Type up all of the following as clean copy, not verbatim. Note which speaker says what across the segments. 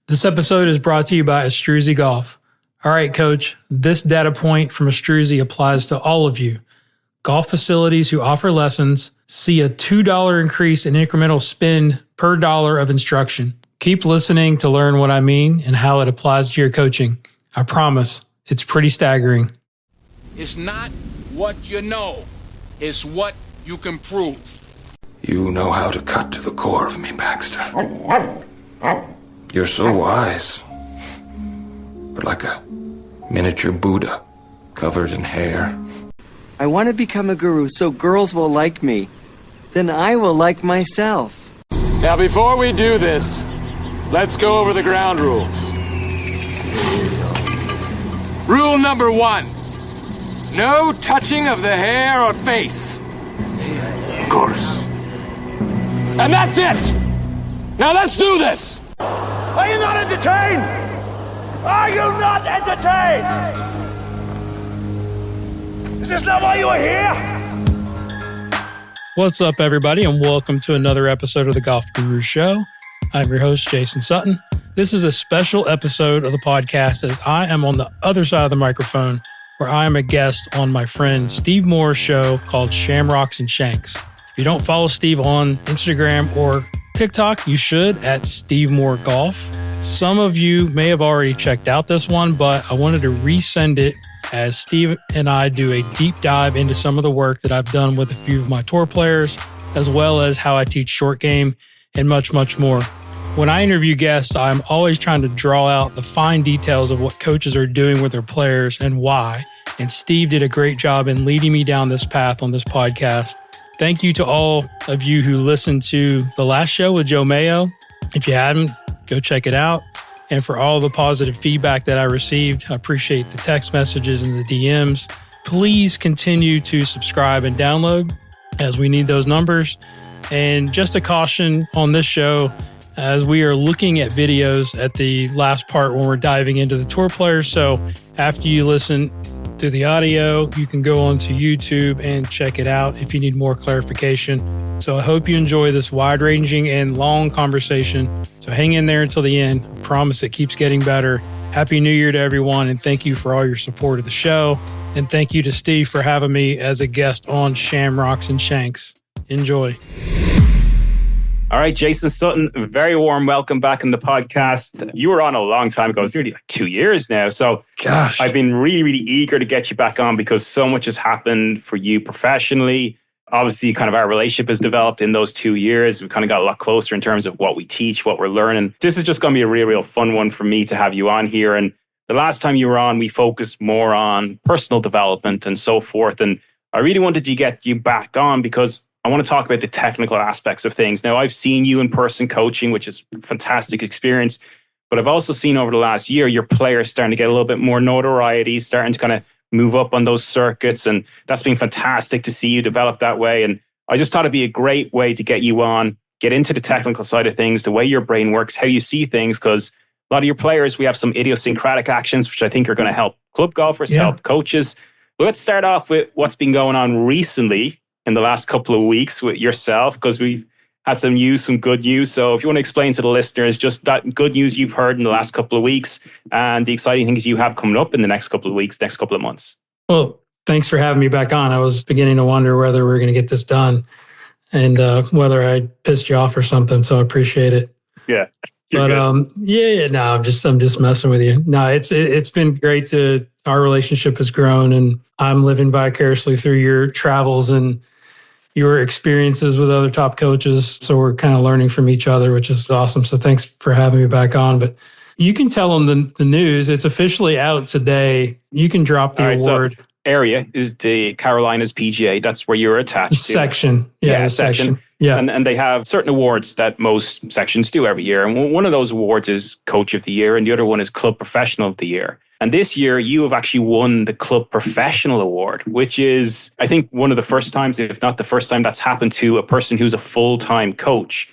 Speaker 1: This episode is brought to you by Astruzi Golf. All right, Coach, this data point from Astruzi applies to all of you. Golf facilities who offer lessons see a $2 increase in incremental spend per dollar of instruction. Keep listening to learn what I mean and how it applies to your coaching. I promise, it's pretty staggering.
Speaker 2: It's not what you know, it's what you can prove.
Speaker 3: You know how to cut to the core of me, Baxter. You're so wise. But like a miniature Buddha covered in hair.
Speaker 4: I want to become a guru so girls will like me. Then I will like myself.
Speaker 5: Now, before we do this, let's go over the ground rules. Rule number 1. No touching of the hair or face.
Speaker 3: Of course.
Speaker 5: And that's it! Now let's do this!
Speaker 6: Are you not entertained? Are you not entertained? Is this not why you are here?
Speaker 1: What's up, everybody, and welcome to another episode of the Golf Guru Show. I'm your host, Jason Sutton. This is a special episode of the podcast as I am on the other side of the microphone where I am a guest on my friend Steve Moore's show called Shamrocks and Shanks. If you don't follow Steve on Instagram or TikTok, you should at Steve Moore Golf. Some of you may have already checked out this one, but I wanted to resend it as Steve and I do a deep dive into some of the work that I've done with a few of my tour players, as well as how I teach short game and much, much more. When I interview guests, I'm always trying to draw out the fine details of what coaches are doing with their players and why. And Steve did a great job in leading me down this path on this podcast. Thank you to all of you who listened to the last show with Joe Mayo. If you haven't, go check it out. And for all the positive feedback that I received, I appreciate the text messages and the DMs. Please continue to subscribe and download as we need those numbers. And just a caution on this show, as we are looking at videos at the last part when we're diving into the tour players. So after you listen to the audio, you can go onto YouTube and check it out if you need more clarification. So I hope you enjoy this wide-ranging and long conversation. So hang in there until the end. I promise it keeps getting better. Happy New Year to everyone, and thank you for all your support of the show. And thank you to Steve for having me as a guest on Shamrocks and Shanks. Enjoy.
Speaker 7: All right, Jason Sutton, very warm welcome back on the podcast. You were on a long time ago. It's nearly like 2 years now. So
Speaker 1: Gosh,
Speaker 7: I've been really, really eager to get you back on because so much has happened for you professionally. Obviously, kind of our relationship has developed in those 2 years. We kind of got a lot closer in terms of what we teach, what we're learning. This is just going to be a real fun one for me to have you on here. And the last time you were on, we focused more on personal development and so forth. And I really wanted to get you back on because I want to talk about the technical aspects of things. Now, I've seen you in person coaching, which is a fantastic experience. But I've also seen over the last year, your players starting to get a little bit more notoriety, starting to kind of move up on those circuits. And that's been fantastic to see you develop that way. And I just thought it'd be a great way to get you on, get into the technical side of things, the way your brain works, how you see things. Because a lot of your players, we have some idiosyncratic actions, which I think are going to help club golfers, help coaches. But let's start off with what's been going on recently in the last couple of weeks with yourself, because we've had some news, some good news. So if you want to explain to the listeners just that good news you've heard in the last couple of weeks and the exciting things you have coming up in the next couple of weeks, next couple of months.
Speaker 1: well, thanks for having me back on. I was beginning to wonder whether we were going to get this done and whether I pissed you off or something. So I appreciate it.
Speaker 7: Yeah.
Speaker 1: But no, I'm just messing with you. No, it's been great our relationship has grown, and I'm living vicariously through your travels and your experiences with other top coaches. So we're kind of learning from each other, which is awesome. So thanks for having me back on. But you can tell them the news. It's officially out today. You can drop the award.
Speaker 7: So area is the Carolinas PGA. That's where you're attached to.
Speaker 1: Section. Yeah, the section. Yeah.
Speaker 7: And they have certain awards that most sections do every year. And one of those awards is Coach of the Year, and the other one is Club Professional of the Year. And this year, you have actually won the Club Professional Award, which is, I think, one of the first times, if not the first time, that's happened to a person who's a full-time coach.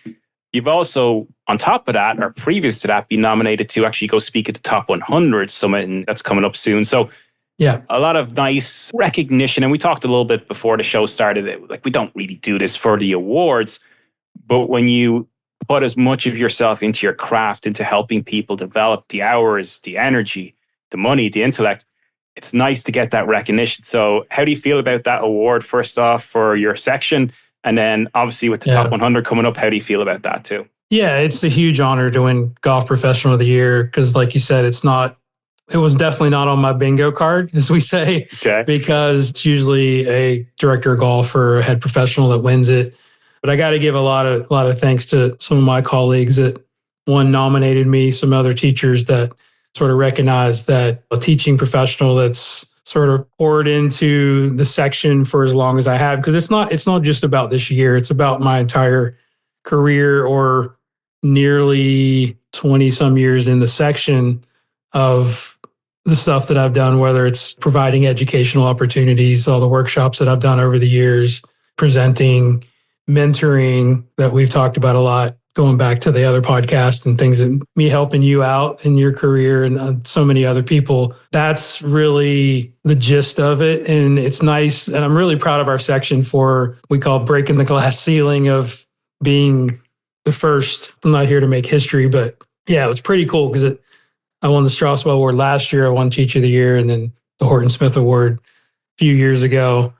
Speaker 7: You've also, on top of that, or previous to that, been nominated to actually go speak at the Top 100 Summit, that's coming up soon. So
Speaker 1: yeah,
Speaker 7: a lot of nice recognition. And we talked a little bit before the show started, like we don't really do this for the awards, but when you put as much of yourself into your craft, into helping people develop the hours, the energy, the money, the intellect. It's nice to get that recognition. So how do you feel about that award, first off, for your section? And then obviously with the top 100 coming up, how do you feel about that too?
Speaker 1: Yeah, it's a huge honor to win Golf Professional of the Year because, like you said, it was definitely not on my bingo card, as we say, because it's usually a director of golf or a head professional that wins it. But I got to give a lot of thanks to some of my colleagues that one nominated me, some other teachers that sort of recognized that a teaching professional that's sort of poured into the section for as long as I have, because it's not just about this year, it's about my entire career or nearly 20 some years in the section of the stuff that I've done, whether it's providing educational opportunities, all the workshops that I've done over the years, presenting, mentoring that we've talked about a lot, going back to the other podcast and things, and me helping you out in your career and so many other people. That's really the gist of it. And it's nice. And I'm really proud of our section for, we call breaking the glass ceiling of being the first. I'm not here to make history, but yeah, it was pretty cool because I won the Strauswell Award last year. I won Teacher of the Year, and then the Horton Smith Award a few years ago.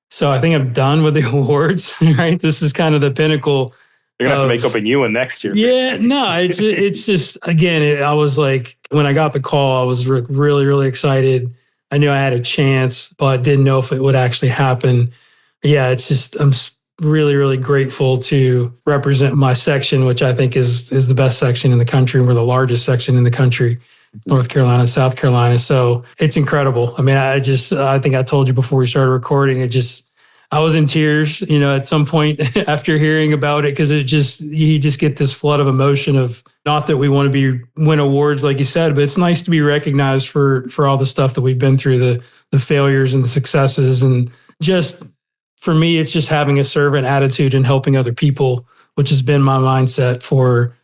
Speaker 1: So I think I'm done with the awards, right? This is kind of the pinnacle.
Speaker 7: You're going to have to make up a new one next year.
Speaker 1: Yeah, no, it's just, again, I was like, when I got the call, I was really, really excited. I knew I had a chance, but didn't know if it would actually happen. Yeah, it's just, I'm really, really grateful to represent my section, which I think is the best section in the country. We're the largest section in the country, North Carolina, South Carolina. So it's incredible. I mean, I think I told you before we started recording, I was in tears, at some point after hearing about it, because you just get this flood of emotion of, not that we want to win awards, like you said, but it's nice to be recognized for all the stuff that we've been through, the failures and the successes. And just, for me, it's just having a servant attitude and helping other people, which has been my mindset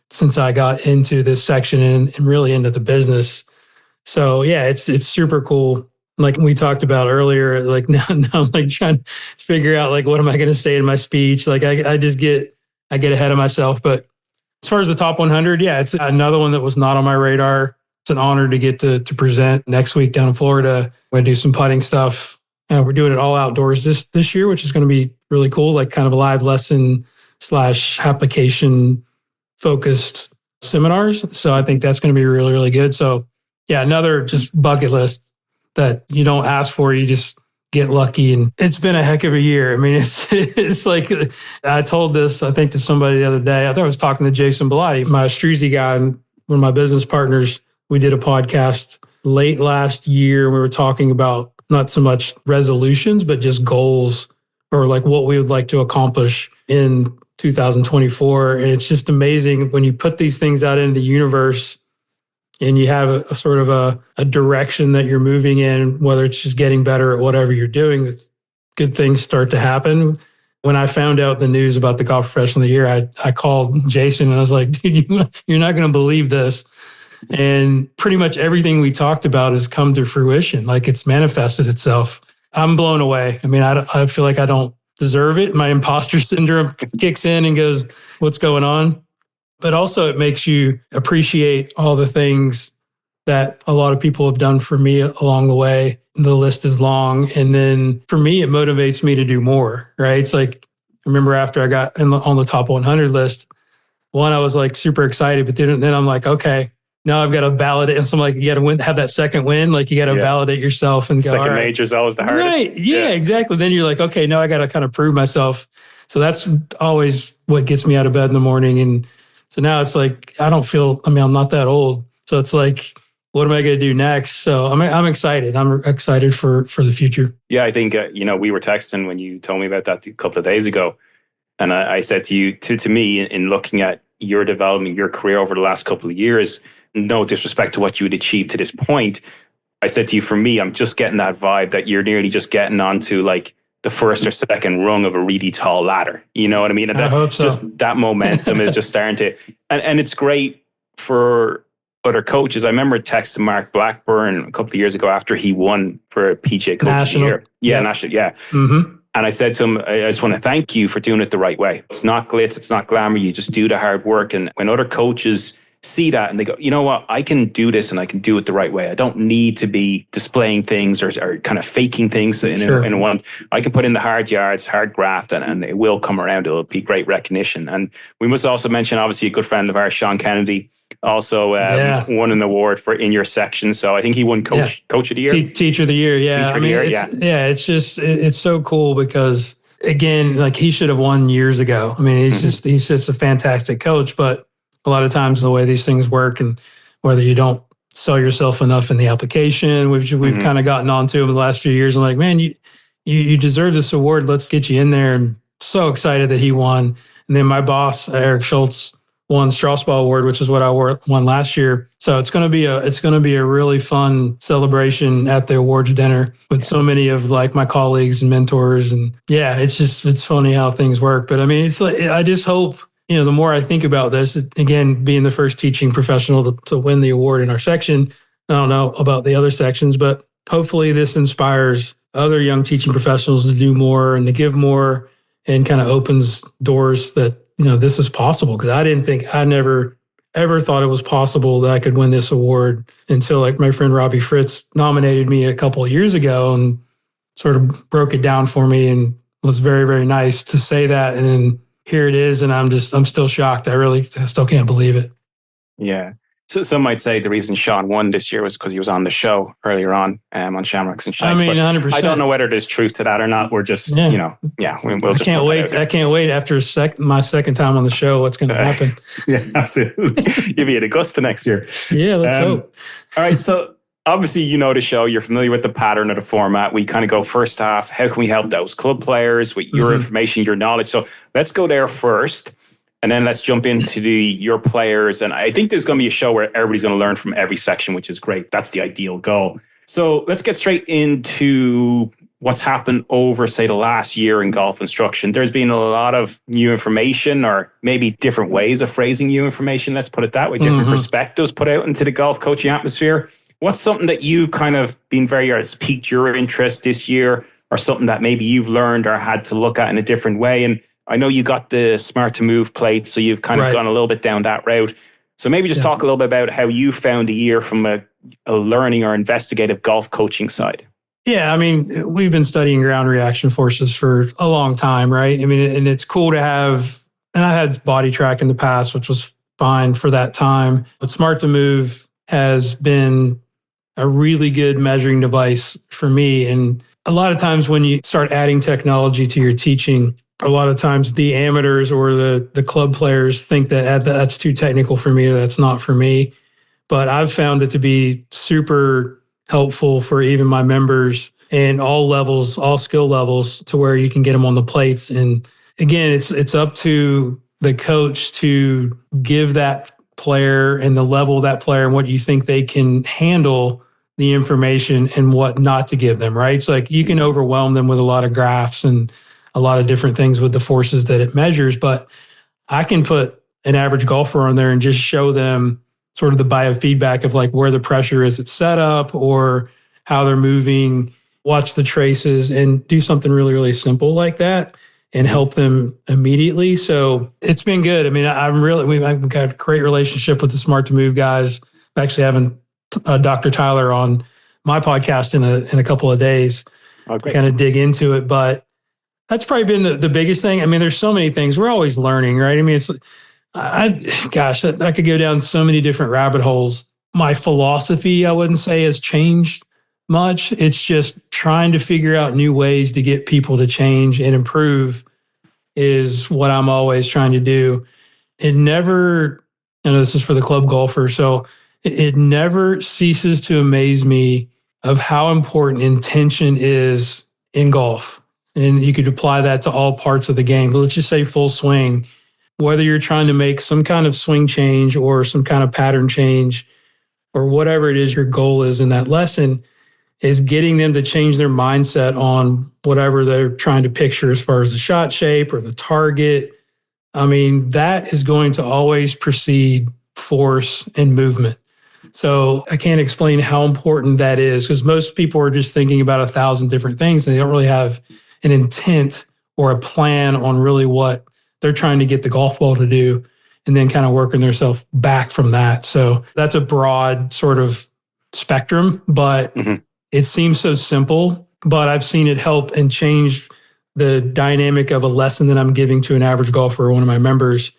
Speaker 1: since I got into this section and really into the business. So yeah, it's super cool. Like we talked about earlier, like now I'm like trying to figure out like, what am I going to say in my speech? Like I get ahead of myself. But as far as the top 100, yeah, it's another one that was not on my radar. It's an honor to get to present next week down in Florida. We're going to do some putting stuff. We're doing it all outdoors this year, which is going to be really cool, like kind of a live lesson / application focused seminars. So I think that's going to be really, really good. So yeah, another just bucket list that you don't ask for, you just get lucky. And it's been a heck of a year. I mean, it's like, I told this, I think, to somebody the other day. I think I was talking to Jason Bellotti, my Streezy guy, and one of my business partners. We did a podcast late last year. We were talking about not so much resolutions, but just goals, or like what we would like to accomplish in 2024. And it's just amazing when you put these things out into the universe and you have a sort of a direction that you're moving in, whether it's just getting better at whatever you're doing, that's good things start to happen. When I found out the news about the Golf Professional of the Year, I called Jason and I was like, dude, you're not going to believe this. And pretty much everything we talked about has come to fruition. Like, it's manifested itself. I'm blown away. I mean, I feel like I don't deserve it. My imposter syndrome kicks in and goes, what's going on? But also it makes you appreciate all the things that a lot of people have done for me along the way. The list is long. And then for me, it motivates me to do more, right? It's like, I remember after I got on the top 100 list, one, I was like super excited, but then I'm like, okay, now I've got to validate. And so I'm like, you got to have that second win. Like, you got to validate yourself and go,
Speaker 7: second major is always the hardest.
Speaker 1: Right. Yeah, exactly. Then you're like, okay, now I got to kind of prove myself. So that's always what gets me out of bed in the morning. And so now it's like, I'm not that old. So it's like, what am I going to do next? So I'm excited. I'm excited for the future.
Speaker 7: Yeah, I think, we were texting when you told me about that a couple of days ago. And I said to you, to me, in looking at your development, your career over the last couple of years, no disrespect to what you had achieved to this point, I said to you, for me, I'm just getting that vibe that you're nearly just getting onto like the first or second rung of a really tall ladder. You know what I mean? And
Speaker 1: I hope so.
Speaker 7: Just that momentum is just starting to, and it's great for other coaches. I remember texting Mark Blackburn a couple of years ago after he won for PGA Coach of the Year. Yeah, National. Yeah.
Speaker 1: Mm-hmm.
Speaker 7: And I said to him, I just want to thank you for doing it the right way. It's not glitz, it's not glamour. You just do the hard work. And when other coaches see that and they go, you know what, I can do this and I can do it the right way. I don't need to be displaying things or kind of faking things in one. I can put in the hard yards, hard graft, and it will come around. It'll be great recognition. And we must also mention, obviously, a good friend of ours, Sean Kennedy, also won an award for in your section. So I think he won Coach of the Year.
Speaker 1: Teacher of the Year, yeah. It's just, it's so cool because, again, like he should have won years ago. I mean, he's just a fantastic coach, but a lot of times the way these things work and whether you don't sell yourself enough in the application, we've kind of gotten onto in the last few years. I'm like, man, you deserve this award. Let's get you in there. And so excited that he won. And then my boss, Eric Schultz, won Straussball Award, which is what I won last year. So it's going to be a really fun celebration at the awards dinner with so many of like my colleagues and mentors. And yeah, it's funny how things work. But I mean, it's like, I just hope, the more I think about this, again, being the first teaching professional to win the award in our section, I don't know about the other sections, but hopefully this inspires other young teaching professionals to do more and to give more and kind of opens doors that, this is possible. Because I never ever thought it was possible that I could win this award until like my friend Robbie Fritz nominated me a couple of years ago and sort of broke it down for me and was very, very nice to say that. And then here it is. And I'm still shocked. I still can't believe it.
Speaker 7: Yeah. So some might say the reason Sean won this year was because he was on the show earlier on Shamrocks and Shanks.
Speaker 1: I mean, 100%.
Speaker 7: I don't know whether there's truth to that or not. We're just, we'll just.
Speaker 1: I can't wait after my second time on the show. What's going to happen?
Speaker 7: Yeah, absolutely. You'll be at Augusta next year.
Speaker 1: Yeah, let's hope.
Speaker 7: All right. So obviously, the show. You're familiar with the pattern of the format. We kind of go first half. How can we help those club players with your information, your knowledge? So let's go there first. And then let's jump into your players. And I think there's going to be a show where everybody's going to learn from every section, which is great. That's the ideal goal. So let's get straight into what's happened over, say, the last year in golf instruction. There's been a lot of new information, or maybe different ways of phrasing new information. Let's put it that way. Different perspectives put out into the golf coaching atmosphere. What's something that you've kind of been has piqued your interest this year, or something that maybe you've learned or had to look at in a different way? And I know you got the Smart to Move plate, so you've kind of gone a little bit down that route. So maybe just talk a little bit about how you found the year from a learning or investigative golf coaching side.
Speaker 1: Yeah, I mean, we've been studying ground reaction forces for a long time, right? I mean, and it's cool to have, and I had body track in the past, which was fine for that time. But Smart to Move has been a really good measuring device for me. And a lot of times when you start adding technology to your teaching, a lot of times the amateurs or the club players think that that's too technical for me or that's not for me. But I've found it to be super helpful for even my members in all levels, all skill levels, to where you can get them on the plates. And again, it's up to the coach to give that player and the level of that player and what you think they can handle the information and what not to give them, right? It's like you can overwhelm them with a lot of graphs and a lot of different things with the forces that it measures, but I can put an average golfer on there and just show them sort of the biofeedback of like where the pressure is at setup or how they're moving, watch the traces and do something really, really simple like that and help them immediately. So it's been good. I mean, we've got a great relationship with the Smart to Move guys. I'm actually having Dr. Tyler on my podcast in a couple of days to kind of dig into it, but that's probably been the biggest thing. I mean, there's so many things. We're always learning, right? I mean, I could go down so many different rabbit holes. My philosophy, I wouldn't say, has changed much. It's just trying to figure out new ways to get people to change and improve is what I'm always trying to do. It never, this is for the club golfer, so it never ceases to amaze me of how important intention is in golf. And you could apply that to all parts of the game. But let's just say full swing, whether you're trying to make some kind of swing change or some kind of pattern change or whatever it is your goal is in that lesson, is getting them to change their mindset on whatever they're trying to picture as far as the shot shape or the target. I mean, that is going to always precede force and movement. So I can't explain how important that is because most people are just thinking about 1,000 different things and they don't really have an intent or a plan on really what they're trying to get the golf ball to do, and then kind of working themselves back from that. So that's a broad sort of spectrum, but it seems so simple, but I've seen it help and change the dynamic of a lesson that I'm giving to an average golfer or one of my members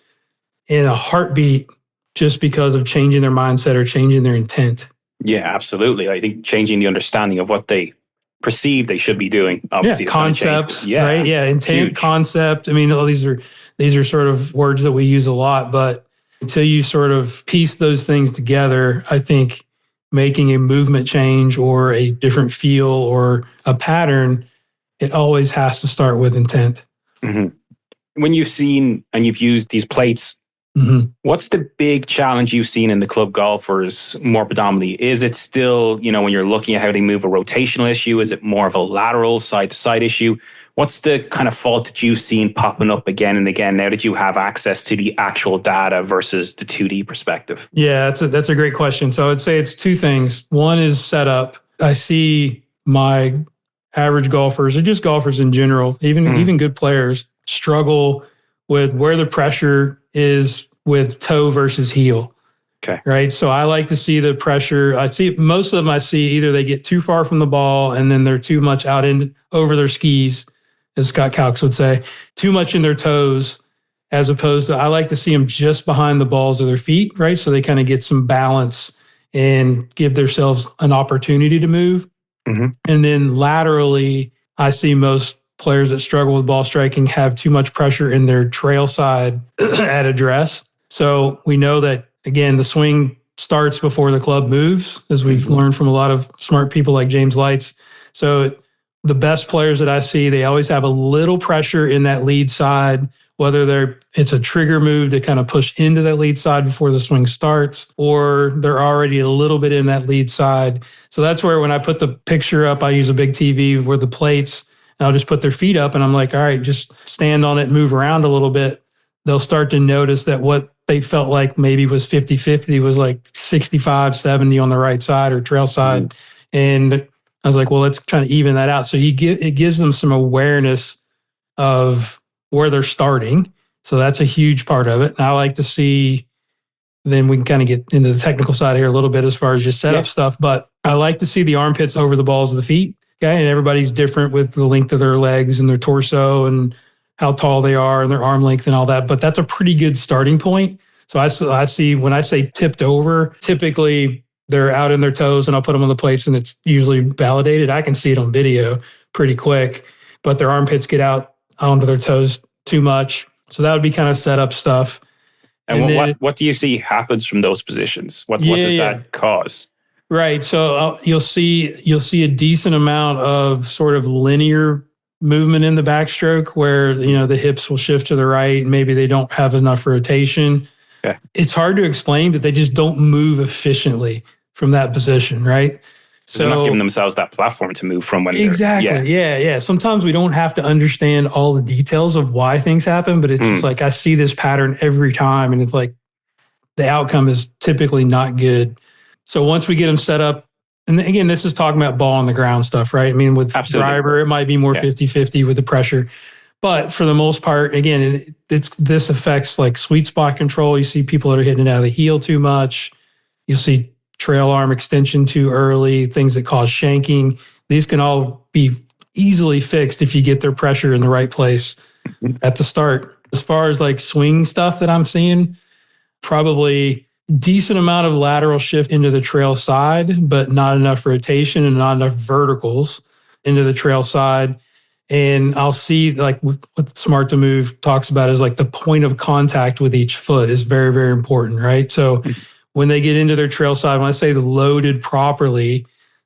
Speaker 1: in a heartbeat, just because of changing their mindset or changing their intent.
Speaker 7: Yeah, absolutely. I think changing the understanding of what they perceive they should be doing. Obviously,
Speaker 1: concepts, right? Yeah, intent, huge. Concept. I mean, all these are sort of words that we use a lot, but until you sort of piece those things together, I think making a movement change or a different feel or a pattern, it always has to start with intent.
Speaker 7: When you've seen and you've used these plates, what's the big challenge you've seen in the club golfers more predominantly? Is it still, when you're looking at how they move, a rotational issue? Is it more of a lateral side-to-side issue? What's the kind of fault that you've seen popping up again and again now that you have access to the actual data versus the 2D perspective?
Speaker 1: Yeah, that's a great question. So I would say it's two things. One is setup. I see my average golfers, or just golfers in general, even good players, struggle with where the pressure is with toe versus heel.
Speaker 7: Okay.
Speaker 1: Right. So I like to see the pressure. I see most of them, I see either they get too far from the ball and then they're too much out over their skis, as Scott Calx would say, too much in their toes, as opposed to, I like to see them just behind the balls of their feet. Right. So they kind of get some balance and give themselves an opportunity to move. And then laterally, I see most players that struggle with ball striking have too much pressure in their trail side at address. So we know that, again, the swing starts before the club moves, as we've learned from a lot of smart people like James Lights. So the best players that I see, they always have a little pressure in that lead side, whether it's a trigger move to kind of push into that lead side before the swing starts, or they're already a little bit in that lead side. So that's where when I put the picture up, I use a big TV with the plates, and I'll just put their feet up and I'm like, all right, just stand on it and move around a little bit. They'll start to notice that what they felt like maybe was 50-50 was like 65-70 on the right side or trail side. And I was like, well, let's try to even that out. So it gives them some awareness of where they're starting. So that's a huge part of it. And I like to see, then we can kind of get into the technical side here a little bit as far as just setup stuff, but I like to see the armpits over the balls of the feet. Okay. And everybody's different with the length of their legs and their torso and how tall they are and their arm length and all that. But that's a pretty good starting point. So I see when I say tipped over, typically they're out in their toes and I'll put them on the plates and it's usually validated. I can see it on video pretty quick, but their armpits get out onto their toes too much. So that would be kind of setup stuff.
Speaker 7: And then, what do you see happens from those positions? What does that cause?
Speaker 1: Right. So you'll see a decent amount of sort of linear movement in the backstroke where, the hips will shift to the right. Maybe they don't have enough rotation.
Speaker 7: Okay.
Speaker 1: It's hard to explain, but they just don't move efficiently from that position. Right.
Speaker 7: So they're not giving themselves that platform to move from when
Speaker 1: exactly. Yeah. Sometimes we don't have to understand all the details of why things happen, but it's just like I see this pattern every time and it's like the outcome is typically not good. So once we get them set up, and again, this is talking about ball on the ground stuff, right? I mean, with driver, it might be more 50-50 with the pressure. But for the most part, again, this affects like sweet spot control. You see people that are hitting it out of the heel too much. You'll see trail arm extension too early, things that cause shanking. These can all be easily fixed if you get their pressure in the right place at the start. As far as like swing stuff that I'm seeing, probably decent amount of lateral shift into the trail side, but not enough rotation and not enough verticals into the trail side. And I'll see like what Smart to Move talks about is like the point of contact with each foot is very, very important, right? So when they get into their trail side, when I say loaded properly,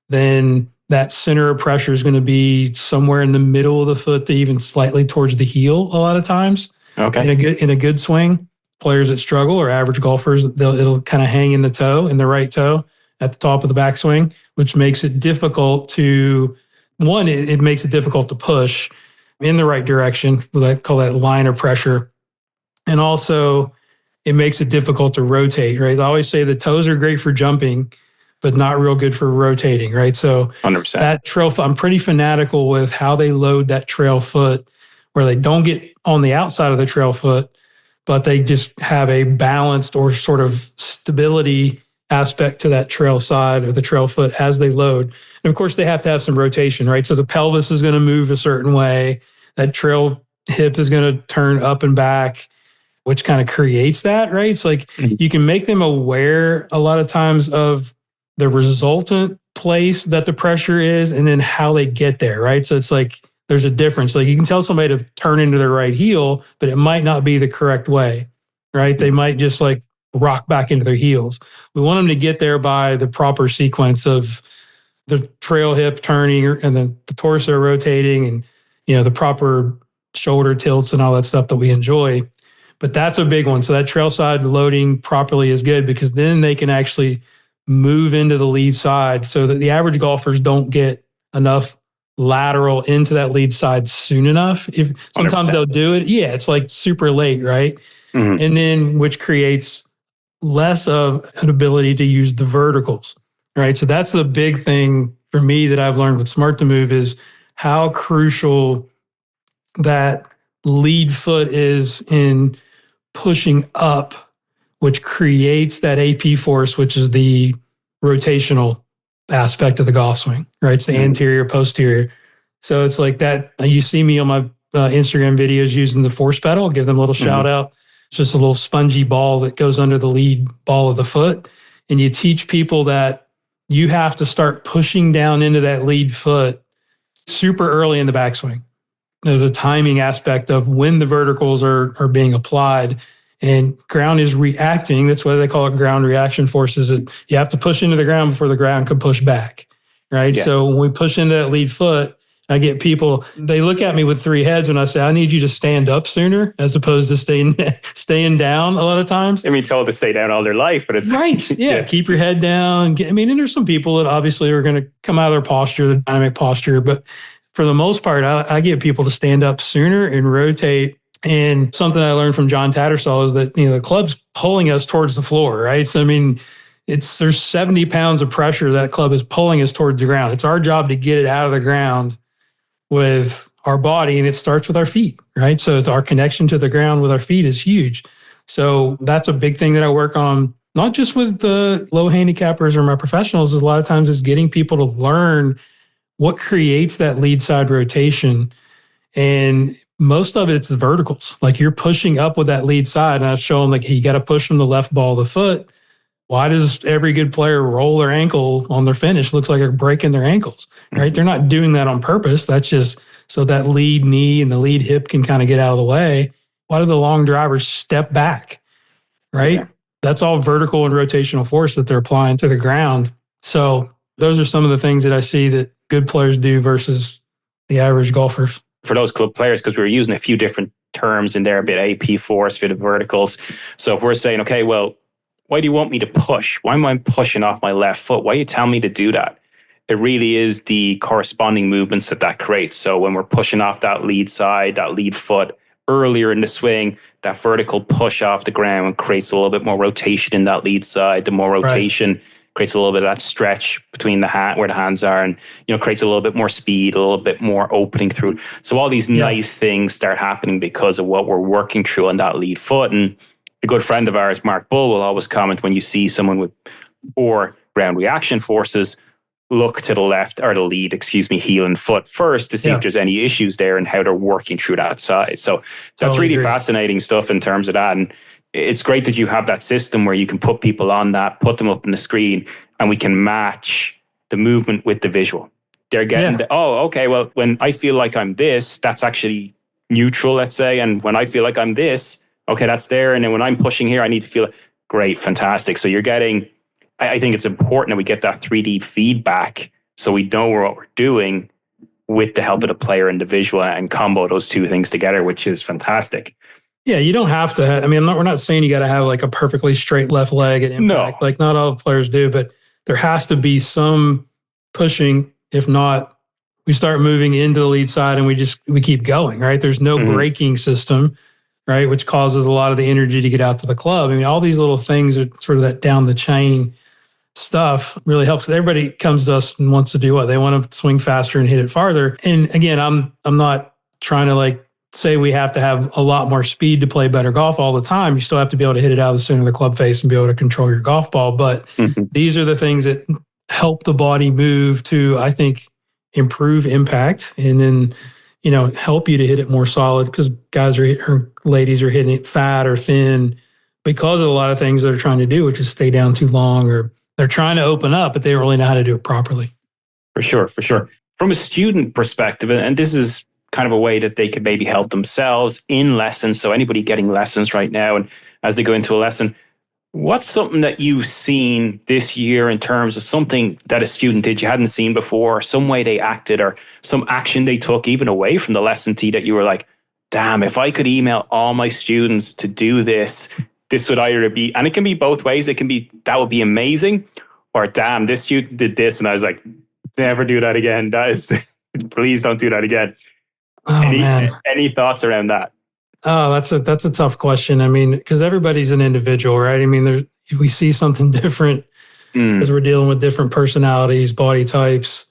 Speaker 1: then that center of pressure is going to be somewhere in the middle of the foot to even slightly towards the heel a lot of times.
Speaker 7: Okay.
Speaker 1: In a good swing, players that struggle or average golfers, it'll kind of hang in the right toe at the top of the backswing, which makes it difficult to, it makes it difficult to push in the right direction. I call that line of pressure. And also it makes it difficult to rotate, right? I always say the toes are great for jumping, but not real good for rotating, right? So
Speaker 7: 100%.
Speaker 1: that trail foot, I'm pretty fanatical with how they load that trail foot, where they don't get on the outside of the trail foot, but they just have a balanced or sort of stability aspect to that trail side or the trail foot as they load. And of course, they have to have some rotation, right? So the pelvis is going to move a certain way. That trail hip is going to turn up and back, which kind of creates that, right? It's like you can make them aware a lot of times of the resultant place that the pressure is and then how they get there, right? So it's like there's a difference. Like you can tell somebody to turn into their right heel, but it might not be the correct way, right? They might just like rock back into their heels. We want them to get there by the proper sequence of the trail hip turning and then the torso rotating and, the proper shoulder tilts and all that stuff that we enjoy. But that's a big one. So that trail side loading properly is good because then they can actually move into the lead side so that the average golfers don't get enough lateral into that lead side soon enough. If sometimes
Speaker 7: 100%.
Speaker 1: they'll do it. Yeah, it's like super late, right?
Speaker 7: Mm-hmm.
Speaker 1: And then which creates less of an ability to use the verticals, right? So that's the big thing for me that I've learned with Smart to Move is how crucial that lead foot is in pushing up, which creates that AP force, which is the rotational aspect of the golf swing, right? It's the anterior, posterior. So it's like that. You see me on my Instagram videos using the force pedal. I'll give them a little shout out. It's just a little spongy ball that goes under the lead ball of the foot. And you teach people that you have to start pushing down into that lead foot super early in the backswing. There's a timing aspect of when the verticals are being applied and ground is reacting. That's why they call it ground reaction forces. You have to push into the ground before the ground can push back, right? Yeah. So when we push into that lead foot, I get people, they look at me with three heads when I say, I need you to stand up sooner as opposed to staying down a lot of times.
Speaker 7: I mean, told to stay down all their life, but it's...
Speaker 1: Right, yeah. Keep your head down. And there's some people that obviously are going to come out of their posture, the dynamic posture, but for the most part, I get people to stand up sooner and rotate. And something I learned from John Tattersall is that, the club's pulling us towards the floor, right? So, there's 70 pounds of pressure that club is pulling us towards the ground. It's our job to get it out of the ground with our body, and it starts with our feet, right? So it's our connection to the ground with our feet is huge. So that's a big thing that I work on, not just with the low handicappers or my professionals, a lot of times is getting people to learn what creates that lead side rotation. And most of it's the verticals. Like you're pushing up with that lead side, and I show them like, hey, you got to push from the left ball of the foot. Why does every good player roll their ankle on their finish? Looks like they're breaking their ankles, right? They're not doing that on purpose. That's just so that lead knee and the lead hip can kind of get out of the way. Why do the long drivers step back, right? Yeah. That's all vertical and rotational force that they're applying to the ground. So those are some of the things that I see that good players do versus the average golfers.
Speaker 7: For those club players, because we were using a few different terms in there, a bit AP force, a bit of verticals. So if we're saying, okay, well, why do you want me to push? Why am I pushing off my left foot? Why are you telling me to do that? It really is the corresponding movements that creates. So when we're pushing off that lead side, that lead foot earlier in the swing, that vertical push off the ground creates a little bit more rotation in that lead side. The more rotation creates a little bit of that stretch between the hand where the hands are, and creates a little bit more speed, a little bit more opening through. So all these nice things start happening because of what we're working through on that lead foot. And a good friend of ours, Mark Bull, will always comment when you see someone with poor ground reaction forces, look to the left or the lead, heel and foot first to see if there's any issues there and how they're working through that side. So that's really fascinating stuff in terms of that. And it's great that you have that system where you can put people on that, put them up on the screen, and we can match the movement with the visual. They're getting, well, when I feel like I'm this, that's actually neutral, let's say. And when I feel like I'm this, okay, that's there. And then when I'm pushing here, I need to feel great, fantastic. So you're getting, I think it's important that we get that 3D feedback so we know what we're doing with the help of the player and the visual and combo those two things together, which is fantastic.
Speaker 1: Yeah, you don't have to. We're not saying you got to have like a perfectly straight left leg at impact. No. Like not all players do, but there has to be some pushing. If not, we start moving into the lead side and we keep going, right? There's no braking system, right? Which causes a lot of the energy to get out to the club. All these little things are sort of that down the chain stuff really helps. Everybody comes to us and wants to do what they want to swing faster and hit it farther. And again, I'm not trying to like say we have to have a lot more speed to play better golf all the time. You still have to be able to hit it out of the center of the club face and be able to control your golf ball. But these are the things that help the body move to, I think, improve impact and then, help you to hit it more solid, because guys or ladies are hitting it fat or thin because of a lot of things they're trying to do, which is stay down too long, or they're trying to open up, but they don't really know how to do it properly.
Speaker 7: For sure. From a student perspective, and this is kind of a way that they could maybe help themselves in lessons. So anybody getting lessons right now, and as they go into a lesson, what's something that you've seen this year in terms of something that a student did you hadn't seen before, or some way they acted, or some action they took even away from the lesson tee that you were like, damn, if I could email all my students to do this, this would either be, and it can be both ways. It can be, that would be amazing, or damn, this student did this. And I was like, never do that again. That is, please don't do that again.
Speaker 1: Oh,
Speaker 7: any thoughts around that?
Speaker 1: Oh, that's a tough question. I mean, because everybody's an individual, right? I mean, we see something different because we're dealing with different personalities, body types.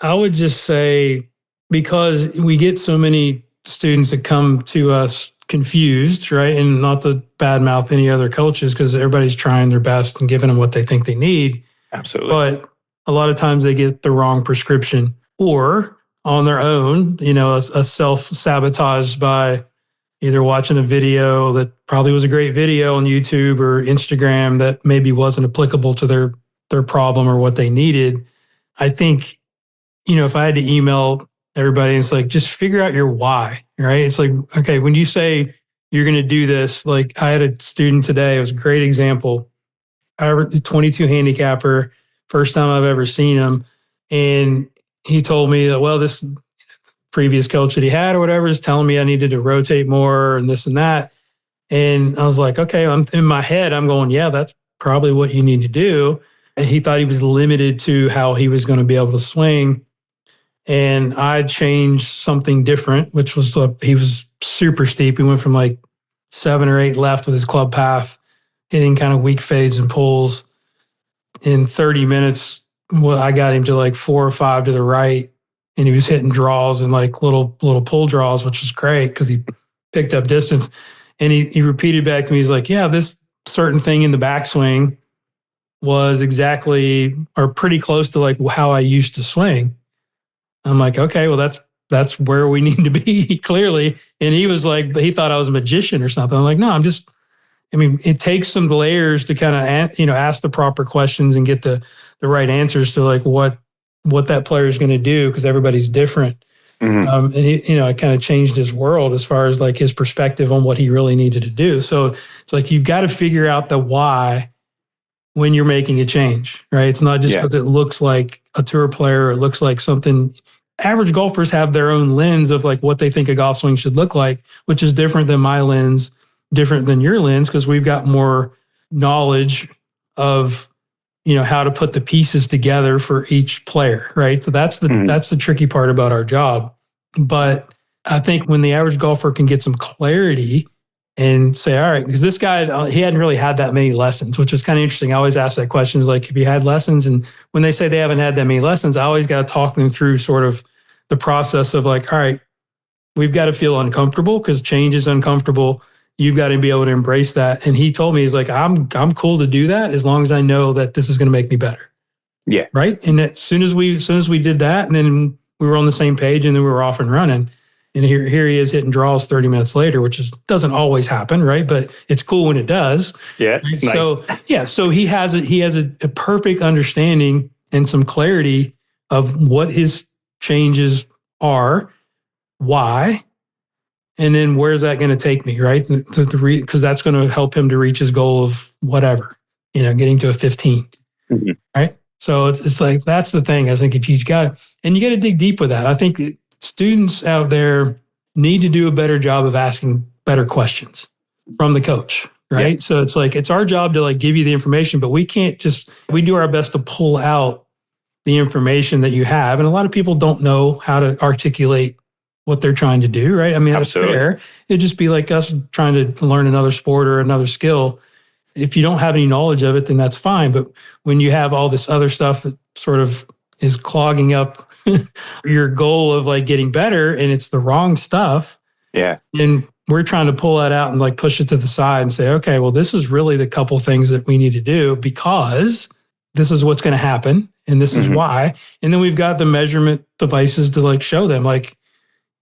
Speaker 1: I would just say, because we get so many students that come to us confused, right? And not to badmouth any other coaches, because everybody's trying their best and giving them what they think they need.
Speaker 7: Absolutely.
Speaker 1: But a lot of times they get the wrong prescription, or on their own, a self-sabotage by either watching a video that probably was a great video on YouTube or Instagram that maybe wasn't applicable to their problem or what they needed. I think, if I had to email everybody, it's like, just figure out your why, right? It's like, okay, when you say you're going to do this, like I had a student today, it was a great example. I was a 22 handicapper, first time I've ever seen him. And he told me that, well, this previous coach that he had or whatever is telling me I needed to rotate more and this and that. And I was like, okay, I'm in my head, I'm going, yeah, that's probably what you need to do. And he thought he was limited to how he was going to be able to swing. And I changed something different, which was he was super steep. He went from like 7 or 8 left with his club path, hitting kind of weak fades and pulls. In 30 minutes, I got him to like 4 or 5 to the right. And he was hitting draws and like little pull draws, which was great because he picked up distance. And he repeated back to me, he's like, yeah, this certain thing in the backswing was exactly or pretty close to like how I used to swing. I'm like, okay, well, that's where we need to be, clearly. And he was like, he thought I was a magician or something. I'm like, no, it takes some layers to kind of, ask the proper questions and get the right answers to like what that player is going to do, because everybody's different. And he, it kind of changed his world as far as like his perspective on what he really needed to do. So it's like, you've got to figure out the why when you're making a change, right? It's not just because it looks like a tour player or it looks like something. Average golfers have their own lens of like what they think a golf swing should look like, which is different than my lens, different than your lens, because we've got more knowledge of how to put the pieces together for each player, right? So that's the tricky part about our job. But I think when the average golfer can get some clarity and say, all right, because this guy, he hadn't really had that many lessons, which was kind of interesting. I always ask that question, is like, have you had lessons? And when they say they haven't had that many lessons, I always got to talk them through sort of the process of like, all right, we've got to feel uncomfortable because change is uncomfortable. You've got to be able to embrace that. And he told me, he's like, I'm cool to do that as long as I know that this is going to make me better.
Speaker 7: Yeah.
Speaker 1: Right. And as soon as we did that, and then we were on the same page, and then we were off and running. And here he is hitting draws 30 minutes later, which doesn't always happen, right? But it's cool when it does.
Speaker 7: Yeah, it's nice.
Speaker 1: So so he has a perfect understanding and some clarity of what his changes are, why, and then where's that going to take me, right? Because that's going to help him to reach his goal of whatever, getting to a 15, right? So it's like, that's the thing. I think if you got to dig deep with that. I think students out there need to do a better job of asking better questions from the coach, right? Yeah. So it's like, it's our job to like give you the information, but we do our best to pull out the information that you have. And a lot of people don't know how to articulate what they're trying to do, right? I mean, that's fair. It'd just be like us trying to learn another sport or another skill. if you don't have any knowledge of it, then that's fine. But when you have all this other stuff that sort of is clogging up your goal of like getting better and it's the wrong stuff.
Speaker 7: Yeah.
Speaker 1: And we're trying to pull that out and like push it to the side and say, okay, well, this is really the couple things that we need to do because this is what's going to happen. And this is why. And then we've got the measurement devices to like show them like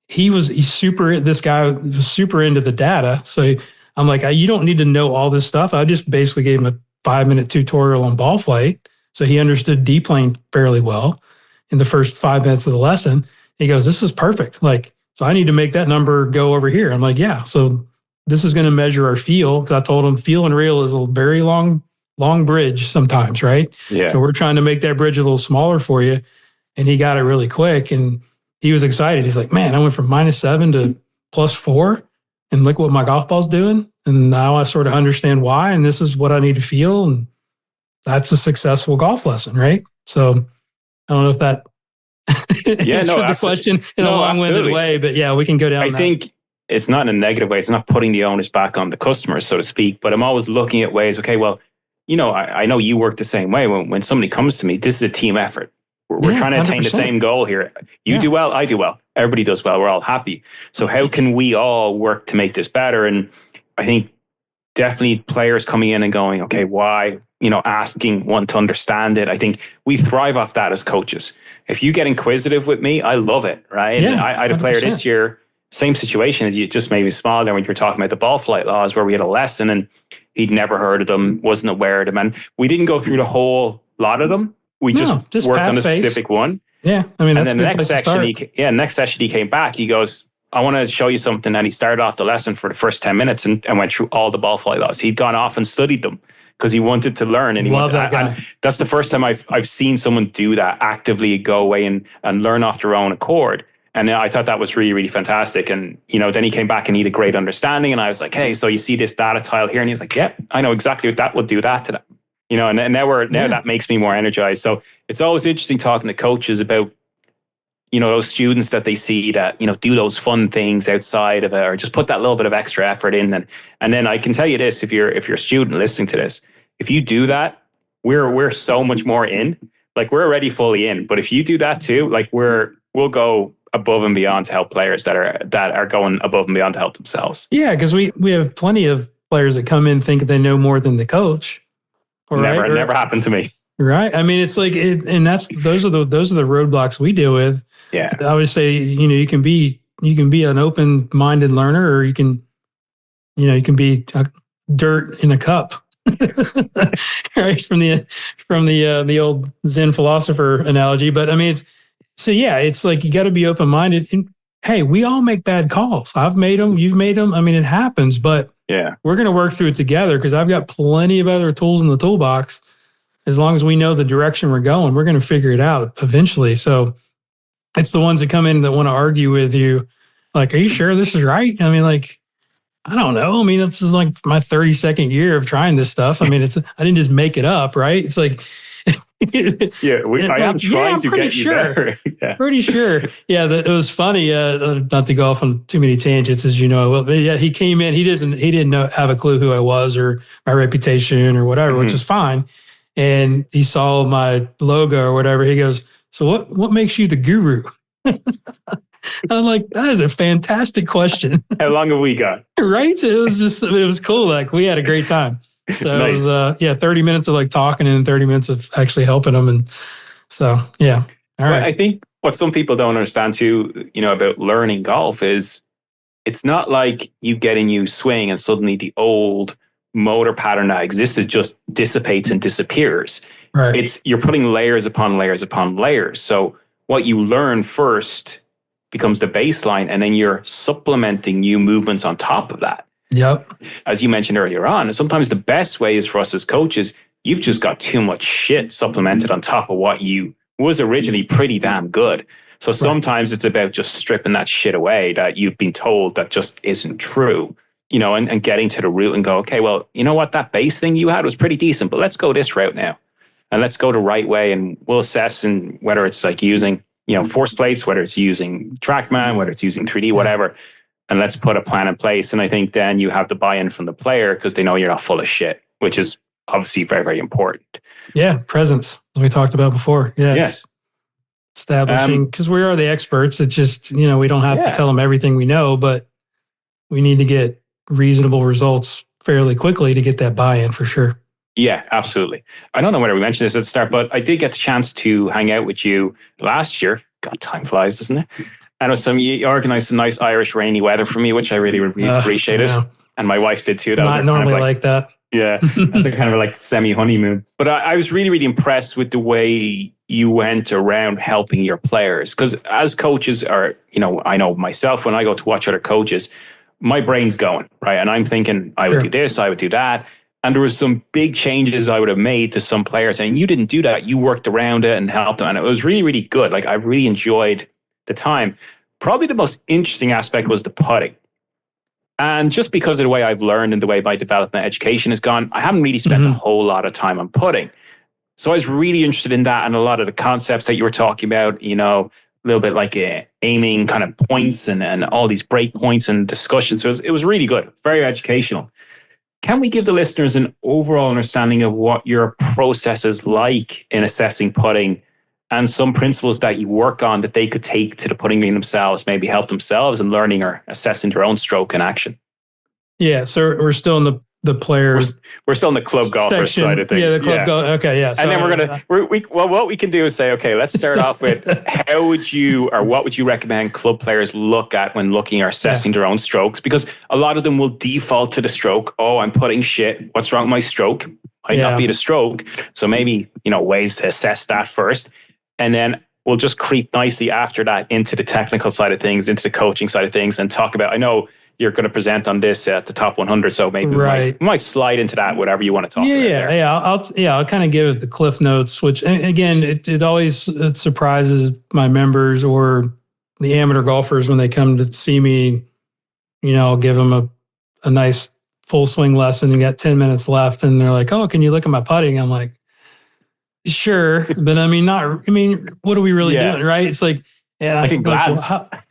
Speaker 1: this guy was super into the data. So I'm like, you don't need to know all this stuff. I just basically gave him a 5-minute tutorial on ball flight. So he understood D-plane fairly well in the first 5 minutes of the lesson. He goes, this is perfect. Like, so I need to make that number go over here. I'm like, yeah. So this is going to measure our feel. Because I told him feel and real is a very long bridge sometimes, right?
Speaker 7: Yeah.
Speaker 1: So we're trying to make that bridge a little smaller for you. And he got it really quick. And he was excited. He's like, man, I went from -7 to +4. And look what my golf ball's doing. And now I sort of understand why. And this is what I need to feel. And that's a successful golf lesson, right? So I don't know if that answered the question in a long-winded way, but yeah, we can go down.
Speaker 7: I think it's not in a negative way. It's not putting the onus back on the customer, so to speak, but I'm always looking at ways, okay, well, I know you work the same way. When somebody comes to me, this is a team effort. We're trying to attain 100%. The same goal here. You do well, I do well. Everybody does well. We're all happy. So how can we all work to make this better? And I think definitely players coming in and going, okay, why? Asking, wanting to understand it. I think we thrive off that as coaches. If you get inquisitive with me, I love it, right?
Speaker 1: Yeah,
Speaker 7: and I had a player
Speaker 1: 100%.
Speaker 7: this year, same situation as you, just maybe smaller when you were talking about the ball flight laws, where we had a lesson and he'd never heard of them, wasn't aware of them. And we didn't go through the whole lot of them. We just worked on a specific one.
Speaker 1: Yeah. I mean,
Speaker 7: and
Speaker 1: that's
Speaker 7: then the next section, next session he came back, he goes, I want to show you something. And he started off the lesson for the first 10 minutes and went through all the ball flight laws. He'd gone off and studied them because he wanted to learn. And that's the first time I've seen someone do that, actively go away and learn off their own accord. And I thought that was really, really fantastic. And, then he came back and he had a great understanding. And I was like, hey, so you see this data tile here? And he's like, yeah, I know exactly what that would do that to that. And now that makes me more energized. So it's always interesting talking to coaches about, those students that they see that, do those fun things outside of it, or just put that little bit of extra effort in. And then I can tell you this, if you're a student listening to this, if you do that, we're so much more in. Like, we're already fully in. But if you do that too, like we'll go above and beyond to help players that are going above and beyond to help themselves.
Speaker 1: Yeah, because we have plenty of players that come in thinking they know more than the coach.
Speaker 7: Never happened to me.
Speaker 1: Right. I mean, it's like, and those are the roadblocks we deal with.
Speaker 7: Yeah.
Speaker 1: I always say, you can be an open-minded learner, or you can be dirt in a cup. Right. From the old Zen philosopher analogy. But I mean, it's like, you got to be open-minded. And hey, we all make bad calls. I've made them. You've made them. I mean, it happens, but
Speaker 7: yeah,
Speaker 1: we're going to work through it together, because I've got plenty of other tools in the toolbox. As long as we know the direction we're going, we're going to figure it out eventually. So it's the ones that come in that want to argue with you. Like, are you sure this is right? I mean, like, I don't know. I mean, this is like my 32nd year of trying this stuff. I mean, I didn't just make it up, right? It's like,
Speaker 7: I am trying to get you there. Yeah.
Speaker 1: Pretty sure. Yeah, it was funny. Not to go off on too many tangents, as you know. Well, yeah, he came in. He didn't have a clue who I was or my reputation or whatever, which is fine. And he saw my logo or whatever. He goes, "So what makes you the guru?" I'm like, that is a fantastic question.
Speaker 7: How long have we got?
Speaker 1: Right? It was cool. Like, we had a great time. So nice. It was 30 minutes of like talking and 30 minutes of actually helping them. And so, yeah. All right.
Speaker 7: I think what some people don't understand too, about learning golf is it's not like you get a new swing and suddenly the old motor pattern that existed just dissipates and disappears.
Speaker 1: Right.
Speaker 7: You're putting layers upon layers upon layers. So what you learn first becomes the baseline, and then you're supplementing new movements on top of that.
Speaker 1: Yep.
Speaker 7: As you mentioned earlier on, sometimes the best way is for us as coaches, you've just got too much shit supplemented on top of what you was originally pretty damn good. So sometimes it's about just stripping that shit away that you've been told that just isn't true, and getting to the root and go, okay, well, you know what, that base thing you had was pretty decent, but let's go this route now. And let's go the right way, and we'll assess, and whether it's like using, force plates, whether it's using TrackMan, whether it's using 3D, whatever. And let's put a plan in place. And I think then you have the buy-in from the player, because they know you're not full of shit. which is obviously very, very important.
Speaker 1: Yeah, presence, as we talked about before. Yeah, it's establishing, because we are the experts. It's just, we don't have to tell them everything we know, but we need to get reasonable results fairly quickly to get that buy-in for sure.
Speaker 7: Yeah, absolutely. I don't know whether we mentioned this at the start, but I did get the chance to hang out with you last year. God, time flies, doesn't it? And it was you organized some nice Irish rainy weather for me, which I really appreciated. And my wife did too. That
Speaker 1: Not
Speaker 7: was
Speaker 1: normally like that.
Speaker 7: Yeah, that's a kind of like semi-honeymoon. But I was really, really impressed with the way you went around helping your players. Because as coaches, or, I know myself, when I go to watch other coaches, my brain's going, right? And I'm thinking, I would do this, I would do that. And there were some big changes I would have made to some players. And you didn't do that. You worked around it and helped them. And it was really, really good. Like, I really enjoyed the time. Probably the most interesting aspect was the putting. And just because of the way I've learned and the way my development education has gone, I haven't really spent a whole lot of time on putting. So I was really interested in that and a lot of the concepts that you were talking about, a little bit like aiming kind of points and all these break points and discussions. So it was really good, very educational. Can we give the listeners an overall understanding of what your process is like in assessing putting and some principles that you work on that they could take to the putting green themselves, maybe help themselves in learning or assessing their own stroke in action?
Speaker 1: Yeah, so we're still in the players.
Speaker 7: We're still in the club golfer side of things.
Speaker 1: Yeah, the club golf. Okay, yeah.
Speaker 7: So, and then what we can do is say, okay, let's start off with what would you recommend club players look at when looking or assessing their own strokes? Because a lot of them will default to the stroke. Oh, I'm putting shit. What's wrong with my stroke? Might not be the stroke. So maybe, ways to assess that first. And then we'll just creep nicely after that into the technical side of things, into the coaching side of things, and talk about, I know you're going to present on this at the top 100, so maybe we might slide into that, whatever you want to talk about.
Speaker 1: I'll kind of give it the cliff notes, which, again, it always surprises my members or the amateur golfers when they come to see me. I'll give them a nice full swing lesson and got 10 minutes left, and they're like, "Oh, can you look at my putting?" I'm like, "Sure," but what are we really doing, right? It's like,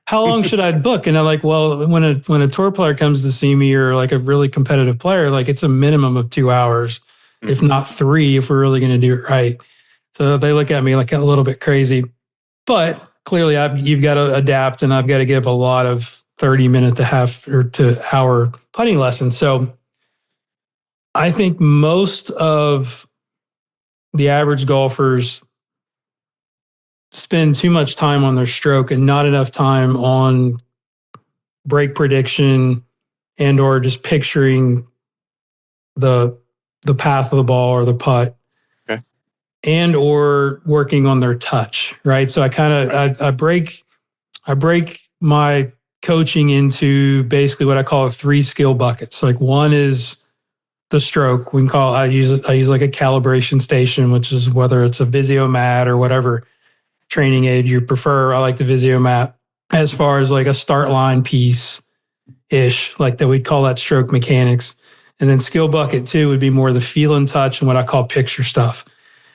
Speaker 1: how long should I book? And I'm like, well, when a tour player comes to see me, or like a really competitive player, like it's a minimum of 2 hours, if not 3, if we're really going to do it right. So they look at me like a little bit crazy, but clearly you've got to adapt, and I've got to give a lot of 30-minute to half or to hour putting lessons. So I think most of the average golfers spend too much time on their stroke and not enough time on break prediction and or just picturing the path of the ball or the putt, and or working on their touch, right? So I break my coaching into basically what I call 3 skill buckets. So like one is the stroke. I use like a calibration station, which is whether it's a Vizio mat or whatever training aid you prefer. I like the Vizio mat as far as like a start line piece ish, like that we'd call that stroke mechanics. And then skill bucket 2 would be more the feel and touch and what I call picture stuff.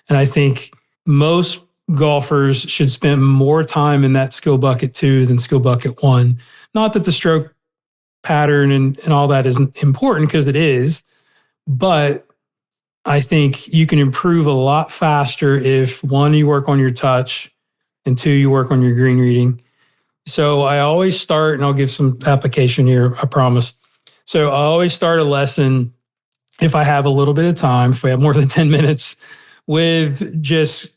Speaker 1: And I think most golfers should spend more time in that skill bucket 2 than skill bucket 1. Not that the stroke pattern and all that isn't important, because it is, but I think you can improve a lot faster if 1, you work on your touch, and 2, you work on your green reading. So I always start, and I'll give some application here, I promise. So I always start a lesson, if I have a little bit of time, if we have more than 10 minutes, with just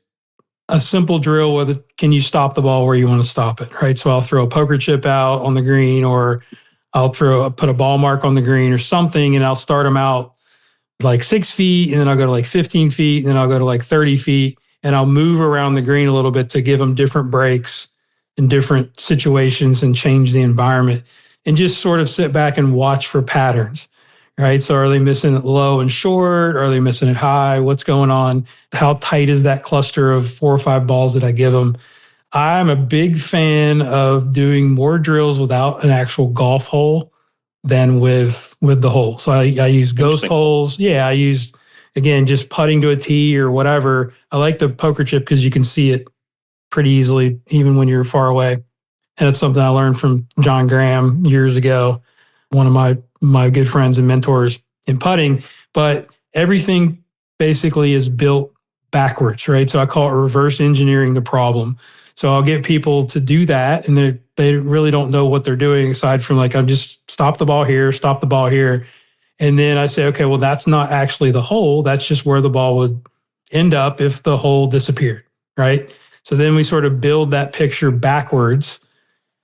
Speaker 1: a simple drill with can you stop the ball where you want to stop it, right? So I'll throw a poker chip out on the green, or I'll put a ball mark on the green or something, and I'll start them out like 6 feet, and then I'll go to like 15 feet, and then I'll go to like 30 feet, and I'll move around the green a little bit to give them different breaks in different situations and change the environment, and just sort of sit back and watch for patterns, right? So are they missing it low and short? Are they missing it high? What's going on? How tight is that cluster of 4 or 5 balls that I give them? I'm a big fan of doing more drills without an actual golf hole than with the hole. So I use ghost holes. Yeah, I use, again, just putting to a tee or whatever. I like the poker chip because you can see it pretty easily, even when you're far away. And it's something I learned from John Graham years ago, one of my good friends and mentors in putting. But everything basically is built backwards, right? So I call it reverse engineering the problem. So I'll get people to do that, and they really don't know what they're doing aside from like, I'm just stop the ball here, stop the ball here. And then I say, okay, well, that's not actually the hole. That's just where the ball would end up if the hole disappeared, right? So then we sort of build that picture backwards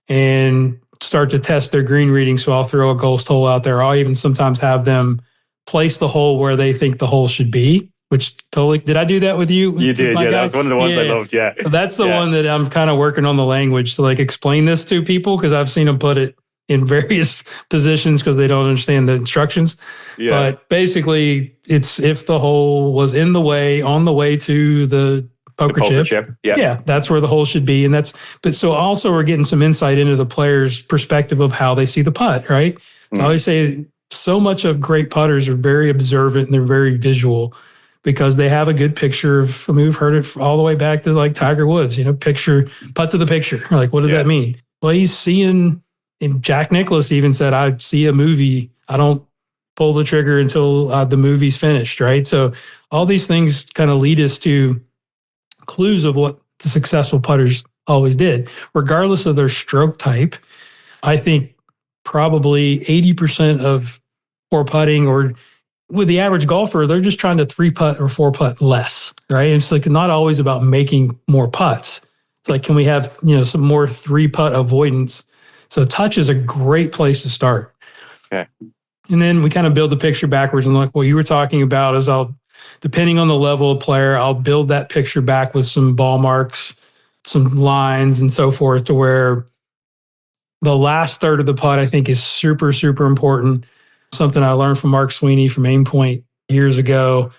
Speaker 1: and start to test their green reading. So I'll throw a ghost hole out there. I'll even sometimes have them place the hole where they think the hole should be, which totally, did I do that with you?
Speaker 7: You did, yeah. That was one of the ones I loved, yeah.
Speaker 1: So that's the one that I'm kind of working on the language to like explain this to people, because I've seen them put it in various positions because they don't understand the instructions. Yeah. But basically, it's if the hole was in the way, on the way to the poker chip. Yeah, that's where the hole should be. And so also we're getting some insight into the player's perspective of how they see the putt, right? So I always say so much of great putters are very observant and they're very visual because they have a good picture of, I mean, we've heard it all the way back to like Tiger Woods, picture, putt to the picture. Like, what does that mean? Well, he's seeing, and Jack Nicklaus even said, I see a movie, I don't pull the trigger until the movie's finished, right? So all these things kind of lead us to clues of what the successful putters always did, regardless of their stroke type. I think probably 80% of poor putting, or with the average golfer, they're just trying to 3-putt or 4-putt less, right? It's like not always about making more putts. It's like, can we have, some more 3-putt avoidance? So touch is a great place to start.
Speaker 7: Okay.
Speaker 1: And then we kind of build the picture backwards. And like what you were talking about is depending on the level of player, I'll build that picture back with some ball marks, some lines and so forth, to where the last third of the putt, I think, is super, super important. Something I learned from Mark Sweeney from Aim Point years ago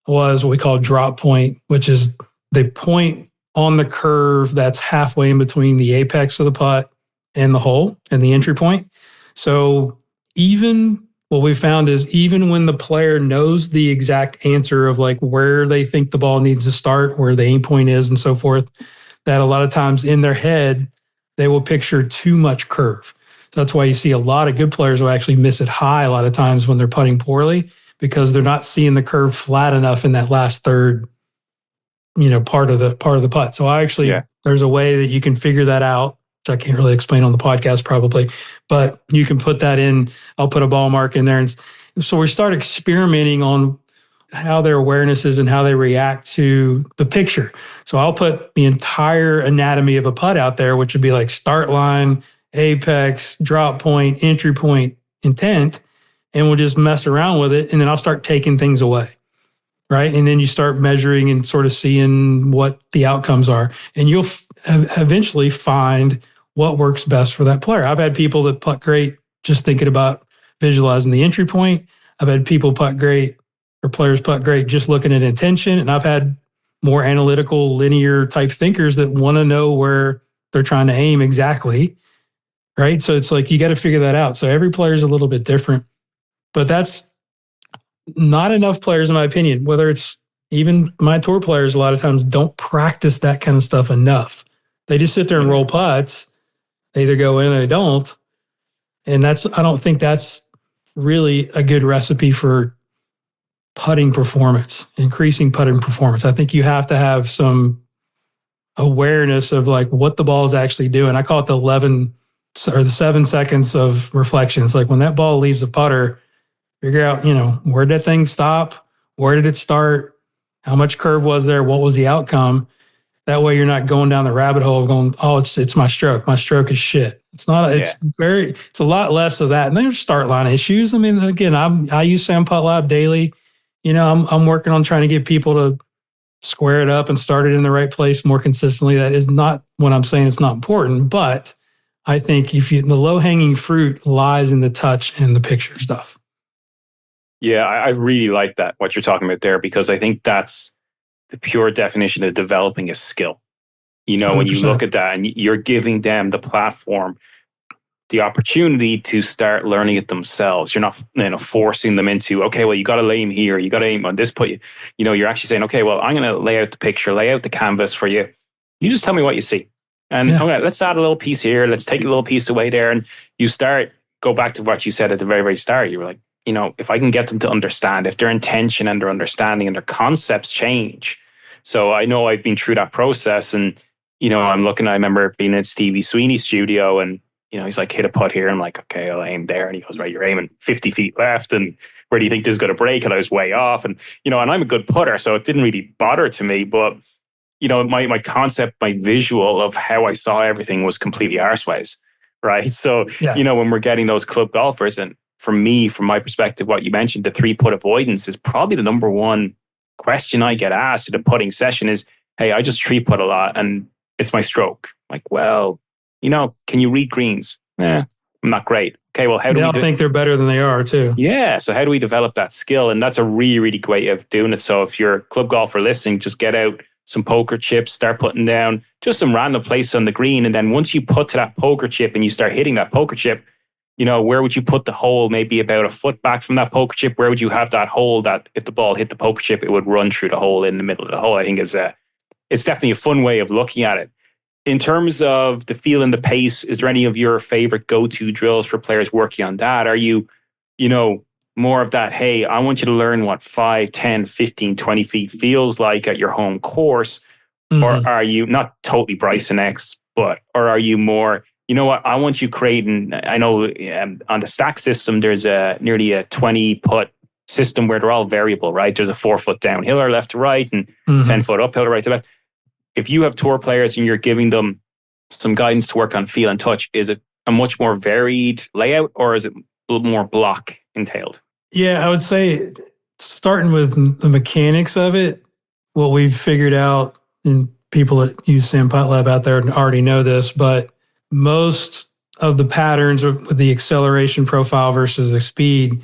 Speaker 1: was what we call drop point, which is the point on the curve that's halfway in between the apex of the putt and the hole and the entry point. So even what we found is even when the player knows the exact answer of like where they think the ball needs to start, where the aim point is and so forth, that a lot of times in their head, they will picture too much curve. So that's why you see a lot of good players will actually miss it high a lot of times when they're putting poorly, because they're not seeing the curve flat enough in that last third, part of the putt. So there's a way that you can figure that out, which I can't really explain on the podcast probably, but you can put that in. I'll put a ball mark in there. And so we start experimenting on how their awareness is and how they react to the picture. So I'll put the entire anatomy of a putt out there, which would be like start line, apex, drop point, entry point, intent, and we'll just mess around with it. And then I'll start taking things away, right? And then you start measuring and sort of seeing what the outcomes are. And you'll eventually find what works best for that player. I've had people that putt great just thinking about visualizing the entry point. I've had people putt great, or players putt great just looking at intention. And I've had more analytical, linear type thinkers that want to know where they're trying to aim exactly, right? So it's like, you got to figure that out. So every player is a little bit different, but that's not enough players, in my opinion, whether it's even my tour players, a lot of times don't practice that kind of stuff enough. They just sit there and roll putts. They either go in or they don't. And I don't think that's really a good recipe for putting performance, increasing putting performance. I think you have to have some awareness of like what the ball is actually doing. I call it the 7 seconds of reflection. It's like when that ball leaves the putter, figure out, where did that thing stop? Where did it start? How much curve was there? What was the outcome? That way you're not going down the rabbit hole going, oh, it's my stroke. My stroke is shit. It's not, it's a lot less of that. And there's start line issues. I mean, again, I use Sam Putt Lab daily. I'm working on trying to get people to square it up and start it in the right place more consistently. That is not what I'm saying. It's not important, but I think the low hanging fruit lies in the touch and the picture stuff.
Speaker 7: Yeah, I really like that, what you're talking about there, because I think that's the pure definition of developing a skill. 100%. When you look at that and you're giving them the platform, the opportunity to start learning it themselves. You're not forcing them into, okay, well, you got to aim here, you got to aim on this put. You're actually saying, okay, well, I'm going to lay out the picture, lay out the canvas for you. You just tell me what you see. And okay, let's add a little piece here. Let's take a little piece away there. And you go back to what you said at the very, very start. You were like, if I can get them to understand, if their intention and their understanding and their concepts change. So I know I've been through that process, and, I remember being in Stevie Sweeney's studio, and, he's like, hit a putt here. I'm like, okay, I'll aim there. And he goes, right, you're aiming 50 feet left. And where do you think this is going to break? And I was way off. And, and I'm a good putter, so it didn't really bother to me. But, my concept, my visual of how I saw everything was completely arseways, right? So, when we're getting those club golfers, and for me, from my perspective, what you mentioned, the 3-putt avoidance is probably the number one question I get asked at a putting session is, hey, I just 3-putt a lot and it's my stroke. Like, well, can you read greens? I'm not great. Okay, well, how do
Speaker 1: they
Speaker 7: we
Speaker 1: all think they're better than they are too.
Speaker 7: Yeah, so how do we develop that skill? And that's a really, really great way of doing it. So if you're a club golfer listening, just get out some poker chips, start putting down just some random place on the green. And then once you put to that poker chip and you start hitting that poker chip, where would you put the hole? Maybe about a foot back from that poker chip. Where would you have that hole that if the ball hit the poker chip, it would run through the hole in the middle of the hole? I think it's definitely a fun way of looking at it. In terms of the feel and the pace, is there any of your favorite go-to drills for players working on that? Are you, more of that, hey, I want you to learn what 5, 10, 15, 20 feet feels like at your home course? Mm-hmm. Or are you, not totally Bryson X, or are you more, what, I want you creating, I know on the stack system, there's nearly a 20-putt system where they're all variable, right? There's a 4-foot downhill or left to right and 10-foot uphill or right to left. If you have tour players and you're giving them some guidance to work on feel and touch, is it a much more varied layout or is it a little more block entailed?
Speaker 1: Yeah, I would say starting with the mechanics of it, what we've figured out, and people that use Sam Putt Lab out there already know this, but most of the patterns with the acceleration profile versus the speed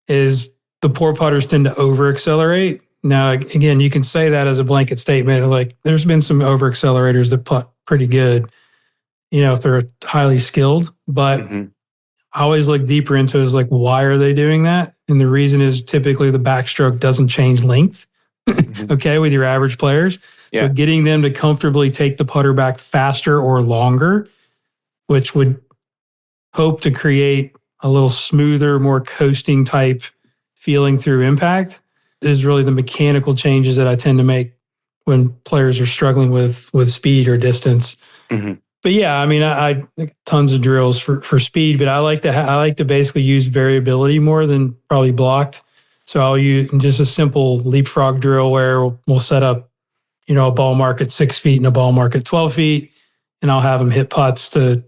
Speaker 1: is the poor putters tend to over accelerate. Now, again, you can say that as a blanket statement. Like, there's been some over accelerators that putt pretty good, if they're highly skilled. But I always look deeper into it, is like, why are they doing that? And the reason is typically the backstroke doesn't change length, okay, with your average players. Yeah. So getting them to comfortably take the putter back faster or longer, which would hope to create a little smoother, more coasting type feeling through impact, is really the mechanical changes that I tend to make when players are struggling with speed or distance. Mm-hmm. But yeah, I mean, I tons of drills for speed, but I like to basically use variability more than probably blocked. So I'll use just a simple leapfrog drill where we'll set up, a ball mark at 6 feet and a ball mark at 12 feet, and I'll have them hit putts to,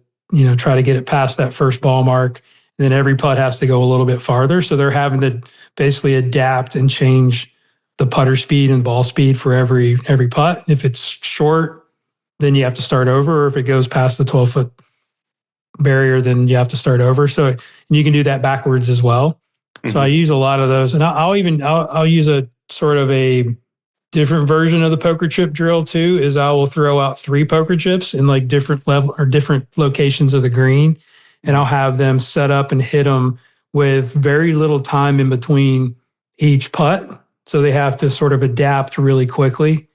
Speaker 1: try to get it past that first ball mark. And then every putt has to go a little bit farther. So they're having to basically adapt and change the putter speed and ball speed for every putt. If it's short, then you have to start over. Or if it goes past the 12-foot barrier, then you have to start over. So and you can do that backwards as well. Mm-hmm. So I use a lot of those. And I'll use a sort of a different version of the poker chip drill too, is I will throw out 3 poker chips in like different level or different locations of the green. And I'll have them set up and hit them with very little time in between each putt. So they have to sort of adapt really quickly.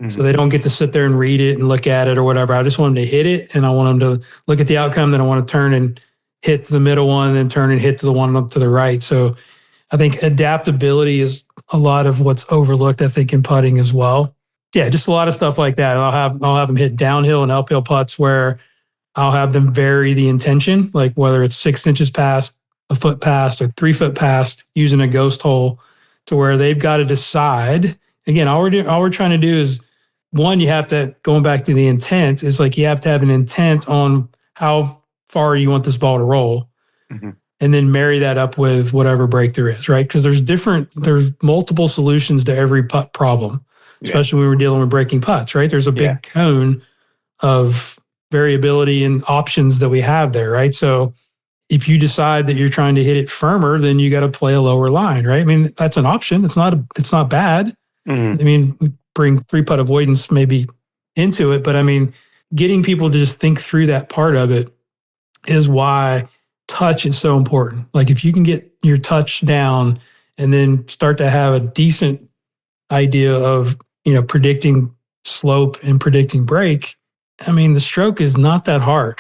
Speaker 1: Mm-hmm. So they don't get to sit there and read it and look at it or whatever. I just want them to hit it, and I want them to look at the outcome. Then I want to turn and hit to the middle one, and then turn and hit to the one up to the right. So I think adaptability is a lot of what's overlooked, I think, in putting as well. Yeah, just a lot of stuff like that. And I'll have them hit downhill and uphill putts where I'll have them vary the intention, like whether it's 6 inches past, a foot past, or 3 foot past, using a ghost hole, to where they've got to decide. Again, all we're trying to do is, one, you have to, going back to the intent, is like you have to have an intent on how far you want this ball to roll, and then marry that up with whatever breakthrough is, right? Because there's multiple solutions to every putt problem, especially when we're dealing with breaking putts, right? There's a big cone of variability and options that we have there, right? So if you decide that you're trying to hit it firmer, then you got to play a lower line, right? I mean, that's an option. It's not bad. Mm-hmm. I mean, we bring 3-putt avoidance maybe into it, but I mean, getting people to just think through that part of it is why touch is so important. Like, if you can get your touch down and then start to have a decent idea of, predicting slope and predicting break, I mean, the stroke is not that hard.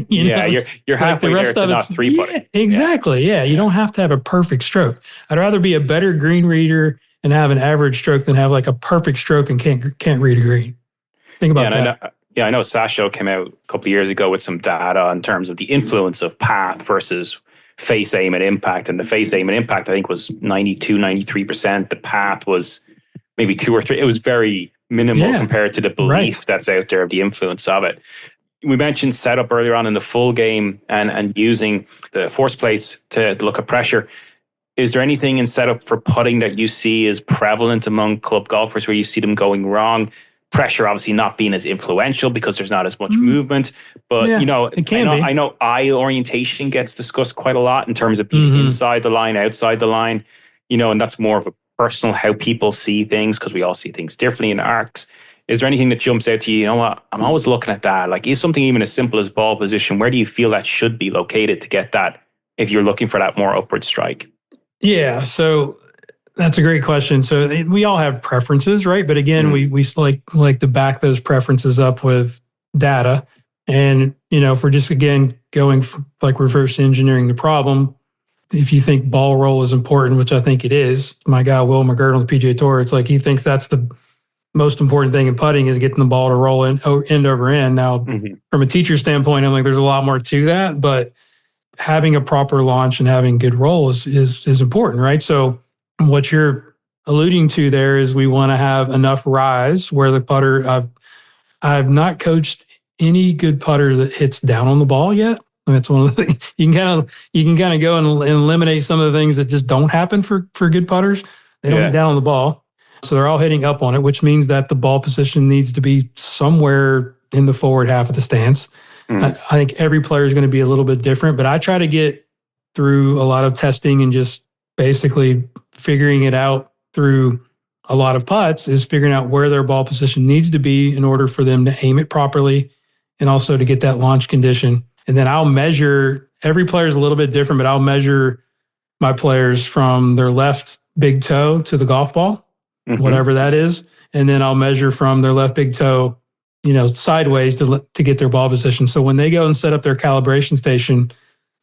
Speaker 7: You're halfway there to not three putting.
Speaker 1: Yeah, exactly. Yeah, you don't have to have a perfect stroke. I'd rather be a better green reader and have an average stroke than have like a perfect stroke and can't read a green. Think about that.
Speaker 7: I know Sasho came out a couple of years ago with some data in terms of the influence of path versus face aim and impact. And the face aim and impact, I think, was 92, 93%. The path was maybe 2 or 3. It was very minimal compared to the belief that's out there of the influence of it. We mentioned setup earlier on in the full game and using the force plates to look at pressure. Is there anything in setup for putting that you see is prevalent among club golfers where you see them going wrong? Pressure obviously not being as influential because there's not as much movement, but I know eye orientation gets discussed quite a lot in terms of being inside the line, outside the line, and that's more of a personal how people see things because we all see things differently in arcs. Is there anything that jumps out to you? You know what? I'm always looking at that. Like, is something even as simple as ball position? Where do you feel that should be located to get that if you're looking for that more upward strike?
Speaker 1: Yeah, so that's a great question. So we all have preferences, right? But again, we like to back those preferences up with data. And, if we're just, again, going like reverse engineering the problem, if you think ball roll is important, which I think it is, my guy Will McGirt on the PGA Tour, it's like he thinks that's the most important thing in putting is getting the ball to roll in end over end. Now, from a teacher standpoint, I'm like, there's a lot more to that, but having a proper launch and having good roll is important, right? So what you're alluding to there is we want to have enough rise where the putter, I've not coached any good putter that hits down on the ball yet. That's one of the things you can kind of go and eliminate some of the things that just don't happen for good putters. They don't hit down on the ball. So they're all hitting up on it, which means that the ball position needs to be somewhere in the forward half of the stance. I think every player is going to be a little bit different, but I try to get through a lot of testing and just basically figuring it out through a lot of putts is figuring out where their ball position needs to be in order for them to aim it properly and also to get that launch condition. And then I'll measure, every player is a little bit different, but I'll measure my players from their left big toe to the golf ball, whatever that is. And then I'll measure from their left big toe, sideways to get their ball position. So when they go and set up their calibration station,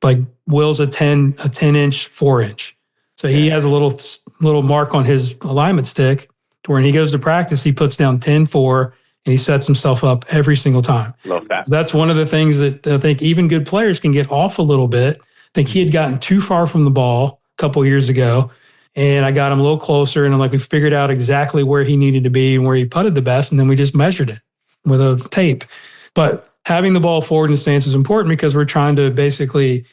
Speaker 1: like Will's a 10-inch, 4-inch. So he has a little mark on his alignment stick to where when he goes to practice, he puts down 10-4 and he sets himself up every single time.
Speaker 7: Love that.
Speaker 1: So that's one of the things that I think even good players can get off a little bit. I think he had gotten too far from the ball a couple of years ago, and I got him a little closer, and we figured out exactly where he needed to be and where he putted the best, and then we just measured it with a tape. But having the ball forward in the stance is important because we're trying to basically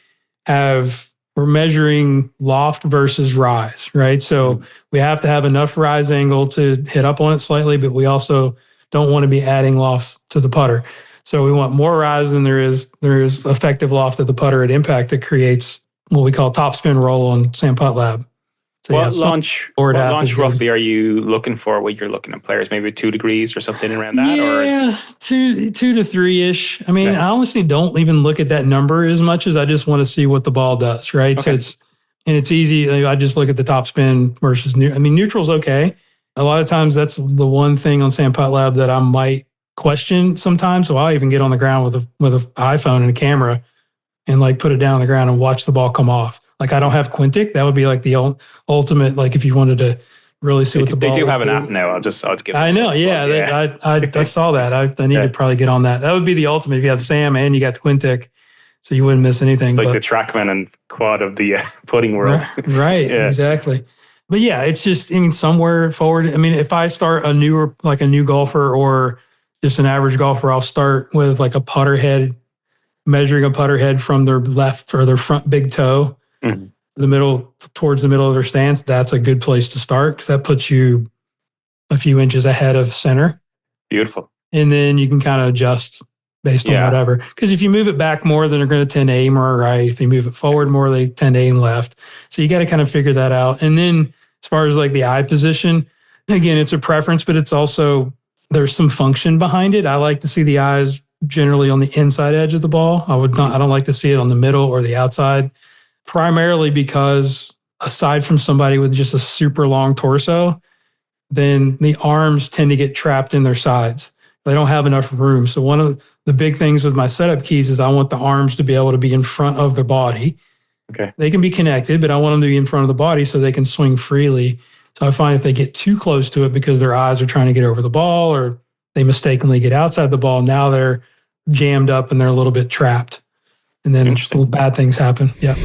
Speaker 1: we're measuring loft versus rise, right? So we have to have enough rise angle to hit up on it slightly, but we also don't want to be adding loft to the putter. So we want more rise than there is effective loft at the putter at impact that creates what we call topspin roll on Sam Putt Lab. So
Speaker 7: what launch roughly are you looking for when you're looking at players? Maybe 2 degrees or something around that?
Speaker 1: Yeah, 2 to 3-ish. I mean, I honestly don't even look at that number as much as I just want to see what the ball does, right? Okay. So it's easy. I just look at the top spin versus neutral's okay. A lot of times that's the one thing on Sam Putt Lab that I might question sometimes. So I'll even get on the ground with an iPhone and a camera and put it down on the ground and watch the ball come off. I don't have Quintic. That would be the ultimate, if you wanted to really see what the ball is.
Speaker 7: They do have an app now. I'll just give
Speaker 1: I know. Yeah. I saw that. I need to probably get on that. That would be the ultimate if you have Sam and you got the Quintic, so you wouldn't miss anything.
Speaker 7: It's like the TrackMan and quad of the putting world.
Speaker 1: Right. Exactly. But yeah, it's just, somewhere forward. If I start a new golfer or just an average golfer, I'll start with a putter head, measuring a putter head from their left or their front big toe. Towards the middle of their stance. That's a good place to start because that puts you a few inches ahead of center.
Speaker 7: Beautiful.
Speaker 1: And then you can kind of adjust based on whatever. Because if you move it back more, then they're going to tend to aim more right. If you move it forward more, they tend to aim left. So you got to kind of figure that out. And then as far as the eye position, again, it's a preference, but it's also, there's some function behind it. I like to see the eyes generally on the inside edge of the ball. I don't like to see it on the middle or the outside. Primarily because aside from somebody with just a super long torso, then the arms tend to get trapped in their sides. They don't have enough room. So one of the big things with my setup keys is I want the arms to be able to be in front of the body.
Speaker 7: Okay.
Speaker 1: They can be connected, but I want them to be in front of the body so they can swing freely. So I find if they get too close to it because their eyes are trying to get over the ball or they mistakenly get outside the ball, now they're jammed up and they're a little bit trapped. And then bad things happen. Yeah.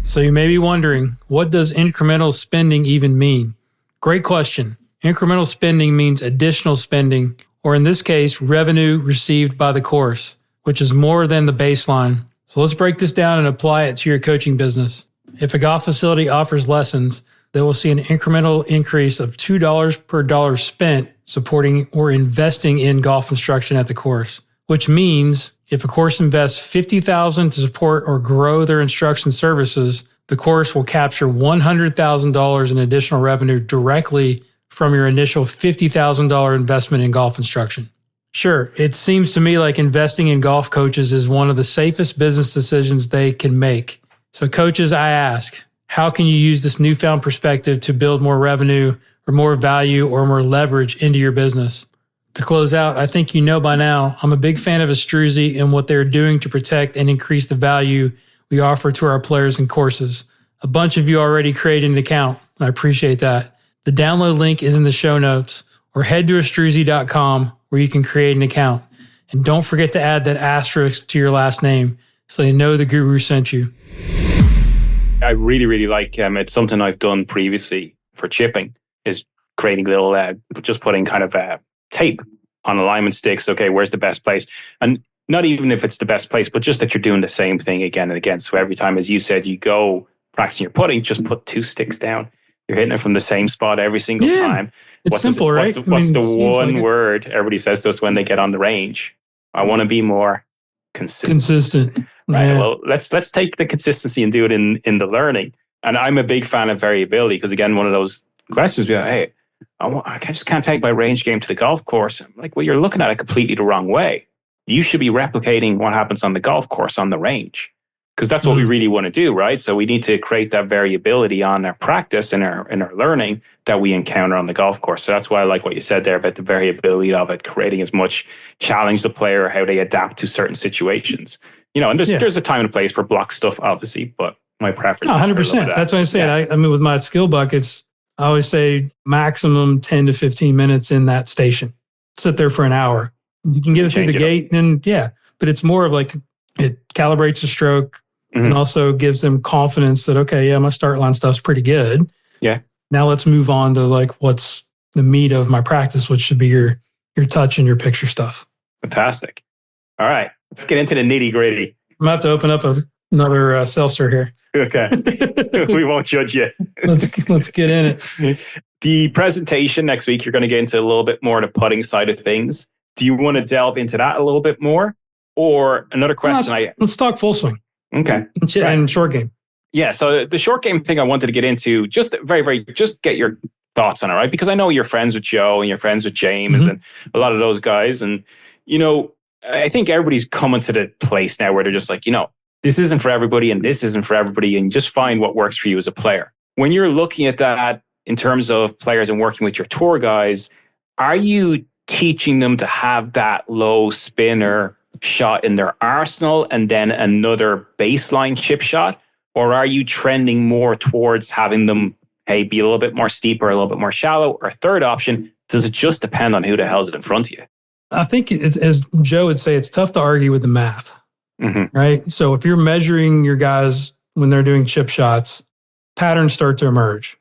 Speaker 1: So you may be wondering, what does incremental spending even mean? Great question. Incremental spending means additional spending, or in this case, revenue received by the course, which is more than the baseline. So let's break this down and apply it to your coaching business. If a golf facility offers lessons, they will see an incremental increase of $2 per dollar spent supporting or investing in golf instruction at the course, which means if a course invests $50,000 to support or grow their instruction services, the course will capture $100,000 in additional revenue directly from your initial $50,000 investment in golf instruction. Sure, it seems to me like investing in golf coaches is one of the safest business decisions they can make. So coaches, I ask, how can you use this newfound perspective to build more revenue or more value or more leverage into your business? To close out, I think you know by now, I'm a big fan of Astruzi and what they're doing to protect and increase the value we offer to our players and courses. A bunch of you already created an account, and I appreciate that. The download link is in the show notes, or head to astruzi.com where you can create an account. And don't forget to add that asterisk to your last name so they know the guru sent you.
Speaker 7: I really, really like it's something I've done previously for chipping, is creating little, just putting kind of tape on alignment sticks. Okay, where's the best place? And not even if it's the best place, but just that you're doing the same thing again and again. So every time, as you said, you go practicing your putting, just put 2 sticks down. You're hitting it from the same spot every single time.
Speaker 1: It's simple, right?
Speaker 7: What's the one word everybody says to us when they get on the range? I want to be more consistent. Right.
Speaker 1: Yeah.
Speaker 7: Well, let's take the consistency and do it in the learning. And I'm a big fan of variability because, again, one of those questions, hey, I just can't take my range game to the golf course. I'm like, well, you're looking at it completely the wrong way. You should be replicating what happens on the golf course on the range, because that's what we really want to do, right? So we need to create that variability on our practice and our learning that we encounter on the golf course. So that's why I like what you said there about the variability of it, creating as much challenge the player, how they adapt to certain situations. And there's a time and a place for block stuff, obviously, but my preference is
Speaker 1: 100%. That's what I'm saying. Yeah. I mean, with my skill buckets, I always say maximum 10 to 15 minutes in that station. Sit there for an hour. You can get it through the gate, but it's more of like it calibrates the stroke and also gives them confidence that, okay, my start line stuff's pretty good.
Speaker 7: Yeah.
Speaker 1: Now let's move on to like what's the meat of my practice, which should be your touch and your picture stuff.
Speaker 7: Fantastic. All right. Let's get into the nitty gritty.
Speaker 1: I'm about to open up another seltzer here.
Speaker 7: Okay. We won't judge you.
Speaker 1: Let's get in it.
Speaker 7: The presentation next week, you're going to get into a little bit more of the putting side of things. Do you want to delve into that a little bit more? Or another question?
Speaker 1: Let's talk full swing.
Speaker 7: Okay.
Speaker 1: And short game.
Speaker 7: Yeah. So the short game thing I wanted to get into, just just get your thoughts on it, right? Because I know you're friends with Joe and you're friends with James and a lot of those guys. And, I think everybody's coming to the place now where they're just like, this isn't for everybody and this isn't for everybody, and just find what works for you as a player. When you're looking at that in terms of players and working with your tour guys, are you teaching them to have that low spinner shot in their arsenal and then another baseline chip shot? Or are you trending more towards having them, be a little bit more steep or a little bit more shallow? Or third option, does it just depend on who the hell's in front of you?
Speaker 1: I think, as Joe would say, it's tough to argue with the math, right? So if you're measuring your guys when they're doing chip shots, patterns start to emerge.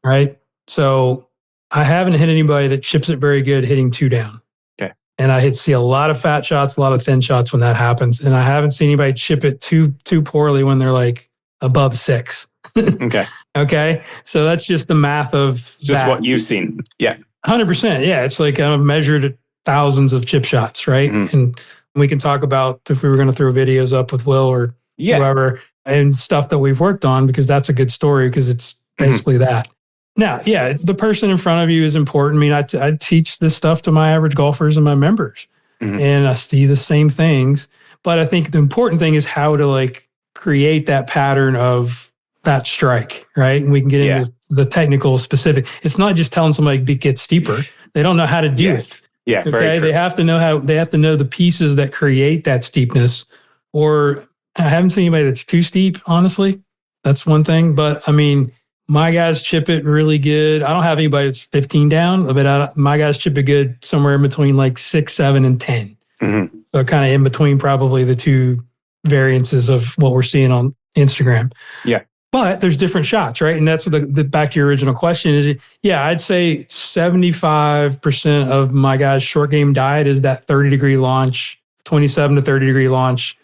Speaker 1: Right? So I haven't hit anybody that chips it very good hitting 2 down.
Speaker 7: Okay.
Speaker 1: And I see a lot of fat shots, a lot of thin shots when that happens. And I haven't seen anybody chip it too poorly when they're like above 6.
Speaker 7: Okay.
Speaker 1: Okay. So that's just the math of
Speaker 7: it's just what you've seen. Yeah.
Speaker 1: 100%. Yeah. It's like I've measured thousands of chip shots, right? And we can talk about if we were going to throw videos up with Will or whoever and stuff that we've worked on, because that's a good story because it's basically that. Now, the person in front of you is important. I mean, I teach this stuff to my average golfers and my members, and I see the same things. But I think the important thing is how to like create that pattern of that strike, right? And we can get into the technical specific. It's not just telling somebody to get steeper. They don't know how to do it.
Speaker 7: Yeah, very
Speaker 1: Okay.
Speaker 7: true.
Speaker 1: They have to know the pieces that create that steepness. Or I haven't seen anybody that's too steep, honestly. That's one thing. But I mean, my guys chip it really good. I don't have anybody that's 15 down, but my guys chip it good somewhere in between like 6, 7, and 10.
Speaker 7: Mm-hmm.
Speaker 1: So kind of in between probably the two variances of what we're seeing on Instagram.
Speaker 7: Yeah.
Speaker 1: But there's different shots, right? And that's the back to your original question is, yeah, I'd say 75% of my guys' short game diet is that 30-degree launch, 27 to 30-degree launch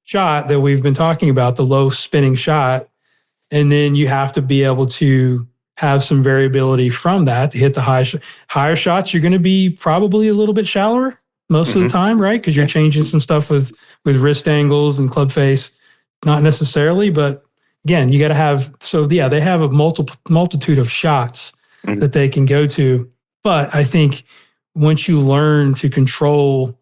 Speaker 1: shot that we've been talking about, the low spinning shot. And then you have to be able to have some variability from that to hit the higher shots. You're going to be probably a little bit shallower most of the time, right? Because you're changing some stuff with wrist angles and club face. Not necessarily, but again, you got to have, they have a multitude of shots that they can go to. But I think once you learn to control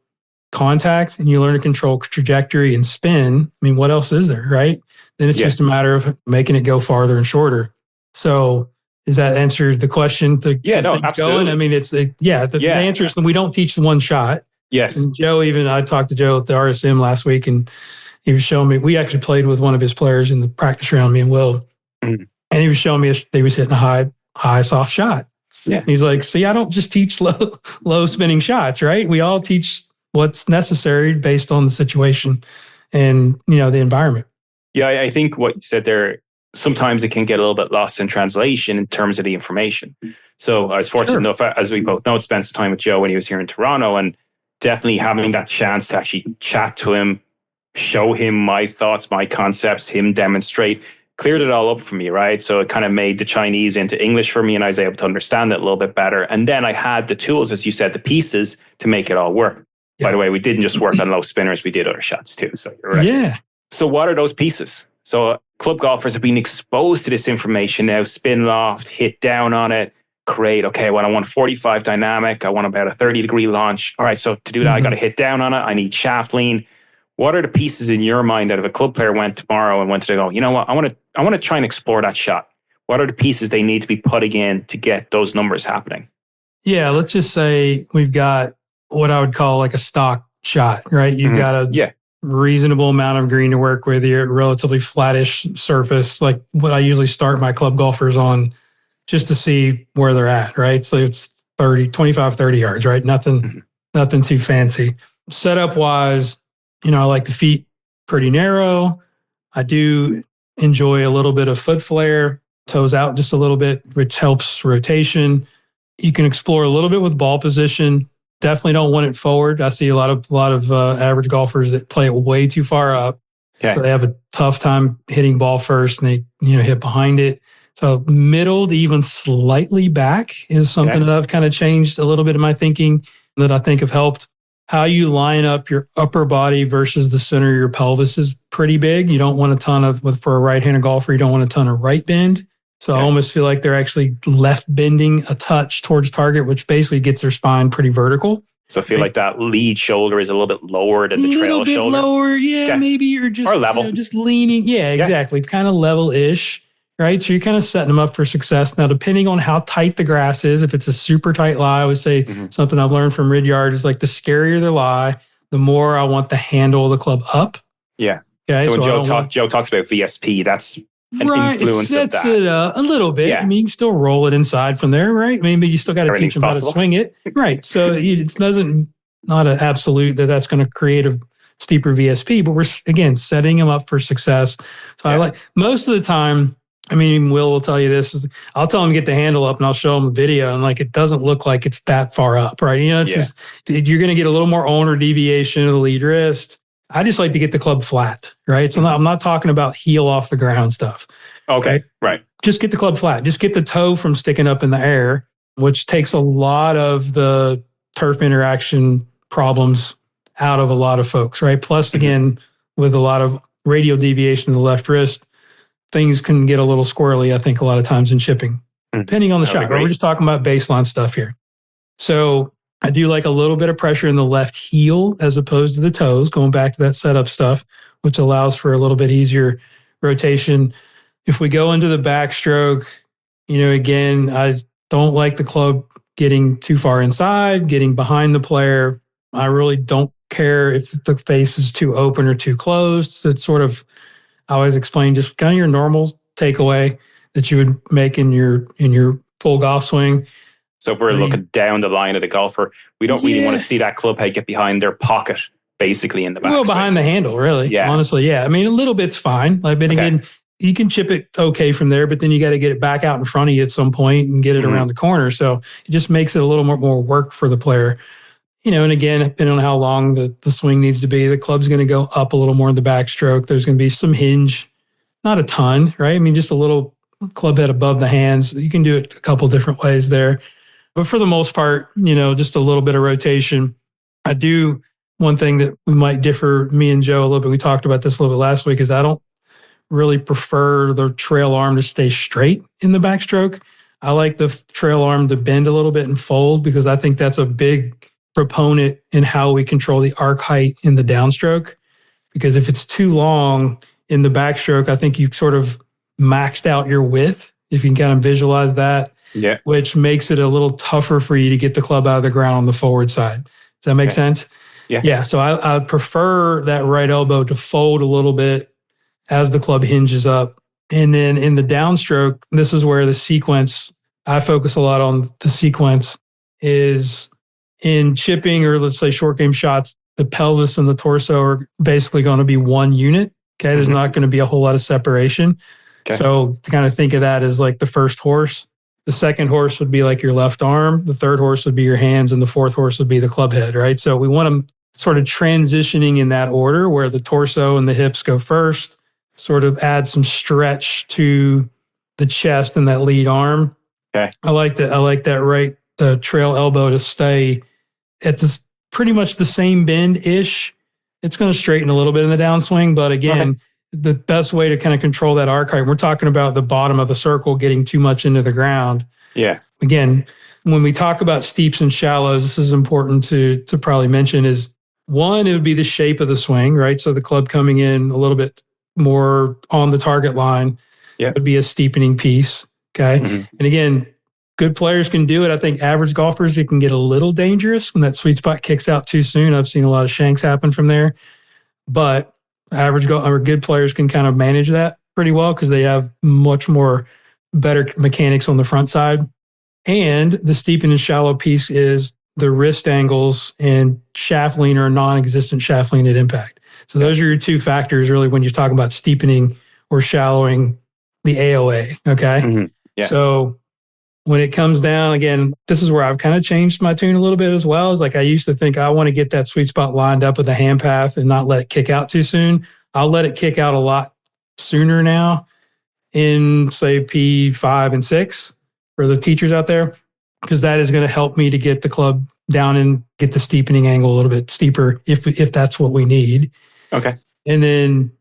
Speaker 1: contact and you learn to control trajectory and spin, I mean, what else is there, right? Then it's just a matter of making it go farther and shorter. So does that answer the question to get things
Speaker 7: absolutely.
Speaker 1: going? I mean, the answer is that we don't teach the one shot.
Speaker 7: Yes.
Speaker 1: And I talked to Joe at the RSM last week, and he was showing me, we actually played with one of his players in the practice round, me and Will, and he was showing me they was hitting a high soft shot.
Speaker 7: Yeah.
Speaker 1: He's like, see, I don't just teach low spinning shots, right? We all teach what's necessary based on the situation and, the environment.
Speaker 7: Yeah, I think what you said there, sometimes it can get a little bit lost in translation in terms of the information. So I was fortunate enough, as we both know, to spend some time with Joe when he was here in Toronto, and definitely having that chance to actually chat to him, show him my thoughts, my concepts, him demonstrate, cleared it all up for me, right? So it kind of made the Chinese into English for me, and I was able to understand it a little bit better. And then I had the tools, as you said, the pieces to make it all work. Yeah. By the way, we didn't just work on low spinners, we did other shots too. So you're right.
Speaker 1: Yeah.
Speaker 7: So what are those pieces? So club golfers have been exposed to this information now, spin loft, hit down on it, create, okay, well, I want 45 dynamic, I want about a 30-degree launch. All right, so to do that, I got to hit down on it, I need shaft lean. What are the pieces in your mind that if a club player went tomorrow and went to go, you know what, I want to try and explore that shot. What are the pieces they need to be putting in to get those numbers happening?
Speaker 1: Yeah, let's just say we've got what I would call like a stock shot, right? You've got a reasonable amount of green to work with. You're at relatively flattish surface, like what I usually start my club golfers on just to see where they're at, right? So it's 25, 30 yards, right? Nothing too fancy. Setup wise, I like the feet pretty narrow. I do enjoy a little bit of foot flare, toes out just a little bit, which helps rotation. You can explore a little bit with ball position. Definitely don't want it forward. I see a lot of average golfers that play it way too far up. Okay. So they have a tough time hitting ball first and they, hit behind it. So middle to even slightly back is something that I've kind of changed a little bit in my thinking that I think have helped. How you line up your upper body versus the center of your pelvis is pretty big. You don't want a ton of, for a right-handed golfer, you don't want a ton of right bend. So I almost feel like they're actually left bending a touch towards target, which basically gets their spine pretty vertical.
Speaker 7: So I feel like that lead shoulder is a little bit lower than the trail shoulder. A little bit lower,
Speaker 1: maybe. Or just,
Speaker 7: or level.
Speaker 1: Just leaning. Yeah, exactly. Kind of level-ish, right? So you're kind of setting them up for success. Now, depending on how tight the grass is, if it's a super tight lie, I would say something I've learned from Ridyard is like the scarier the lie, the more I want the handle of the club up.
Speaker 7: Yeah.
Speaker 1: Okay,
Speaker 7: so when Joe talks about VSP, that's an influence
Speaker 1: it
Speaker 7: of that.
Speaker 1: Sets it a little bit.
Speaker 7: Yeah.
Speaker 1: I mean, you can still roll it inside from there, right? I mean, but you still got to teach them how to swing it. Right. So it not an absolute that's going to create a steeper VSP, but we're, again, setting them up for success. So I like, most of the time, I mean, Will tell you this, I'll tell him to get the handle up and I'll show him the video, and like, it doesn't look like it's that far up, right? It's just, you're going to get a little more ulnar deviation of the lead wrist. I just like to get the club flat, right? So I'm not talking about heel off the ground stuff.
Speaker 7: Okay, right.
Speaker 1: Just get the club flat. Just get the toe from sticking up in the air, which takes a lot of the turf interaction problems out of a lot of folks, right? Plus, again, with a lot of radial deviation of the left wrist, things can get a little squirrely, I think, a lot of times in chipping, depending on the shot. Right? We're just talking about baseline stuff here. So I do like a little bit of pressure in the left heel as opposed to the toes, going back to that setup stuff, which allows for a little bit easier rotation. If we go into the backstroke, again, I don't like the club getting too far inside, getting behind the player. I really don't care if the face is too open or too closed. It's sort of, I always explain just kind of your normal takeaway that you would make in your full golf swing.
Speaker 7: So if we're looking down the line of the golfer, we don't really want to see that club head get behind their pocket, basically in the back.
Speaker 1: Well, behind the handle, really. Yeah. Honestly, yeah. I mean, a little bit's fine. Like, but again, you can chip it okay from there, but then you got to get it back out in front of you at some point and get it around the corner. So it just makes it a little more work for the player. You know, and again, depending on how long the swing needs to be, the club's going to go up a little more in the backstroke. There's going to be some hinge, not a ton, right? I mean, just a little club head above the hands. You can do it a couple different ways there. But for the most part, you know, just a little bit of rotation. I do, one thing that we might differ, me and Joe, a little bit, we talked about this a little bit last week, is I don't really prefer the trail arm to stay straight in the backstroke. I like the trail arm to bend a little bit and fold, because I think that's a big proponent in how we control the arc height in the downstroke. Because if it's too long in the backstroke, I think you've sort of maxed out your width, if you can kind of visualize that, which makes it a little tougher for you to get the club out of the ground on the forward side. Does that make sense? Yeah. So I prefer that right elbow to fold a little bit as the club hinges up. And then in the downstroke, this is where the sequence, I focus a lot on the sequence, is in chipping, or let's say short game shots, the pelvis and the torso are basically going to be one unit. Okay. There's not going to be a whole lot of separation. Okay. So to kind of think of that as like the first horse. The second horse would be like your left arm. The third horse would be your hands. And the fourth horse would be the club head, right? So we want them sort of transitioning in that order, where the torso and the hips go first, sort of add some stretch to the chest and that lead arm. Okay. I like that right, the trail elbow to stay at this pretty much the same bend-ish. It's going to straighten a little bit in the downswing, but again, the best way to kind of control that arc height, we're talking about the bottom of the circle getting too much into the ground. Yeah. Again, when we talk about steeps and shallows, this is important to probably mention, is one, it would be the shape of the swing, right? So the club coming in a little bit more on the target line would be a steepening piece. Okay. And again, good players can do it. I think average golfers, it can get a little dangerous when that sweet spot kicks out too soon. I've seen a lot of shanks happen from there, but good players can kind of manage that pretty well, because they have much more better mechanics on the front side. And the steepen and shallow piece is the wrist angles and shaft lean or non-existent shaft lean at impact. So those are your two factors really when you're talking about steepening or shallowing the AOA. Okay. So when it comes down, again, this is where I've kind of changed my tune a little bit as well. Is like, I used to think I want to get that sweet spot lined up with the hand path and not let it kick out too soon. I'll let it kick out a lot sooner now in, say, P5 and 6 for the teachers out there, because that is going to help me to get the club down and get the steepening angle a little bit steeper if that's what we need. Okay. And then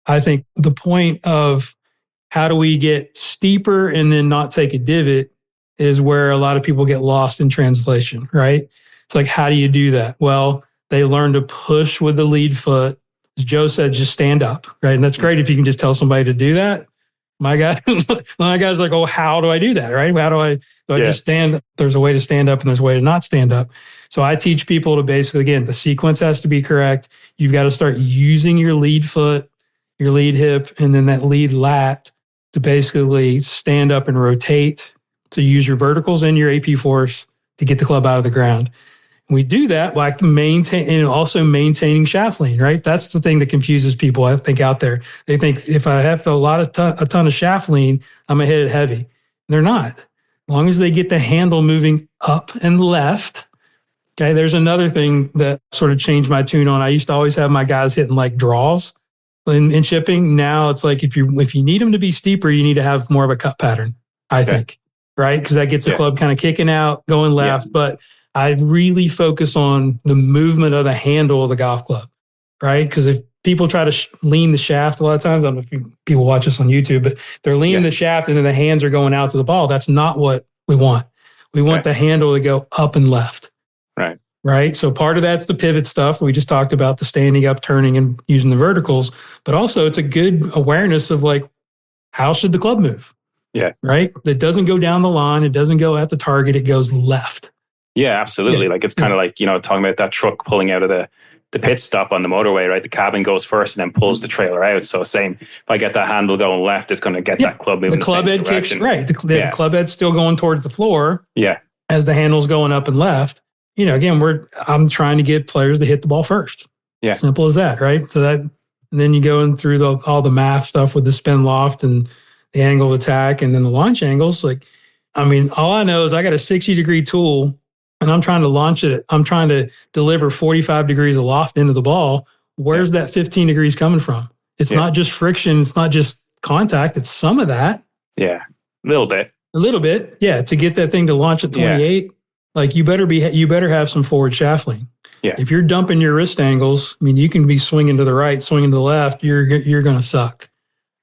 Speaker 1: I think the point of how do we get steeper and then not take a divot is where a lot of people get lost in translation, right? It's like, how do you do that? Well, they learn to push with the lead foot. As Joe said, just stand up, right? And that's great if you can just tell somebody to do that. My guy's like, oh, how do I do that, right? How do I just stand? There's a way to stand up and there's a way to not stand up. So I teach people to basically, again, the sequence has to be correct. You've got to start using your lead foot, your lead hip, and then that lead lat to basically stand up and rotate. So use your verticals and your AP force to get the club out of the ground. And we do that by also maintaining shaft lean, right? That's the thing that confuses people, I think, out there. They think if I have a ton of shaft lean, I'm going to hit it heavy. They're not. As long as they get the handle moving up and left. Okay, there's another thing that sort of changed my tune on. I used to always have my guys hitting like draws in chipping. Now it's like if you need them to be steeper, you need to have more of a cut pattern, I think. Right? Because that gets the club kind of kicking out, going left. But I really focus on the movement of the handle of the golf club, right? Because if people try to lean the shaft a lot of times, I don't know if people watch this on YouTube, but they're leaning the shaft and then the hands are going out to the ball. That's not what we want. We want the handle to go up and left. Right. Right? So part of that's the pivot stuff. We just talked about the standing up, turning, and using the verticals. But also it's a good awareness of like, how should the club move?
Speaker 7: Yeah.
Speaker 1: Right? That doesn't go down the line. It doesn't go at the target. It goes left.
Speaker 7: Yeah, absolutely. Like it's kind of like, talking about that truck pulling out of the pit stop on the motorway, right? The cabin goes first and then pulls the trailer out. So same, if I get that handle going left, it's going to get that club moving
Speaker 1: the club head kicks, right. The club head's still going towards the floor.
Speaker 7: Yeah.
Speaker 1: As the handle's going up and left. Again, I'm trying to get players to hit the ball first.
Speaker 7: Yeah.
Speaker 1: Simple as that, right? So and then you go in through all the math stuff with the spin loft and the angle of attack and then the launch angles. All I know is I got a 60-degree tool and I'm trying to launch it. I'm trying to deliver 45 degrees of loft into the ball. Where's that 15 degrees coming from? It's not just friction. It's not just contact. It's some of that.
Speaker 7: Yeah. A little bit. Yeah.
Speaker 1: To get that thing to launch at 28, you better have some forward shaft lean.
Speaker 7: Yeah.
Speaker 1: If you're dumping your wrist angles, you can be swinging to the right, swinging to the left. You're going to suck.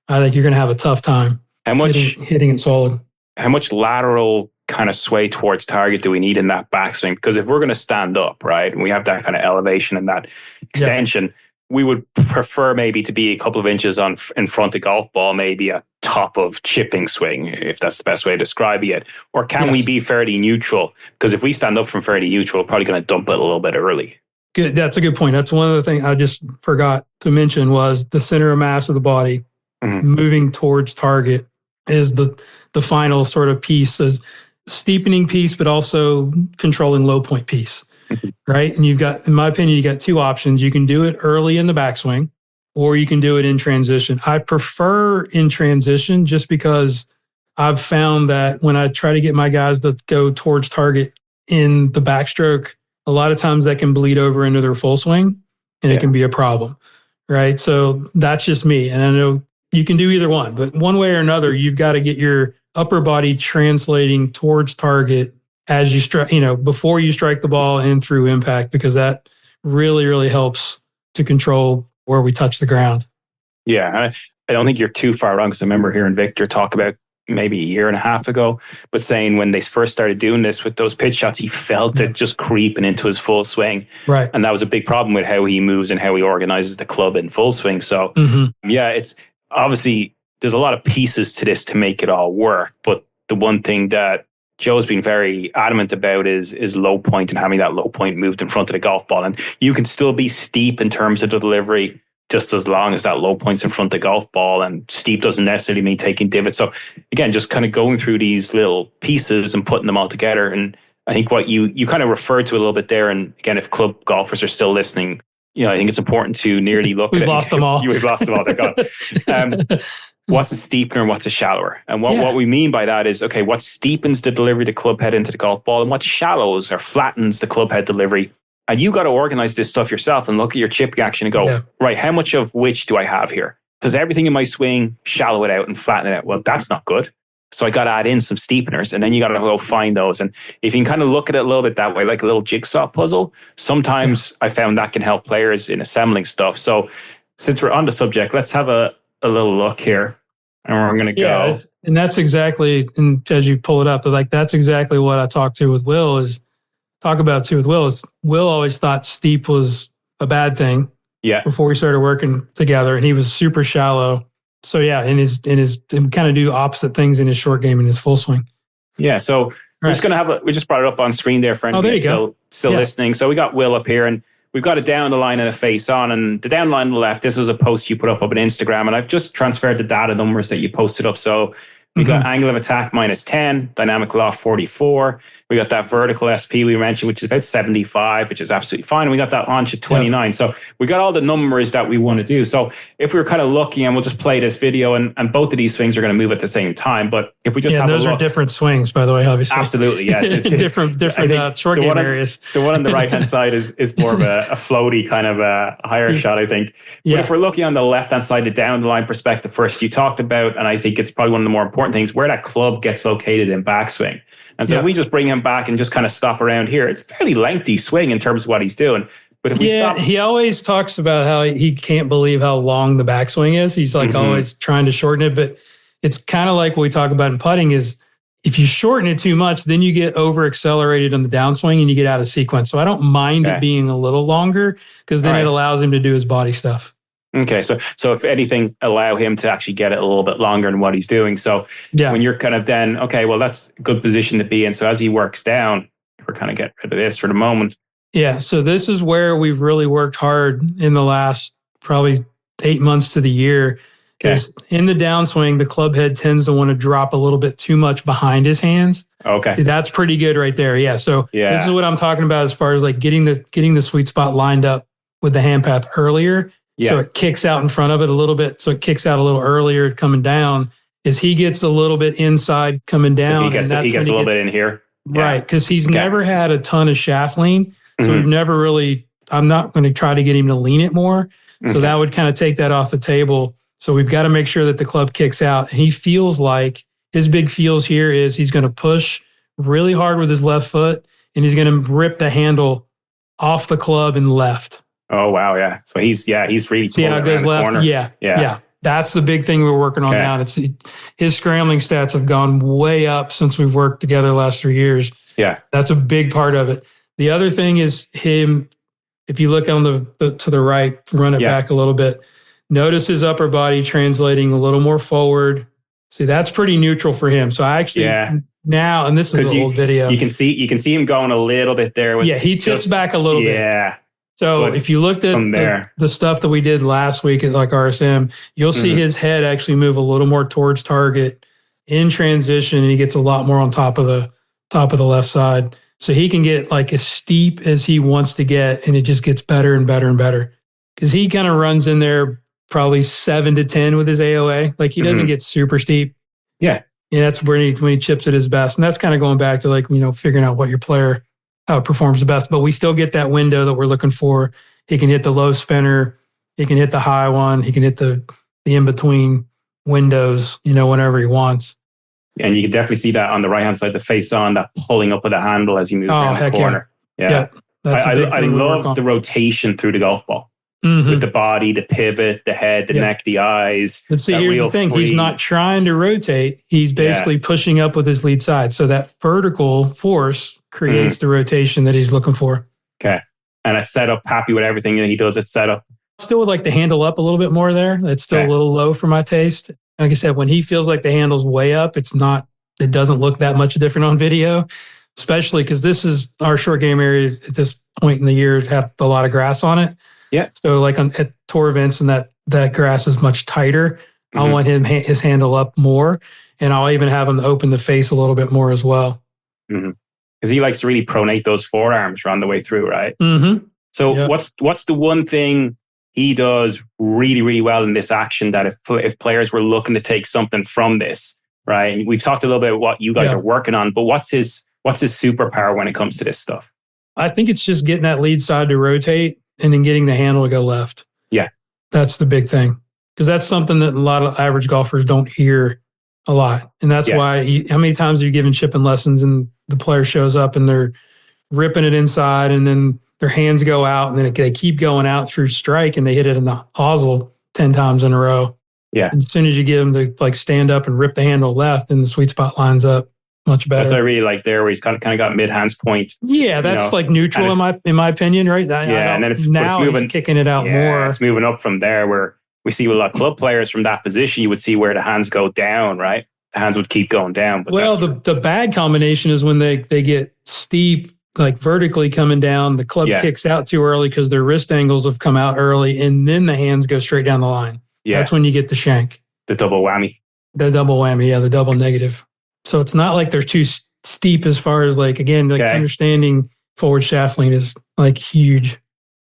Speaker 1: I think you're going to have a tough time hitting it solid.
Speaker 7: How much lateral kind of sway towards target do we need in that backswing? Because if we're going to stand up, right, and we have that kind of elevation and that extension, we would prefer maybe to be a couple of inches in front of golf ball, maybe a top of chipping swing, if that's the best way to describe it. Or can we be fairly neutral? Because if we stand up from fairly neutral, we're probably going to dump it a little bit early.
Speaker 1: Good. That's a good point. That's one of the things I just forgot to mention was the center of mass of the body moving towards target is the final sort of piece, is steepening piece, but also controlling low point piece, right? And in my opinion, you got two options. You can do it early in the backswing, or you can do it in transition. I prefer in transition just because I've found that when I try to get my guys to go towards target in the backstroke, a lot of times that can bleed over into their full swing and it can be a problem, right? So that's just me. And I know you can do either one, but one way or another, you've got to get your upper body translating towards target as you strike, before you strike the ball and through impact, because that really, really helps to control where we touch the ground.
Speaker 7: Yeah. I don't think you're too far wrong, because I remember hearing Victor talk about maybe a year and a half ago, but saying when they first started doing this with those pitch shots, he felt it just creeping into his full swing.
Speaker 1: Right.
Speaker 7: And that was a big problem with how he moves and how he organizes the club in full swing. So it's obviously there's a lot of pieces to this to make it all work. But the one thing that Joe's been very adamant about is low point and having that low point moved in front of the golf ball. And you can still be steep in terms of the delivery, just as long as that low point's in front of the golf ball, and steep doesn't necessarily mean taking divots. So again, just kind of going through these little pieces and putting them all together. And I think what you kind of referred to a little bit there, and again, if club golfers are still listening, I think it's important to nearly look at it.
Speaker 1: We've lost them all.
Speaker 7: We've lost them all. They're gone. What's a steepener and what's a shallower? And what we mean by that is, okay, what steepens the delivery of the club head into the golf ball, and what shallows or flattens the club head delivery. And you got to organize this stuff yourself and look at your chipping action and go, right, how much of which do I have here? Does everything in my swing shallow it out and flatten it out? Well, that's not good. So I got to add in some steepeners, and then you got to go find those. And if you can kind of look at it a little bit that way, like a little jigsaw puzzle, sometimes I found that can help players in assembling stuff. So since we're on the subject, let's have a little look here. And we're going to go.
Speaker 1: And that's exactly, and as you pull it up, that's exactly what I talk about with Will is Will always thought steep was a bad thing.
Speaker 7: Yeah.
Speaker 1: Before we started working together, and he was super shallow. So and kind of do opposite things in his short game and his full swing.
Speaker 7: Yeah. So we're just going to we just brought it up on screen there for anyone still listening. So we got Will up here, and we've got a down the line and a face on, and the down line on the left, this is a post you put up on Instagram, and I've just transferred the data numbers that you posted up. So we got angle of attack -10, dynamic loft 44. We got that vertical SP we mentioned, which is about 75, which is absolutely fine. And we got that launch at 29. Yep. So we got all the numbers that we want to do. So if we were kind of looking, and we'll just play this video, and both of these swings are going to move at the same time. But if we just have
Speaker 1: those
Speaker 7: a look,
Speaker 1: are different swings, by the way, obviously.
Speaker 7: Absolutely, yeah.
Speaker 1: different short game areas.
Speaker 7: The one on the right-hand side is more of a floaty kind of a higher shot, I think. But if we're looking on the left-hand side, the down the line perspective first, you talked about, and I think it's probably one of the more important things, where that club gets located in backswing. And so if we just bring him back and just kind of stop around here, it's a fairly lengthy swing in terms of what he's doing. But if we stop,
Speaker 1: he always talks about how he can't believe how long the backswing is. He's like always trying to shorten it, but it's kind of like what we talk about in putting is if you shorten it too much, then you get over accelerated on the downswing and you get out of sequence. So I don't mind it being a little longer, because then it allows him to do his body stuff.
Speaker 7: Okay, so if anything, allow him to actually get it a little bit longer than what he's doing. So when you're kind of then, okay, well, that's a good position to be in. So as he works down, we're kind of getting rid of this for the moment.
Speaker 1: Yeah, so this is where we've really worked hard in the last probably 8 months to the year. Is in the downswing, the club head tends to want to drop a little bit too much behind his hands.
Speaker 7: Okay.
Speaker 1: See, that's pretty good right there. Yeah. So this is what I'm talking about as far as like getting the sweet spot lined up with the hand path earlier. Yeah. So it kicks out in front of it a little bit. So it kicks out a little earlier coming down as he gets a little bit inside coming down.
Speaker 7: So he gets a little bit in here.
Speaker 1: Right. Because he's never had a ton of shaft lean. So we've never really, I'm not going to try to get him to lean it more. So that would kind of take that off the table. So we've got to make sure that the club kicks out. And he feels like his big feels here is he's going to push really hard with his left foot and he's going to rip the handle off the club and left.
Speaker 7: Oh, wow. Yeah. So he's really
Speaker 1: see how it goes left. Yeah. That's the big thing we're working on now. It's his scrambling stats have gone way up since we've worked together the last 3 years.
Speaker 7: Yeah.
Speaker 1: That's a big part of it. The other thing is him, if you look on the to the right, run it back a little bit, notice his upper body translating a little more forward. See, that's pretty neutral for him. So I actually now, and this is an old video.
Speaker 7: You can see him going a little bit there.
Speaker 1: He tips back a little bit.
Speaker 7: Yeah.
Speaker 1: So if you looked at the stuff that we did last week at like RSM, you'll see his head actually move a little more towards target in transition, and he gets a lot more on top of the left side. So he can get like as steep as he wants to get, and it just gets better and better and better. Because he kind of runs in there probably 7 to 10 with his AOA. Like he doesn't get super steep.
Speaker 7: Yeah.
Speaker 1: And that's when he chips at his best. And that's kind of going back to like, figuring out what your player, how it performs the best. But we still get that window that we're looking for. He can hit the low spinner. He can hit the high one. He can hit the in-between windows, whenever he wants.
Speaker 7: And you can definitely see that on the right-hand side, the face on, that pulling up of the handle as he moves around the corner. Yeah. I love the rotation through the golf ball. With the body, the pivot, the head, the neck, the eyes.
Speaker 1: But see, here's the thing. He's not trying to rotate. He's basically pushing up with his lead side. So that vertical force creates the rotation that he's looking for.
Speaker 7: Okay. And it's set up, happy with everything that he does. It's set up.
Speaker 1: Still would like the handle up a little bit more there. It's still a little low for my taste. Like I said, when he feels like the handle's way up, it doesn't look that much different on video, especially because this is our short game areas at this point in the year have a lot of grass on it.
Speaker 7: Yeah.
Speaker 1: So like at tour events and that grass is much tighter. I want his handle up more, and I'll even have him open the face a little bit more as well.
Speaker 7: Because he likes to really pronate those forearms around the way through, right? So what's the one thing he does really, really well in this action that if players were looking to take something from this, right? And we've talked a little bit about what you guys are working on, but what's his superpower when it comes to this stuff?
Speaker 1: I think it's just getting that lead side to rotate and then getting the handle to go left.
Speaker 7: Yeah.
Speaker 1: That's the big thing. Because that's something that a lot of average golfers don't hear a lot. And that's why, how many times have you given chipping lessons and the player shows up and they're ripping it inside and then their hands go out and then they keep going out through strike and they hit it in the hosel 10 times in a row.
Speaker 7: Yeah.
Speaker 1: And as soon as you get them to like stand up and rip the handle left, then the sweet spot lines up much better.
Speaker 7: That's what I really like there, where he's kind of got mid hands point.
Speaker 1: Yeah, that's like neutral in my opinion, right?
Speaker 7: And then it's moving,
Speaker 1: he's kicking it out more.
Speaker 7: It's moving up from there, where we see a lot of club players from that position. You would see where the hands go down, right? The hands would keep going down. But
Speaker 1: the bad combination is when they get steep, like vertically coming down. The club kicks out too early because their wrist angles have come out early, and then the hands go straight down the line. Yeah, that's when you get the shank.
Speaker 7: The double whammy.
Speaker 1: The double whammy, the double negative. So it's not like they're too steep as far as like, again, like understanding forward shaft lean is like huge.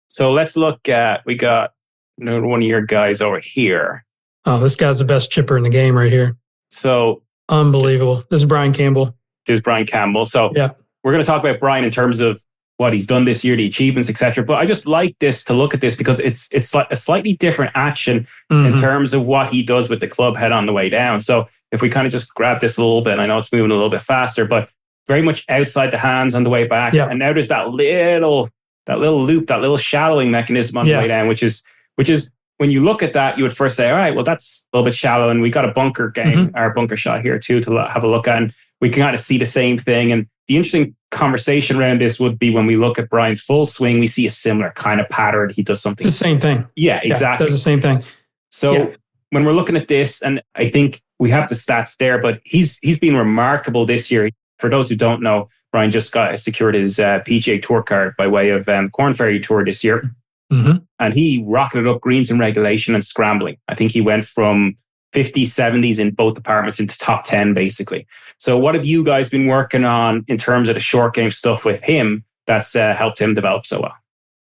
Speaker 7: So let's look at, we got one of your guys over here.
Speaker 1: Oh, this guy's the best chipper in the game right here.
Speaker 7: So
Speaker 1: unbelievable. This is Brian Campbell.
Speaker 7: So we're going to talk about Brian in terms of what he's done this year, the achievements, etc. But I just like this to look at this because it's like a slightly different action in terms of what he does with the club head on the way down. So if we kind of just grab this a little bit, I know it's moving a little bit faster, but very much outside the hands on the way back. Yeah. And now there's that little loop, that little shallowing mechanism on the way down, which is when you look at that, you would first say, all right, well, that's a little bit shallow. And we got a bunker game, our bunker shot here too, to have a look at. And we can kind of see the same thing. And the interesting conversation around this would be when we look at Brian's full swing, we see a similar kind of pattern. He does something.
Speaker 1: It's the same thing.
Speaker 7: Yeah, exactly.
Speaker 1: Does the same thing.
Speaker 7: So when we're looking at this, and I think we have the stats there, but he's been remarkable this year. For those who don't know, Brian just secured his PGA Tour card by way of Corn Ferry Tour this year.
Speaker 1: Mm-hmm.
Speaker 7: And he rocketed up greens in regulation and scrambling. I think he went from 50s, 70s in both departments into top 10, basically. So what have you guys been working on in terms of the short game stuff with him that's helped him develop so well?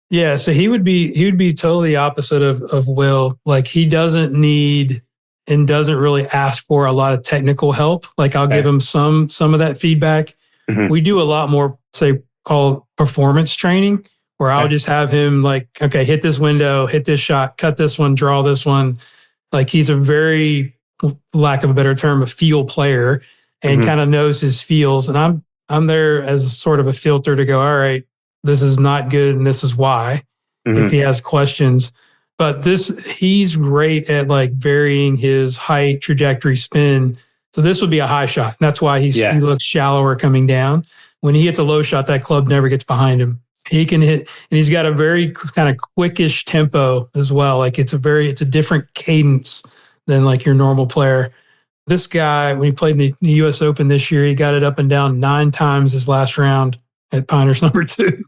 Speaker 1: Yeah, so he would be totally opposite of Will. Like, he doesn't need and doesn't really ask for a lot of technical help. Like, I'll give him some of that feedback.
Speaker 7: Mm-hmm.
Speaker 1: We do a lot more, say, called performance training, where I'll just have him like, okay, hit this window, hit this shot, cut this one, draw this one. Like, he's a very, lack of a better term, a feel player, and kind of knows his feels. And I'm there as sort of a filter to go, all right, this is not good and this is why, if he has questions. But he's great at like varying his height, trajectory, spin. So this would be a high shot. That's why he looks shallower coming down. When he hits a low shot, that club never gets behind him. He can hit, and he's got a very kind of quickish tempo as well. Like, it's a different cadence than like your normal player. This guy, when he played in the U.S. Open this year, he got it up and down 9 times his last round at Pinehurst number 2.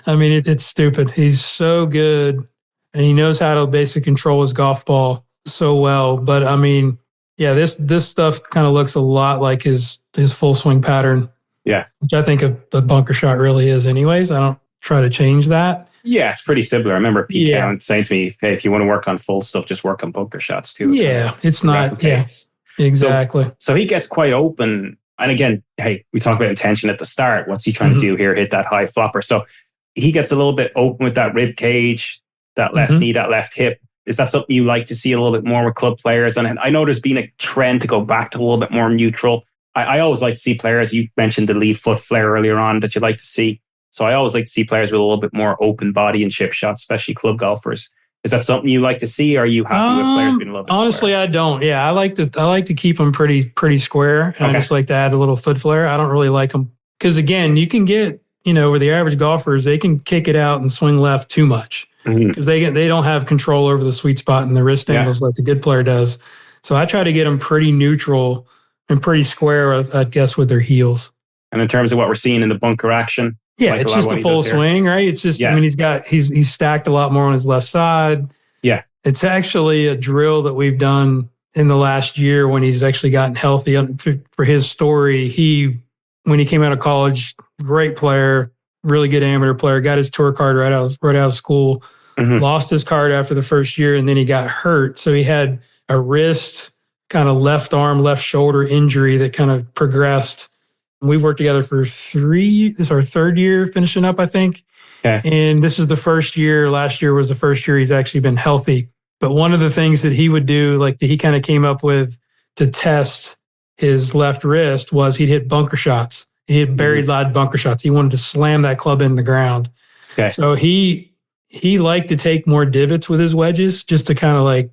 Speaker 1: I mean, it's stupid. He's so good. And he knows how to basically control his golf ball so well. But I mean, yeah, this stuff kind of looks a lot like his full swing pattern.
Speaker 7: Yeah.
Speaker 1: Which I think the bunker shot really is anyways. I don't try to change that.
Speaker 7: Yeah, it's pretty similar. I remember Pete Cowan saying to me, hey, if you want to work on full stuff, just work on bunker shots too.
Speaker 1: Yeah, it's not.
Speaker 7: Replicates.
Speaker 1: Yeah, exactly.
Speaker 7: So he gets quite open. And again, hey, we talk about intention at the start. What's he trying to do here? Hit that high flopper. So he gets a little bit open with that rib cage, that left knee, that left hip. Is that something you like to see a little bit more with club players? And I know there's been a trend to go back to a little bit more neutral. I always like to see players, you mentioned the lead foot flare earlier on, that you like to see. So I always like to see players with a little bit more open body and chip shots, especially club golfers. Is that something you like to see? Or are you happy with players being a little bit
Speaker 1: honestly,
Speaker 7: square?
Speaker 1: I don't. Yeah, I like to keep them pretty square. And I just like to add a little foot flare. I don't really like them. Because again, you can get, with the average golfers, they can kick it out and swing left too much. Because they don't have control over the sweet spot and the wrist angles like the good player does. So I try to get them pretty neutral and pretty square, I guess, with their heels.
Speaker 7: And in terms of what we're seeing in the bunker action?
Speaker 1: Yeah, it's just a full swing, right? It's just, I mean, he's stacked a lot more on his left side.
Speaker 7: Yeah.
Speaker 1: It's actually a drill that we've done in the last year when he's actually gotten healthy. For his story, when he came out of college, great player, really good amateur player, got his tour card right out of school, lost his card after the first year, and then he got hurt. So he had a wrist, kind of left arm, left shoulder injury that kind of progressed. We've worked together for 3, this is our 3rd year finishing up, I think.
Speaker 7: Okay.
Speaker 1: And this is the first year, last year was the first year he's actually been healthy. But one of the things that he would do, like that he kind of came up with to test his left wrist, was he'd hit bunker shots. He hit buried live bunker shots. He wanted to slam that club in the ground.
Speaker 7: Okay.
Speaker 1: So he liked to take more divots with his wedges just to kind of like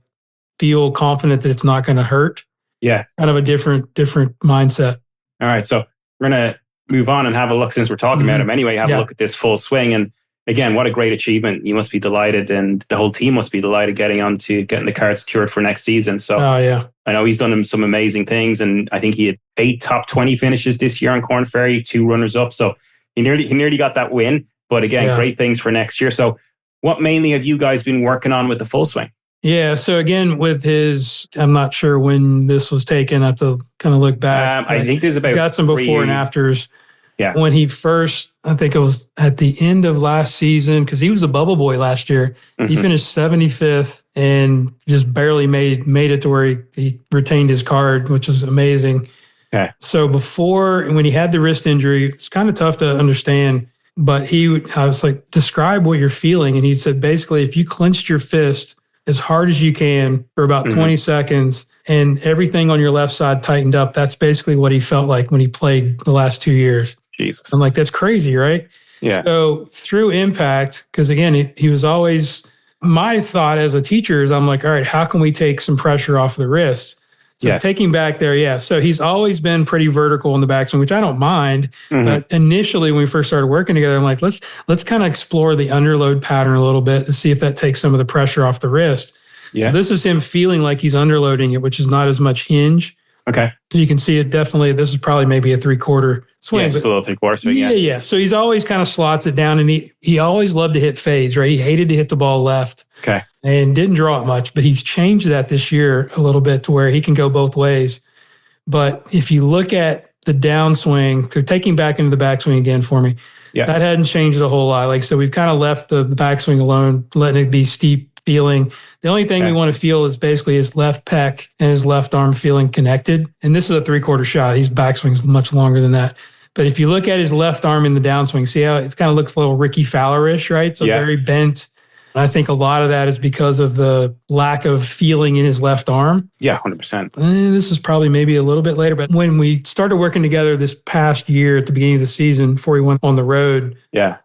Speaker 1: feel confident that it's not going to hurt.
Speaker 7: Yeah.
Speaker 1: Kind of a different mindset.
Speaker 7: All right. So we're going to move on and have a look, since we're talking about him anyway, have a look at this full swing. And again, what a great achievement. You must be delighted, and the whole team must be delighted getting the card secured for next season. So I know he's done some amazing things, and I think he had 8 top 20 finishes this year on Corn Ferry, 2 runners up. So he nearly got that win. But again, great things for next year. So what mainly have you guys been working on with the full swing?
Speaker 1: Yeah. So again, with I'm not sure when this was taken. I have to kind of look back.
Speaker 7: I think there's about
Speaker 1: got some before and afters.
Speaker 7: Yeah.
Speaker 1: When he first, I think it was at the end of last season, because he was a bubble boy last year. He finished 75th and just barely made it to where he retained his card, which is amazing.
Speaker 7: Okay.
Speaker 1: So when he had the wrist injury, it's kind of tough to understand, but I was like, describe what you're feeling. And he said, basically, if you clenched your fist as hard as you can for about 20 seconds and everything on your left side tightened up, that's basically what he felt like when he played the last 2 years.
Speaker 7: Jesus.
Speaker 1: I'm like, that's crazy, right?
Speaker 7: Yeah.
Speaker 1: So through impact, because again, he was always, my thought as a teacher is I'm like, all right, how can we take some pressure off the wrist? So taking back there, yeah. So he's always been pretty vertical in the backswing, which I don't mind. But initially, when we first started working together, I'm like, let's kind of explore the underload pattern a little bit to see if that takes some of the pressure off the wrist. Yeah. So this is him feeling like he's underloading it, which is not as much hinge.
Speaker 7: Okay.
Speaker 1: You can see it definitely. This is probably maybe a 3/4 swing.
Speaker 7: Yeah, it's a little 3/4 swing.
Speaker 1: Yeah. So he's always kind of slots it down, and he always loved to hit fades, right? He hated to hit the ball left.
Speaker 7: Okay.
Speaker 1: And didn't draw it much, but he's changed that this year a little bit to where he can go both ways. But if you look at the downswing, so taking back into the backswing again for me, that hadn't changed a whole lot. Like, so we've kind of left the backswing alone, letting it be steep feeling. The only thing we want to feel is basically his left pec and his left arm feeling connected. And this is a 3/4 shot. His backswing's much longer than that. But if you look at his left arm in the downswing, see how it kind of looks a little Ricky Fowler-ish, right? So very bent. And I think a lot of that is because of the lack of feeling in his left arm.
Speaker 7: Yeah, 100%.
Speaker 1: This is probably maybe a little bit later. But when we started working together this past year at the beginning of the season, before he went on the road,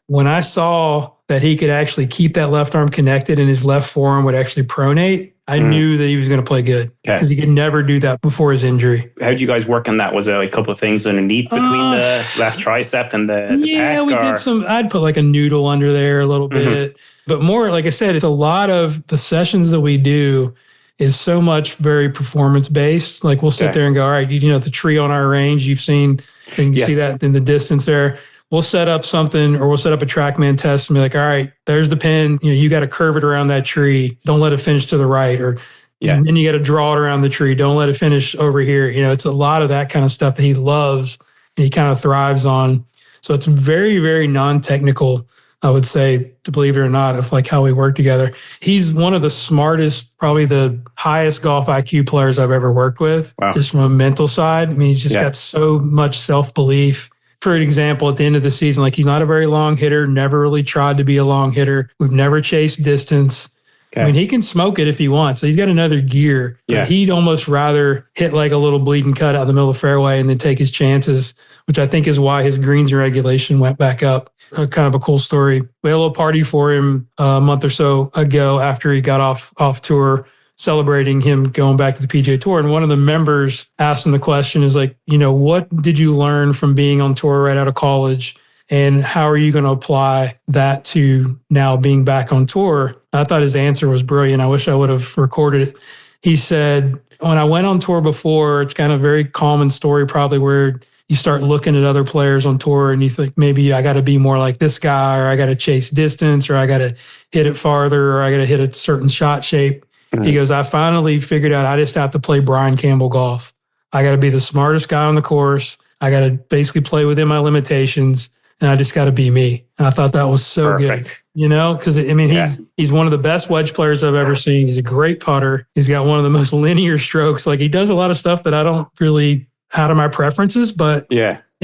Speaker 1: when I saw that he could actually keep that left arm connected and his left forearm would actually pronate, I knew that he was going to play good because he could never do that before his injury.
Speaker 7: How did you guys work on that? Was there like a couple of things underneath between the left tricep and the pec?
Speaker 1: We did some. I'd put like a noodle under there a little bit. But more, like I said, it's a lot of the sessions that we do is so much very performance based. Like we'll sit there and go, all right, the tree on our range, you've seen, and you see that in the distance there. We'll set up something or we'll set up a TrackMan test and be like, all right, there's the pin. You got to curve it around that tree. Don't let it finish to the right. Or and then you got to draw it around the tree. Don't let it finish over here. It's a lot of that kind of stuff that he loves and he kind of thrives on. So it's very, very non-technical, I would say, to believe it or not, of like how we work together. He's one of the smartest, probably the highest golf IQ players I've ever worked with, just from a mental side. I mean, he's just got so much self-belief. For an example, at the end of the season, like he's not a very long hitter, never really tried to be a long hitter. We've never chased distance. I mean, he can smoke it if he wants. So he's got another gear. But he'd almost rather hit like a little bleeding cut out of the middle of the fairway and then take his chances, which I think is why his greens and regulation went back up. Kind of a cool story. We had a little party for him a month or so ago after he got off tour, celebrating him going back to the PGA Tour. And one of the members asked him the question is like, what did you learn from being on tour right out of college? And how are you going to apply that to now being back on tour? I thought his answer was brilliant. I wish I would have recorded it. He said, when I went on tour before, it's kind of a very common story probably where you start looking at other players on tour and you think maybe I got to be more like this guy, or I got to chase distance, or I got to hit it farther, or I got to hit a certain shot shape. He goes, I finally figured out I just have to play Brian Campbell golf. I got to be the smartest guy on the course. I got to basically play within my limitations, and I just got to be me. And I thought that was so good, because I mean, he's one of the best wedge players I've ever seen. He's a great putter. He's got one of the most linear strokes. Like he does a lot of stuff that I don't really out of my preferences, but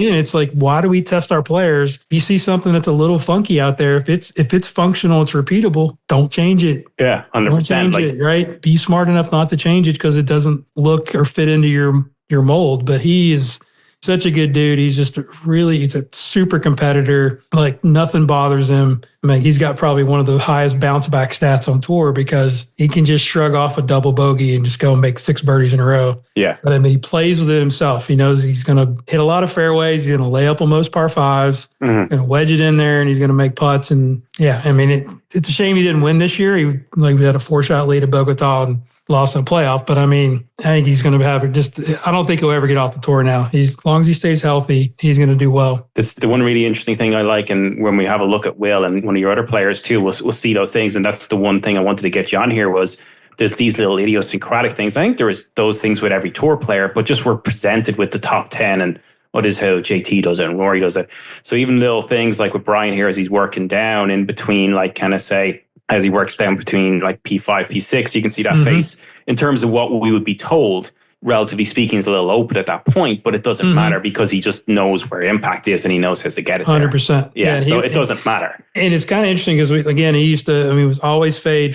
Speaker 1: it's like, why do we test our players? If you see something that's a little funky out there, if it's functional, it's repeatable, don't change it.
Speaker 7: Yeah, 100%.
Speaker 1: Don't change it, right? Be smart enough not to change it because it doesn't look or fit into your mold. But he is such a good dude. He's just he's a super competitor. Like nothing bothers him. I mean, he's got probably one of the highest bounce back stats on tour because he can just shrug off a double bogey and just go and make 6 birdies in a row. Yeah. But I mean, he plays with it himself. He knows he's going to hit a lot of fairways. He's going to lay up on most par fives, going to wedge it in there, and he's going to make putts. And I mean, it's a shame he didn't win this year. We had a 4-shot lead at Bogota and lost in a playoff. But I mean, I think he's going to have I don't think he'll ever get off the tour now. As long as he stays healthy, he's going to do well.
Speaker 7: That's the one really interesting thing I like. And when we have a look at Will and one of your other players too, we'll see those things. And that's the one thing I wanted to get you on here was there's these little idiosyncratic things. I think there is those things with every tour player, but just we're presented with the top 10 and what is how JT does it and Rory does it. So even little things like with Brian here as he's working down in between, like kind of say, as he works down between like P5, P6, you can see that face in terms of what we would be told, relatively speaking, is a little open at that point, but it doesn't matter because he just knows where impact is and he knows how to get it there.
Speaker 1: 100%.
Speaker 7: Yeah, so it doesn't matter.
Speaker 1: And it's kind of interesting because, he was always fade.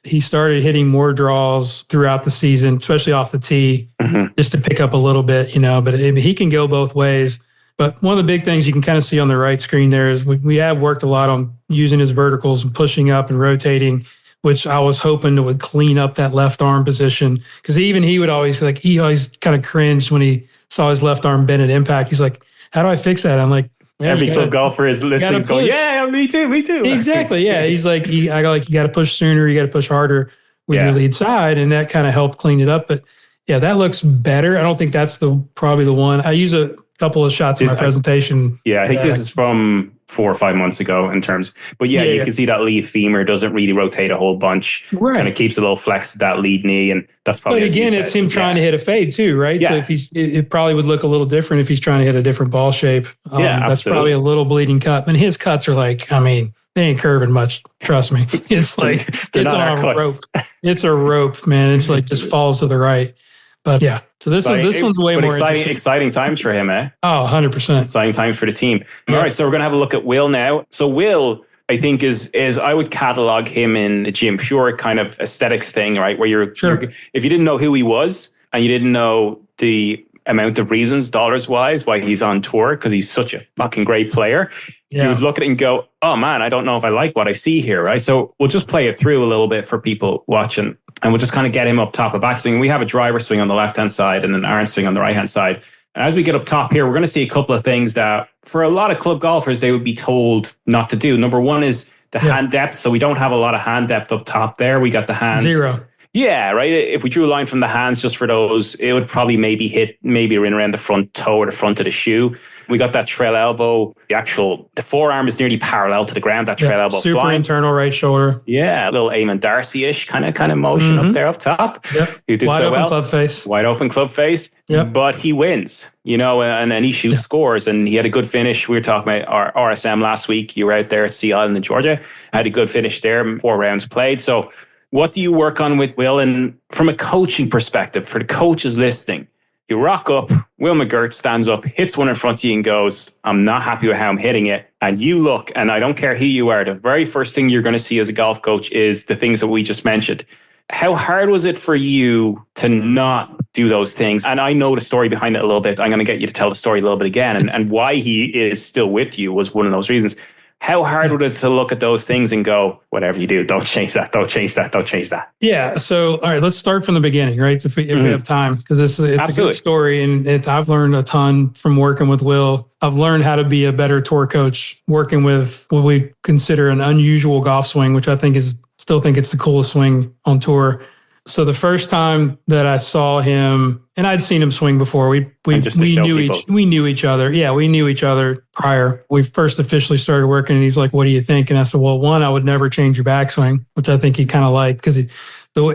Speaker 1: He started hitting more draws throughout the season, especially off the tee, just to pick up a little bit, but he can go both ways. But one of the big things you can kind of see on the right screen there is we have worked a lot on using his verticals and pushing up and rotating. which I was hoping it would clean up that left arm position. Because even he always kind of cringed when he saw his left arm bend at impact. He's like, how do I fix that? I'm like,
Speaker 7: every club golfer is listening, going, yeah, me too.
Speaker 1: Exactly. Yeah. He's like, you got to push sooner. You got to push harder with your lead side. And that kind of helped clean it up. But yeah, that looks better. I don't think that's probably the one. I use a couple of shots in my presentation.
Speaker 7: Yeah, I think this is from 4 or 5 months ago in terms. But you can see that lead femur doesn't really rotate a whole bunch. Right. Kind of keeps a little flex to that lead knee. And that's probably.
Speaker 1: But again, it's him trying to hit a fade too, right? Yeah. So it probably would look a little different if he's trying to hit a different ball shape. That's probably a little bleeding cut. And his cuts are like, I mean, they ain't curving much. Trust me. It's like, it's on a rope. It's a rope, man. It's like just falls to the right. But yeah, so this one's way more
Speaker 7: exciting times for him, eh?
Speaker 1: Oh, 100%.
Speaker 7: Exciting times for the team. Yeah. All right, so we're going to have a look at Will now. So Will, I think is I would catalog him in the gym pure kind of aesthetics thing, right? Where you're if you didn't know who he was and you didn't know the amount of reasons dollars wise why he's on tour because he's such a fucking great player, you would look at it and go, oh man, I don't know if I like what I see here, right? So we'll just play it through a little bit for people watching. And we'll just kind of get him up top of backswing. We have a driver swing on the left-hand side and an iron swing on the right-hand side. And as we get up top here, we're going to see a couple of things that for a lot of club golfers, they would be told not to do. Number one is the hand depth. So we don't have a lot of hand depth up top there. We got the hands. 0. Yeah, right. If we drew a line from the hands just for those, it would probably maybe hit around the front toe or the front of the shoe. We got that trail elbow. The forearm is nearly parallel to the ground. That trail elbow
Speaker 1: super
Speaker 7: flying.
Speaker 1: Internal right shoulder.
Speaker 7: Yeah, a little Eamon Darcy-ish kind of motion up there up top.
Speaker 1: Yep.
Speaker 7: He did
Speaker 1: Wide
Speaker 7: so
Speaker 1: open
Speaker 7: well.
Speaker 1: club face.
Speaker 7: Wide open club face.
Speaker 1: Yep.
Speaker 7: But he wins, and then he shoots scores. And he had a good finish. We were talking about our RSM last week. You were out there at Sea Island in Georgia. Had a good finish there. 4 rounds played. So what do you work on with Will? And from a coaching perspective, for the coaches listening, you rock up, Will McGirt stands up, hits one in front of you and goes, I'm not happy with how I'm hitting it. And you look, and I don't care who you are, the very first thing you're going to see as a golf coach is the things that we just mentioned. How hard was it for you to not do those things? And I know the story behind it a little bit. I'm going to get you to tell the story a little bit again. And why he is still with you was one of those reasons. How hard was it to look at those things and go, whatever you do, don't change that, don't change that, don't change that?
Speaker 1: Yeah. So, all right, let's start from the beginning, right? If we have time, because it's a good story. And I've learned a ton from working with Will. I've learned how to be a better tour coach working with what we consider an unusual golf swing, which I still think it's the coolest swing on tour. So the first time that I saw him, and I'd seen him swing before, we knew each other. Yeah, we knew each other prior. We first officially started working, and he's like, "What do you think?" And I said, "Well, one, I would never change your backswing," which I think he kind of liked because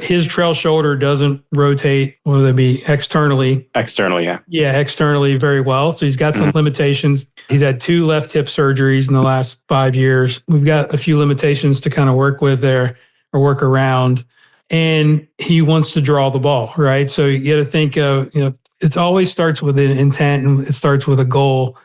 Speaker 1: his trail shoulder doesn't rotate, whether it be externally.
Speaker 7: Externally, yeah.
Speaker 1: Yeah, externally very well. So he's got some limitations. He's had 2 left hip surgeries in the last 5 years. We've got a few limitations to kind of work with there or work around. And he wants to draw the ball, right? So you got to think of, it always starts with an intent and it starts with a goal.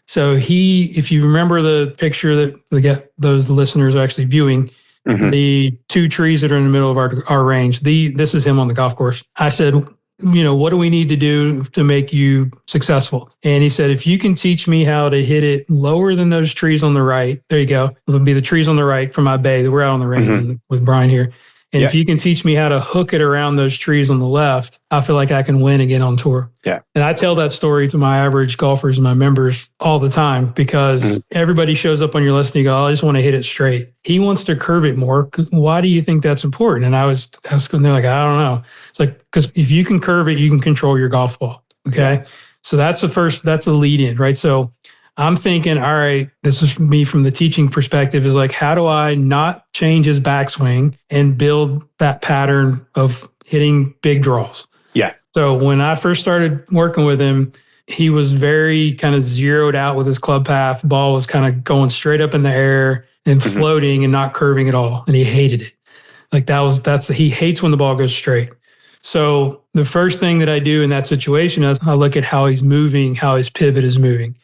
Speaker 1: So if you remember the picture that those listeners are actually viewing, the 2 trees that are in the middle of our range, this is him on the golf course. I said, what do we need to do to make you successful? And he said, if you can teach me how to hit it lower than those trees on the right, there you go. It'll be the trees on the right from my bay. We're out on the range with Brian here. And if you can teach me how to hook it around those trees on the left, I feel like I can win again on tour.
Speaker 7: Yeah.
Speaker 1: And I tell that story to my average golfers and my members all the time because everybody shows up on your list and you go, I just want to hit it straight. He wants to curve it more. Why do you think that's important? And I was asking, they're like, I don't know. It's like, because if you can curve it, you can control your golf ball. Okay. Yeah. So that's the lead in, right? So I'm thinking, all right, this is me from the teaching perspective, is like, how do I not change his backswing and build that pattern of hitting big draws?
Speaker 7: Yeah.
Speaker 1: So when I first started working with him, he was very kind of zeroed out with his club path. Ball was kind of going straight up in the air and floating and not curving at all. And he hated it. Like he hates when the ball goes straight. So the first thing that I do in that situation is I look at how he's moving, how his pivot is moving.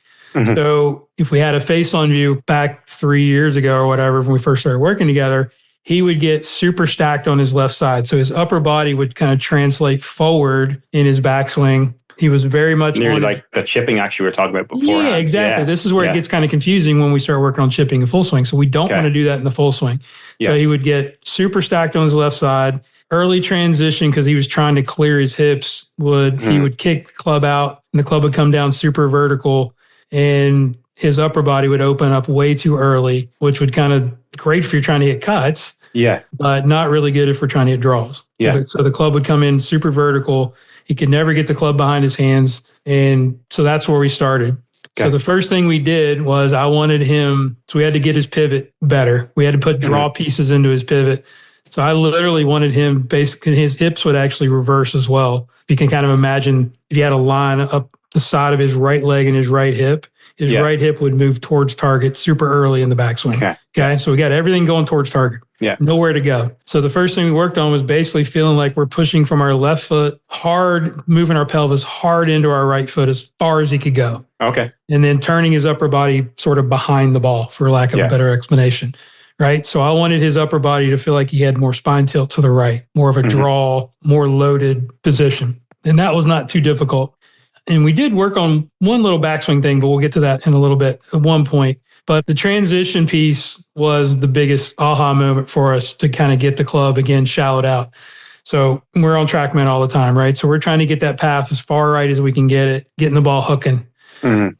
Speaker 1: So if we had a face-on view back 3 years ago or whatever, when we first started working together, he would get super stacked on his left side. So his upper body would kind of translate forward in his backswing He was very much
Speaker 7: nearly
Speaker 1: on
Speaker 7: like the chipping actually we were talking about before.
Speaker 1: Yeah, exactly.
Speaker 7: Yeah.
Speaker 1: This is where it gets kind of confusing when we start working on chipping and full swing. So we don't want to do that in the full swing. So he would get super stacked on his left side. Early transition, because he was trying to clear his hips, he would kick the club out and the club would come down super vertical and his upper body would open up way too early, which would kind of great if you're trying to hit cuts.
Speaker 7: Yeah.
Speaker 1: But not really good if we're trying to hit draws.
Speaker 7: Yeah.
Speaker 1: So the club would come in super vertical. He could never get the club behind his hands. And so that's where we started. Okay. So the first thing we did was I wanted him, so we had to get his pivot better. We had to put draw pieces into his pivot. So I literally wanted him, basically his hips would actually reverse as well. You can kind of imagine if you had a line up the side of his right leg and his right hip, his right hip would move towards target super early in the backswing. Okay. So we got everything going towards target. Yeah. Nowhere to go. So the first thing we worked on was basically feeling like we're pushing from our left foot hard, moving our pelvis hard into our right foot as far as he could go. Okay. And then turning his upper body sort of behind the ball, for lack of a better explanation. Right. So I wanted his upper body to feel like he had more spine tilt to the right, more of a draw, more loaded position. And that was not too difficult. And we did work on one little backswing thing, but we'll get to that in a little bit at one point. But the transition piece was the biggest aha moment for us to kind of get the club, again, shallowed out. So we're on TrackMan all the time, right? So we're trying to get that path as far right as we can get it, getting the ball hooking.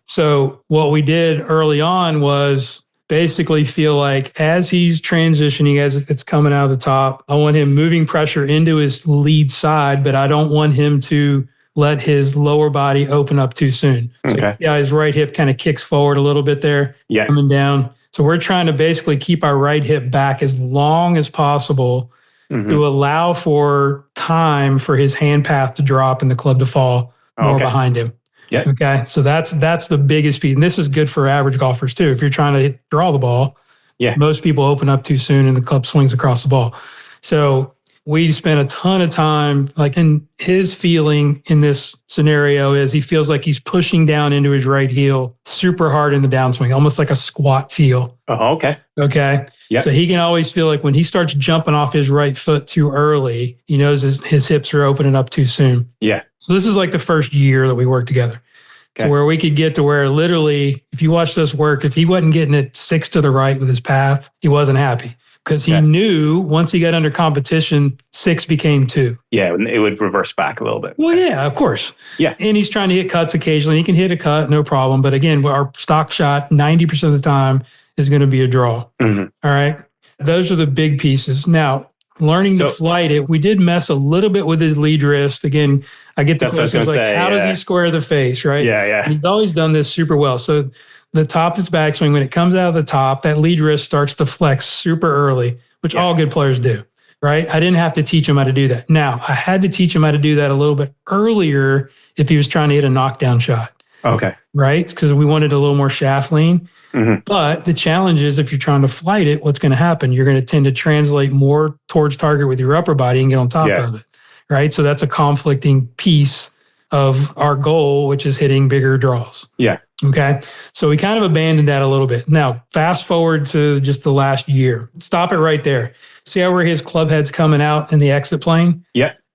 Speaker 1: So what we did early on was basically feel like as he's transitioning, as it's coming out of the top, I want him moving pressure into his lead side, but I don't want him to let his lower body open up too soon. So his right hip kind of kicks forward a little bit there, coming down. So we're trying to basically keep our right hip back as long as possible to allow for time for his hand path to drop and the club to fall more behind him. Okay. So that's the biggest piece. And this is good for average golfers too. If you're trying to draw the ball, most people open up too soon and the club swings across the ball. So we spent a ton of time, like, in his feeling in this scenario is he feels like he's pushing down into his right heel super hard in the downswing, almost like a squat feel. Okay. So he can always feel like when he starts jumping off his right foot too early, he knows his hips are opening up too soon. So this is like the first year that we worked together. So where we could get to where literally, if you watch this work, if he wasn't getting it 6 to the right with his path, he wasn't happy. Because he knew once he got under competition, 6 became 2.
Speaker 7: Yeah, it would reverse back a little bit.
Speaker 1: Well, yeah, of course. Yeah. And he's trying to hit cuts occasionally. He can hit a cut, no problem. But again, our stock shot 90% of the time is going to be a draw. All right. Those are the big pieces. Now, learning to flight it, we did mess a little bit with his lead wrist. Again, I get the questions like, how does he square the face, right? He's always done this super well. So the top of his backswing, when it comes out of the top, that lead wrist starts to flex super early, which all good players do, right? I didn't have to teach him how to do that. Now, I had to teach him how to do that a little bit earlier if he was trying to hit a knockdown shot. Right? Because we wanted a little more shaft lean. But the challenge is if you're trying to flight it, what's going to happen? You're going to tend to translate more towards target with your upper body and get on top of it, right? So that's a conflicting piece of our goal, which is hitting bigger draws. Okay. So we kind of abandoned that a little bit. Now, fast forward to just the last year. Stop it right there. See how where his club head's coming out in the exit plane?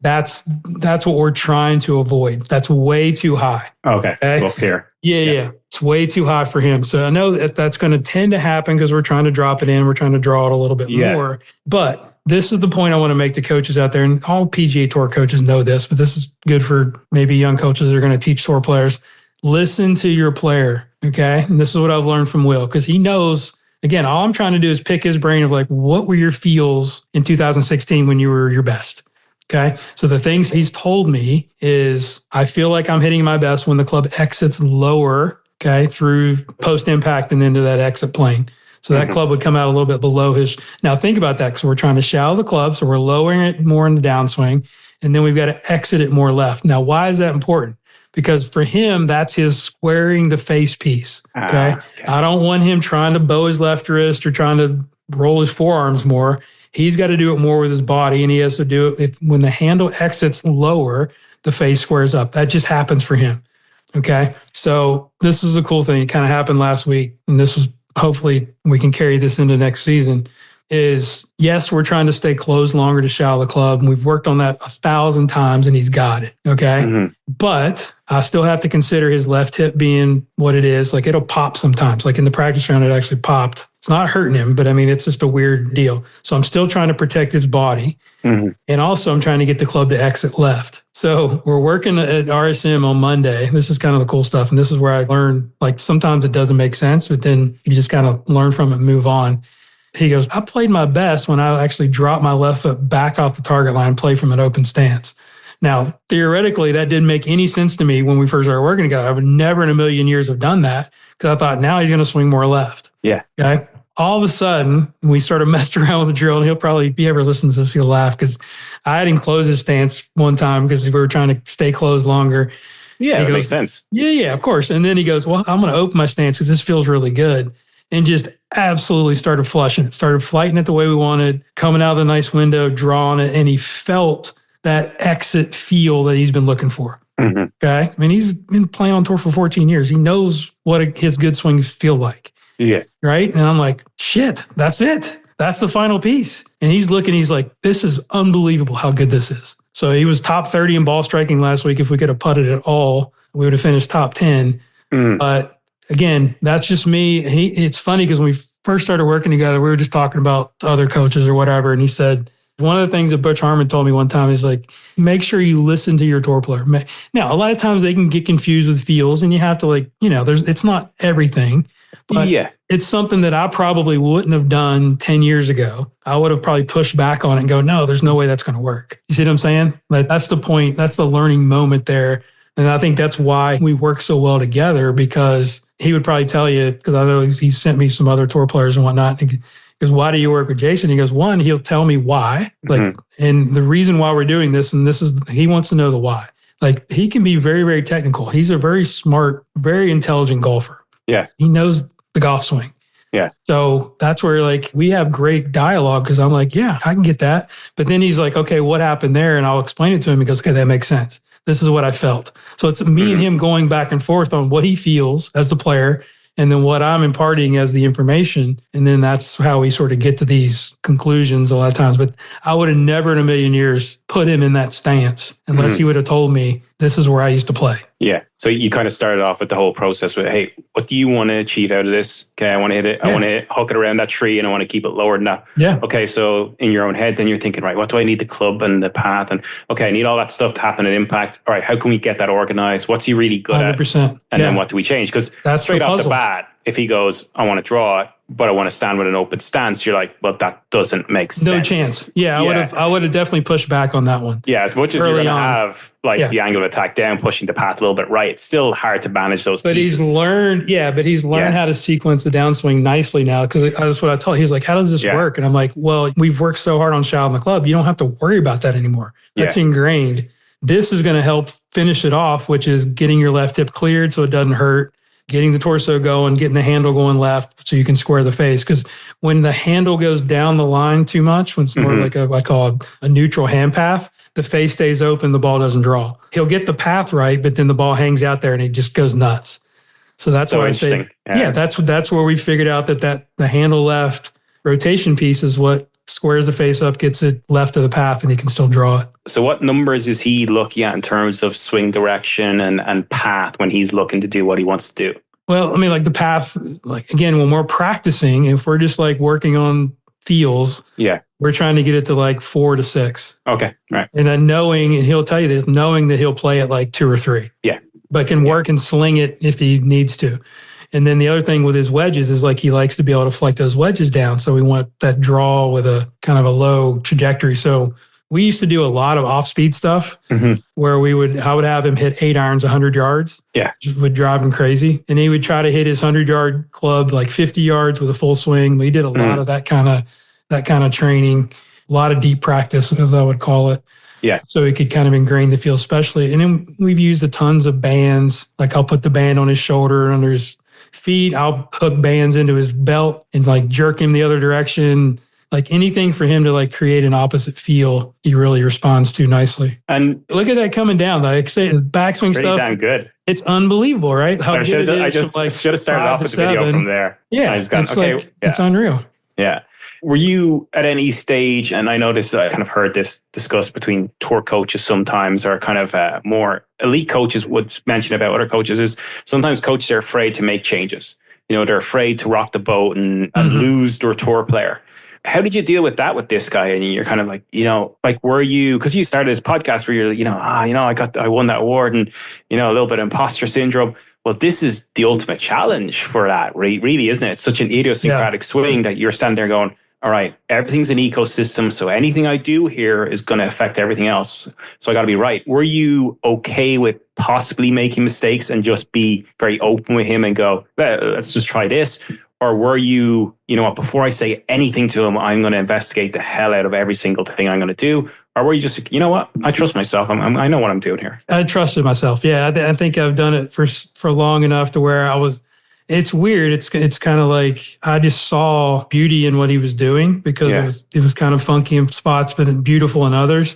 Speaker 1: That's what we're trying to avoid. That's way too high. Okay?
Speaker 7: So up here.
Speaker 1: Yeah. It's way too high for him. So I know that's going to tend to happen because we're trying to drop it in. We're trying to draw it a little bit more. But this is the point I want to make to coaches out there. And all PGA Tour coaches know this, but this is good for maybe young coaches that are going to teach tour players. Listen to your player, okay? And this is what I've learned from Will, because he knows, again, all I'm trying to do is pick his brain of like, what were your feels in 2016 when you were your best, okay? So the things he's told me is, I feel like I'm hitting my best when the club exits lower, okay, through post-impact and into that exit plane. So that club would come out a little bit below his. Now think about that, because we're trying to shallow the club, so we're lowering it more in the downswing, and then we've got to exit it more left. Now, why is that important? Because for him, that's his squaring the face piece. Okay. I don't want him trying to bow his left wrist or trying to roll his forearms more. He's got to do it more with his body, and he has to do it when the handle exits lower, the face squares up. That just happens for him. Okay. So this is a cool thing. It kind of happened last week, and this was hopefully we can carry this into next season. is, yes, we're trying to stay closed longer to shallow the club. And we've worked on that 1,000 times and he's got it. Okay. But I still have to consider his left hip being what it is. Like it'll pop sometimes. Like in the practice round, it actually popped. It's not hurting him, but I mean, it's just a weird deal. So I'm still trying to protect his body. And also I'm trying to get the club to exit left. So we're working at RSM on Monday. This is kind of the cool stuff. And this is where I learned, like sometimes it doesn't make sense, but then you just kind of learn from it and move on. He goes, I played my best when I actually dropped my left foot back off the target line and played from an open stance. Now, theoretically, that didn't make any sense to me when we first started working together. I would never in a million years have done that because I thought now he's going to swing more left.
Speaker 7: Yeah.
Speaker 1: Okay. All of a sudden, we started messing around with the drill, and he'll probably, if he ever listens to this, he'll laugh because I had him close his stance one time because we were trying to stay closed longer.
Speaker 7: Yeah, that makes sense.
Speaker 1: Yeah, of course. And then he goes, well, I'm going to open my stance because this feels really good. And just absolutely started flushing it, started flighting it the way we wanted, coming out of the nice window, drawing it. And he felt that exit feel that he's been looking for. Okay. I mean, he's been playing on tour for 14 years. He knows what his good swings feel like.
Speaker 7: Yeah.
Speaker 1: Right. And I'm like, shit, that's it. That's the final piece. And he's looking, he's like, this is unbelievable how good this is. So he was top 30 in ball striking last week. If we could have putted at all, we would have finished top 10. But again, that's just me. It's funny because when we first started working together, we were just talking about other coaches or whatever. And he said, one of the things that Butch Harmon told me one time is like, make sure you listen to your tour player. Now, a lot of times they can get confused with feels and you have to like, it's not everything. But it's something that I probably wouldn't have done 10 years ago. I would have probably pushed back on it and go, no, there's no way that's going to work. You see what I'm saying? Like, that's the point. That's the learning moment there. And I think that's why we work so well together, because he would probably tell you, because I know he sent me some other tour players and whatnot. He goes, why do you work with Jason? He goes, one, he'll tell me why. Like, and the reason why we're doing this, and this is, he wants to know the why. Like, he can be very, very technical. He's a very smart, very intelligent golfer.
Speaker 7: Yeah.
Speaker 1: He knows the golf swing.
Speaker 7: Yeah.
Speaker 1: So that's where like we have great dialogue, because I'm like, yeah, I can get that. But then he's like, okay, what happened there? And I'll explain it to him. He goes, okay, that makes sense. This is what I felt. So it's me and him going back and forth on what he feels as the player, and then what I'm imparting as the information. And then that's how we sort of get to these conclusions a lot of times. But I would have never in a million years put him in that stance unless he would have told me, this is where I used to play.
Speaker 7: Yeah. So you kind of started off with the whole process with, hey, what do you want to achieve out of this? Okay, I want to hit it. I want to hook it around that tree, and I want to keep it lower than that. Yeah. Okay, so in your own head, then you're thinking, right, what do I need? The club and the path. And okay, I need all that stuff to happen at impact. All right, how can we get that organized? What's he really good
Speaker 1: 100%.
Speaker 7: at? And then what do we change? Because straight off the bat, if he goes, I want to draw it, but I want to stand with an open stance, you're like, well, that doesn't make sense.
Speaker 1: No chance. Yeah, I would have definitely pushed back on that one.
Speaker 7: Yeah, as much as you're going to have like the angle of attack down, pushing the path a little bit right, it's still hard to manage those pieces.
Speaker 1: He's learned how to sequence the downswing nicely now, because that's what I told him. He's like, how does this work? And I'm like, well, we've worked so hard on shallow in the club. You don't have to worry about that anymore. That's ingrained. This is going to help finish it off, which is getting your left hip cleared so it doesn't hurt, getting the torso going, getting the handle going left so you can square the face. Because when the handle goes down the line too much, when it's more like I call a neutral hand path, the face stays open, the ball doesn't draw. He'll get the path right, but then the ball hangs out there and he just goes nuts. So that's why I say, that's where we figured out that the handle left rotation piece is what squares the face up, gets it left of the path, and he can still draw it.
Speaker 7: So what numbers is he looking at in terms of swing direction and path when he's looking to do what he wants to do?
Speaker 1: Well, I mean, like the path, like again, when we're practicing, if we're just like working on feels, we're trying to get it to like 4 to 6.
Speaker 7: Okay, right.
Speaker 1: And then knowing, and he'll tell you this, knowing that he'll play at like 2 or 3.
Speaker 7: Yeah.
Speaker 1: But can work and sling it if he needs to. And then the other thing with his wedges is like he likes to be able to flick those wedges down. So we want that draw with a kind of a low trajectory. So we used to do a lot of off-speed stuff where I would have him hit 8 irons 100 yards.
Speaker 7: Yeah.
Speaker 1: Which would drive him crazy. And he would try to hit his 100-yard club like 50 yards with a full swing. We did a lot of that kind of training, a lot of deep practice, as I would call it.
Speaker 7: Yeah.
Speaker 1: So he could kind of ingrain the feel, especially. And then we've used a tons of bands. Like I'll put the band on his shoulder and under his feet. I'll hook bands into his belt and like jerk him the other direction. Like anything for him to like create an opposite feel, he really responds to nicely. And look at that coming down. Like I say, the backswing
Speaker 7: pretty
Speaker 1: stuff.
Speaker 7: damn good.
Speaker 1: It's unbelievable, right?
Speaker 7: I should have started off with the video from there.
Speaker 1: Yeah, it's unreal.
Speaker 7: Yeah. Were you at any stage, and I noticed I kind of heard this discussed between tour coaches sometimes, or kind of more elite coaches would mention about other coaches, is sometimes coaches are afraid to make changes. They're afraid to rock the boat and lose their tour player. How did you deal with that with this guy? And you're kind of like, were you, because you started this podcast where you're, I won that award, and, a little bit of imposter syndrome. Well, this is the ultimate challenge for that, really, isn't it? It's such an idiosyncratic swing that you're standing there going, all right, everything's an ecosystem. So anything I do here is going to affect everything else. So I got to be right. Were you okay with possibly making mistakes and just be very open with him and go, let's just try this? Or were you, before I say anything to him, I'm going to investigate the hell out of every single thing I'm going to do? Or were you just, you know what? I trust myself. I know what I'm doing here.
Speaker 1: I trusted myself. Yeah, I think I've done it for long enough to where it's weird. It's kind of like I just saw beauty in what he was doing, because it was kind of funky in spots, but then beautiful in others.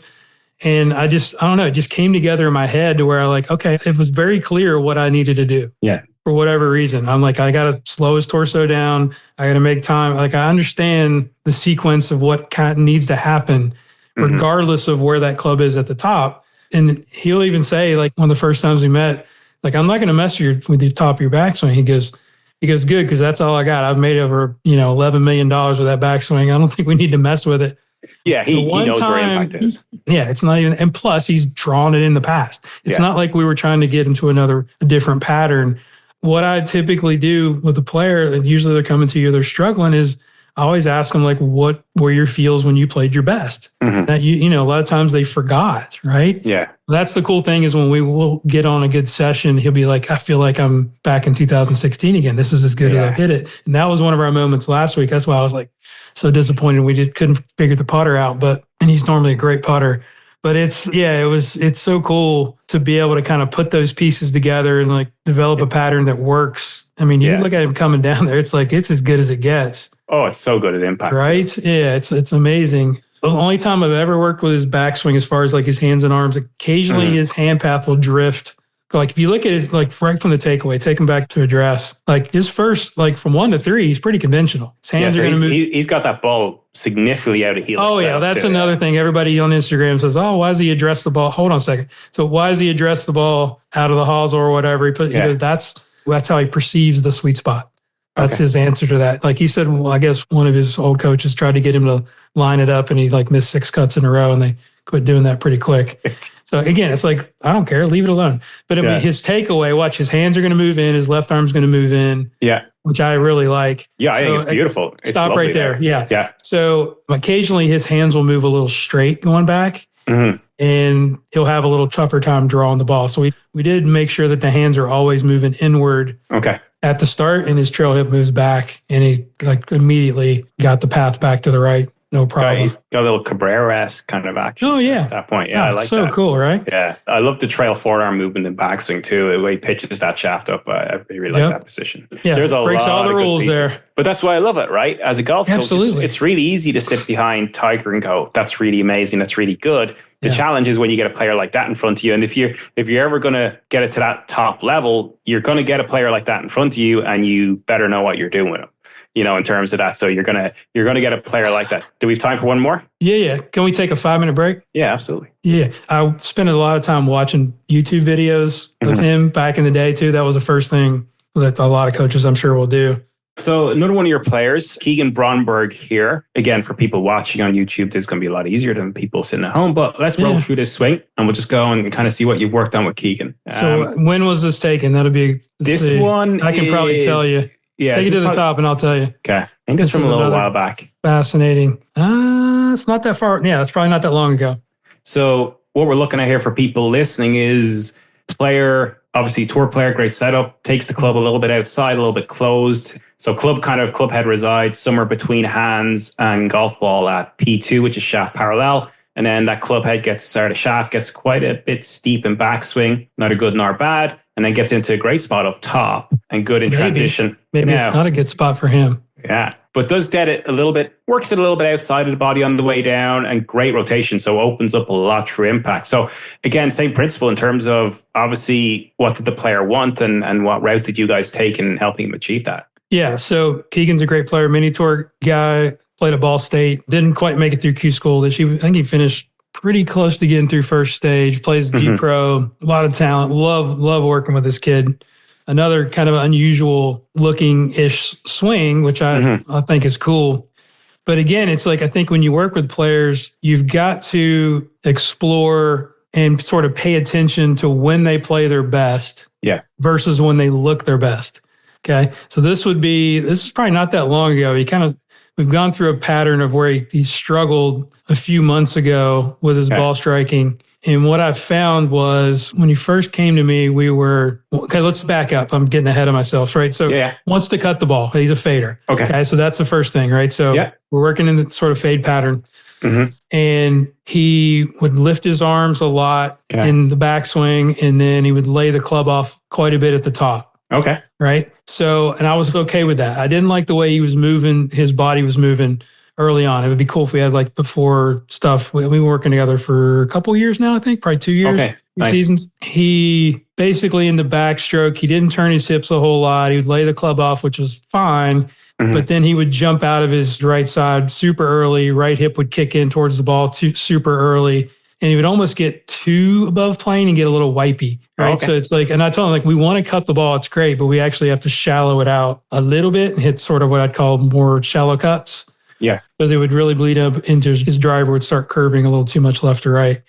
Speaker 1: And I don't know, it just came together in my head to where okay, it was very clear what I needed to do.
Speaker 7: Yeah.
Speaker 1: For whatever reason, I'm like, I got to slow his torso down. I got to make time. I understand the sequence of what kind of needs to happen, regardless of where that club is at the top. And he'll even say, one of the first times we met, I'm not going to mess with the top of your backswing. He goes, good, because that's all I got. I've made over, $11 million with that backswing. I don't think we need to mess with it.
Speaker 7: Yeah, he knows where impact is.
Speaker 1: Yeah, it's not even, and plus he's drawn it in the past. It's not like we were trying to get into a different pattern. What I typically do with a player, and usually they're coming to you, they're struggling, is I always ask them, what were your feels when you played your best? That a lot of times they forgot, right?
Speaker 7: Yeah.
Speaker 1: That's the cool thing, is when we will get on a good session, he'll be like, I feel like I'm back in 2016 again. This is as good as I've hit it. And that was one of our moments last week. That's why I was so disappointed we couldn't figure the putter out, and he's normally a great putter. But it's so cool to be able to kind of put those pieces together and develop a pattern that works. I mean, you look at him coming down there, it's it's as good as it gets.
Speaker 7: Oh, it's so good at impact.
Speaker 1: Right? Too. Yeah, it's amazing. The only time I've ever worked with his backswing, as far as his hands and arms, occasionally his hand path will drift. If you look at his, right from the takeaway, take him back to address, his first, from 1 to 3, he's pretty conventional. His hands are going to move.
Speaker 7: He's got that ball significally out of heel.
Speaker 1: Oh, yeah. That's another thing. Everybody on Instagram says, why does he address the ball? Hold on a second. So why does he address the ball out of the hosel or whatever? He goes, that's how he perceives the sweet spot. That's his answer to that. He said, I guess one of his old coaches tried to get him to line it up, and he missed 6 cuts in a row, and they quit doing that pretty quick. So again, it's I don't care, leave it alone. But I mean, his takeaway, watch, his hands are going to move in, his left arm's going to move in.
Speaker 7: Yeah.
Speaker 1: Which I really like.
Speaker 7: Yeah, I think it's beautiful. It's
Speaker 1: stop right there. Yeah.
Speaker 7: Yeah.
Speaker 1: So occasionally his hands will move a little straight going back, and he'll have a little tougher time drawing the ball. So we did make sure that the hands are always moving inward.
Speaker 7: Okay.
Speaker 1: At the start, and his trail hip moves back, and he immediately got the path back to the right. No problem.
Speaker 7: He's got a little Cabrera-esque kind of action.
Speaker 1: Oh, yeah.
Speaker 7: At that point. Yeah, I like
Speaker 1: so
Speaker 7: that.
Speaker 1: So cool, right?
Speaker 7: Yeah. I love the trail forearm movement and backswing too. The way he pitches that shaft up. I really like that position.
Speaker 1: Yeah,
Speaker 7: there's a
Speaker 1: breaks
Speaker 7: lot
Speaker 1: all the
Speaker 7: of good
Speaker 1: rules
Speaker 7: pieces.
Speaker 1: there.
Speaker 7: But that's why I love it, right? As a golf coach, it's really easy to sit behind Tiger and go, that's really amazing. That's really good. The challenge is when you get a player like that in front of you. And if you're ever going to get it to that top level, you're going to get a player like that in front of you, and you better know what you're doing with him. In terms of that. So you're gonna get a player like that. Do we have time for one more?
Speaker 1: Yeah. Can we take a 5-minute break?
Speaker 7: Yeah, absolutely.
Speaker 1: Yeah. I spent a lot of time watching YouTube videos of him back in the day too. That was the first thing that a lot of coaches, I'm sure, will do.
Speaker 7: So another one of your players, Keegan Bronberg here. Again, for people watching on YouTube, this is going to be a lot easier than people sitting at home. But let's roll through this swing, and we'll just go and kind of see what you've worked on with Keegan.
Speaker 1: So when was this taken? That'll be
Speaker 7: this one.
Speaker 1: I can probably tell you. Yeah, take it to the top and I'll tell you.
Speaker 7: Okay. I think it's from a little while back.
Speaker 1: Fascinating. It's not that far. Yeah, it's probably not that long ago.
Speaker 7: So what we're looking at here for people listening is player, obviously tour player, great setup, takes the club a little bit outside, a little bit closed. So club head resides somewhere between hands and golf ball at P2, which is shaft parallel. And then that club head shaft gets quite a bit steep in backswing, neither good nor bad, and then gets into a great spot up top and good in transition.
Speaker 1: Maybe it's not a good spot for him.
Speaker 7: Yeah, but does get it a little bit, works it a little bit outside of the body on the way down, and great rotation, so opens up a lot through impact. So again, same principle in terms of obviously what did the player want and what route did you guys take in helping him achieve that?
Speaker 1: Yeah. So Keegan's a great player, mini tour guy, played at Ball State, didn't quite make it through Q school. I think he finished pretty close to getting through first stage, plays G Pro, a lot of talent. Love working with this kid. Another kind of unusual looking ish swing, which I think is cool. But again, it's like, I think when you work with players, you've got to explore and sort of pay attention to when they play their best versus when they look their best. Okay. So this is probably not that long ago. We've gone through a pattern of where he struggled a few months ago with his ball striking. And what I found was when he first came to me, let's back up. I'm getting ahead of myself, right? So wants to cut the ball. He's a fader. Okay. So that's the first thing, right? So we're working in the sort of fade pattern. And he would lift his arms a lot in the backswing, and then he would lay the club off quite a bit at the top. Okay. Right. So, and I was okay with that. I didn't like the way he was moving. His body was moving early on. It would be cool if we had like before stuff. We've been working together for a couple of years now, I think, probably 2 years. Okay. Nice. Seasons. He basically in the backstroke, he didn't turn his hips a whole lot. He would lay the club off, which was fine. But then he would jump out of his right side super early. Right hip would kick in towards the ball super early. And he would almost get too above plane and get a little wipey, right? So it's like, and I told him, like, we want to cut the ball. It's great, but we actually have to shallow it out a little bit and hit sort of what I'd call more shallow cuts. Yeah. Because it would really bleed up into his driver would start curving a little too much left or right.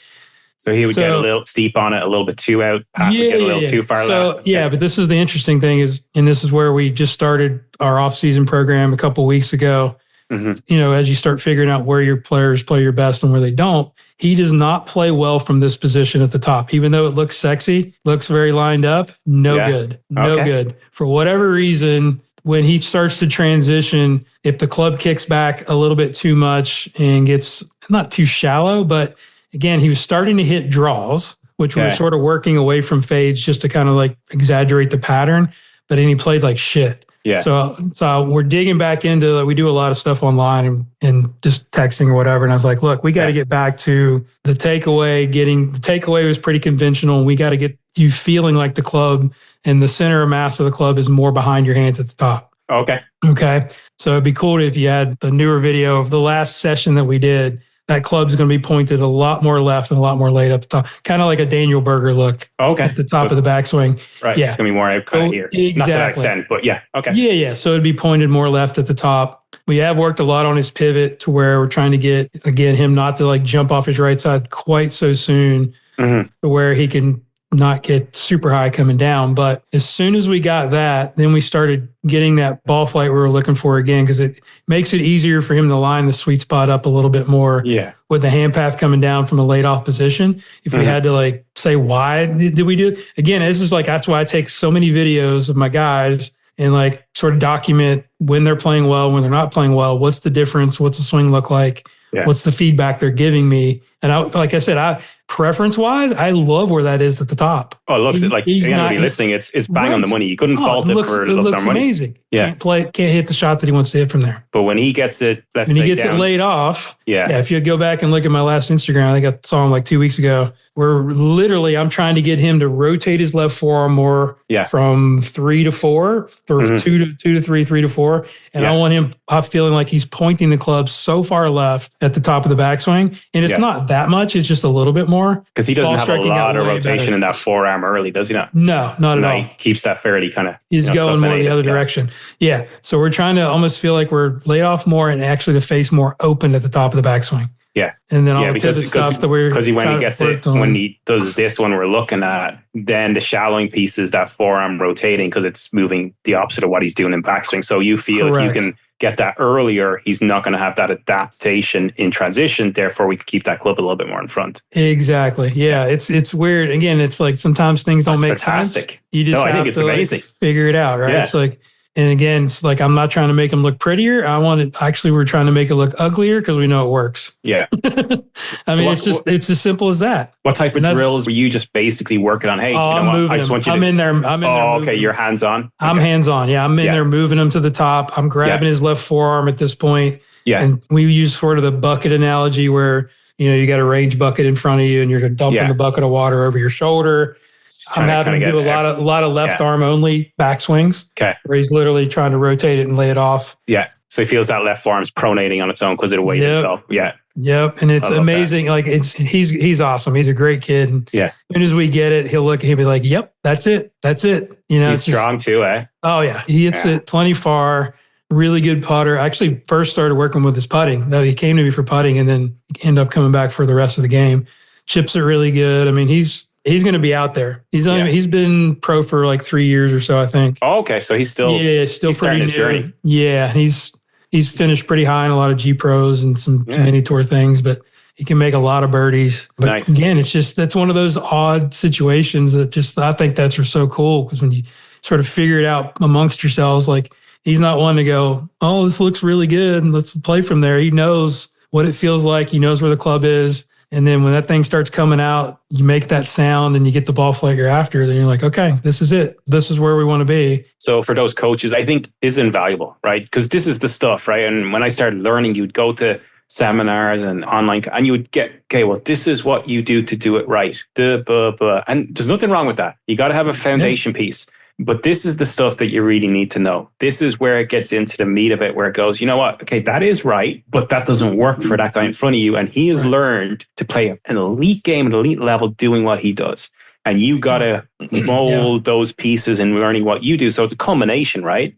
Speaker 7: So he would get a little steep on it, a little bit too out, path would get a little too far left. Okay.
Speaker 1: Yeah, but this is the interesting thing and this is where we just started our off-season program a couple of weeks ago. You know, as you start figuring out where your players play your best and where they don't, he does not play well from this position at the top. Even though it looks sexy, looks very lined up, good. Good. For whatever reason, when he starts to transition, if the club kicks back a little bit too much and gets not too shallow, but again, he was starting to hit draws, which we're sort of working away from fades just to kind of like exaggerate the pattern. But then he played like shit. Yeah. So we're digging back into, we do a lot of stuff online and just texting or whatever. And I was like, look, we got to get back to the takeaway. The takeaway was pretty conventional. And we got to get you feeling like the club and the center of mass of the club is more behind your hands at the top. Okay. So it'd be cool if you had the newer video of the last session that we did. That club's going to be pointed a lot more left and a lot more laid up the top, kind of like a Daniel Berger look at the top of the backswing.
Speaker 7: Right. Yeah. It's going to be more outcut here. Exactly. Not to that extent, but yeah. Okay.
Speaker 1: Yeah. So it'd be pointed more left at the top. We have worked a lot on his pivot to where we're trying to get, again, him not to like jump off his right side quite so soon to where he can not get super high coming down. But as soon as we got that, then we started getting that ball flight we were looking for again, because it makes it easier for him to line the sweet spot up a little bit more with the hand path coming down from a laid off position. If we had to like say, why did we do it? Again, this is like, that's why I take so many videos of my guys and like sort of document when they're playing well, when they're not playing well, what's the difference? What's the swing look like? What's the feedback they're giving me? And like I said, preference-wise, I love where that is at the top.
Speaker 7: Oh, it looks like anybody listening, it's bang on the money. You couldn't fault it for
Speaker 1: it looks amazing. Yeah, can't hit the shot that he wants to hit from there.
Speaker 7: But when he gets it,
Speaker 1: it laid off. Yeah. If you go back and look at my last Instagram, I think I saw him like 2 weeks ago. Where literally, I'm trying to get him to rotate his left forearm more from 3 to 4, or 2 to 3, 3 to 4, and I want him. I'm feeling like he's pointing the club so far left at the top of the backswing, and it's not that much. It's just a little bit more
Speaker 7: because he doesn't have a lot of rotation in that forearm early, does he not?
Speaker 1: No, not at all.
Speaker 7: He keeps that fairly kind of.
Speaker 1: He's going more the other direction. Yeah, so we're trying to almost feel like we're laid off more and actually the face more open at the top of the backswing. Yeah. And then all the pivot stuff that we're
Speaker 7: because when he gets it, when he does this one we're looking at, then the shallowing piece is that forearm rotating because it's moving the opposite of what he's doing in backswing. So you feel if you can get that earlier, he's not going to have that adaptation in transition. Therefore, we can keep that club a little bit more in front.
Speaker 1: Exactly. Yeah. It's weird. Again, it's like sometimes things don't make sense. You just
Speaker 7: I think it's amazing.
Speaker 1: Figure it out, right? Yeah. It's like, and again, it's like, I'm not trying to make him look prettier. We're trying to make it look uglier because we know it works. Yeah. It's as simple as that.
Speaker 7: What type of drills were you just basically working on? Hey, you know what? I just want you to.
Speaker 1: I'm in there.
Speaker 7: Oh, okay. You're hands on.
Speaker 1: I'm hands on. Yeah. I'm in there moving him to the top. I'm grabbing his left forearm at this point. Yeah. And we use sort of the bucket analogy where, you got a range bucket in front of you and you're dumping the bucket of water over your shoulder. I'm having to do a lot of left arm only backswings.
Speaker 7: Okay.
Speaker 1: Where he's literally trying to rotate it and lay it off.
Speaker 7: Yeah. So he feels that left arm's pronating on its own because of the weight itself. Yeah.
Speaker 1: Yep. And it's amazing. That. Like he's awesome. He's a great kid. And as soon as we get it, he'll be like, yep, that's it. That's it. You know,
Speaker 7: he's strong too, eh?
Speaker 1: Oh yeah. He hits it plenty far. Really good putter. I actually first started working with his putting. He came to me for putting and then ended up coming back for the rest of the game. Chips are really good. I mean, he's going to be out there. He's been pro for like 3 years or so, I think.
Speaker 7: Oh, okay. So he's still
Speaker 1: pretty new.
Speaker 7: His journey.
Speaker 1: Yeah. He's finished pretty high in a lot of G Pros and some mini tour things, but he can make a lot of birdies. But again, that's one of those odd situations that I think that's so cool because when you sort of figure it out amongst yourselves, like he's not one to go, oh, this looks really good and let's play from there. He knows what it feels like. He knows where the club is. And then when that thing starts coming out, you make that sound and you get the ball flight you're after, then you're like, okay, this is it. This is where we want to be.
Speaker 7: So for those coaches, I think this is invaluable, right? Because this is the stuff, right? And when I started learning, you'd go to seminars and online, and you would get, okay, well, this is what you do to do it right. And there's nothing wrong with that. You got to have a foundation piece. But this is the stuff that you really need to know. This is where it gets into the meat of it, where it goes, you know what? Okay, that is right, but that doesn't work for that guy in front of you. And he has learned to play an elite game at an elite level doing what he does. And you got to mold those pieces in learning what you do. So it's a culmination, right?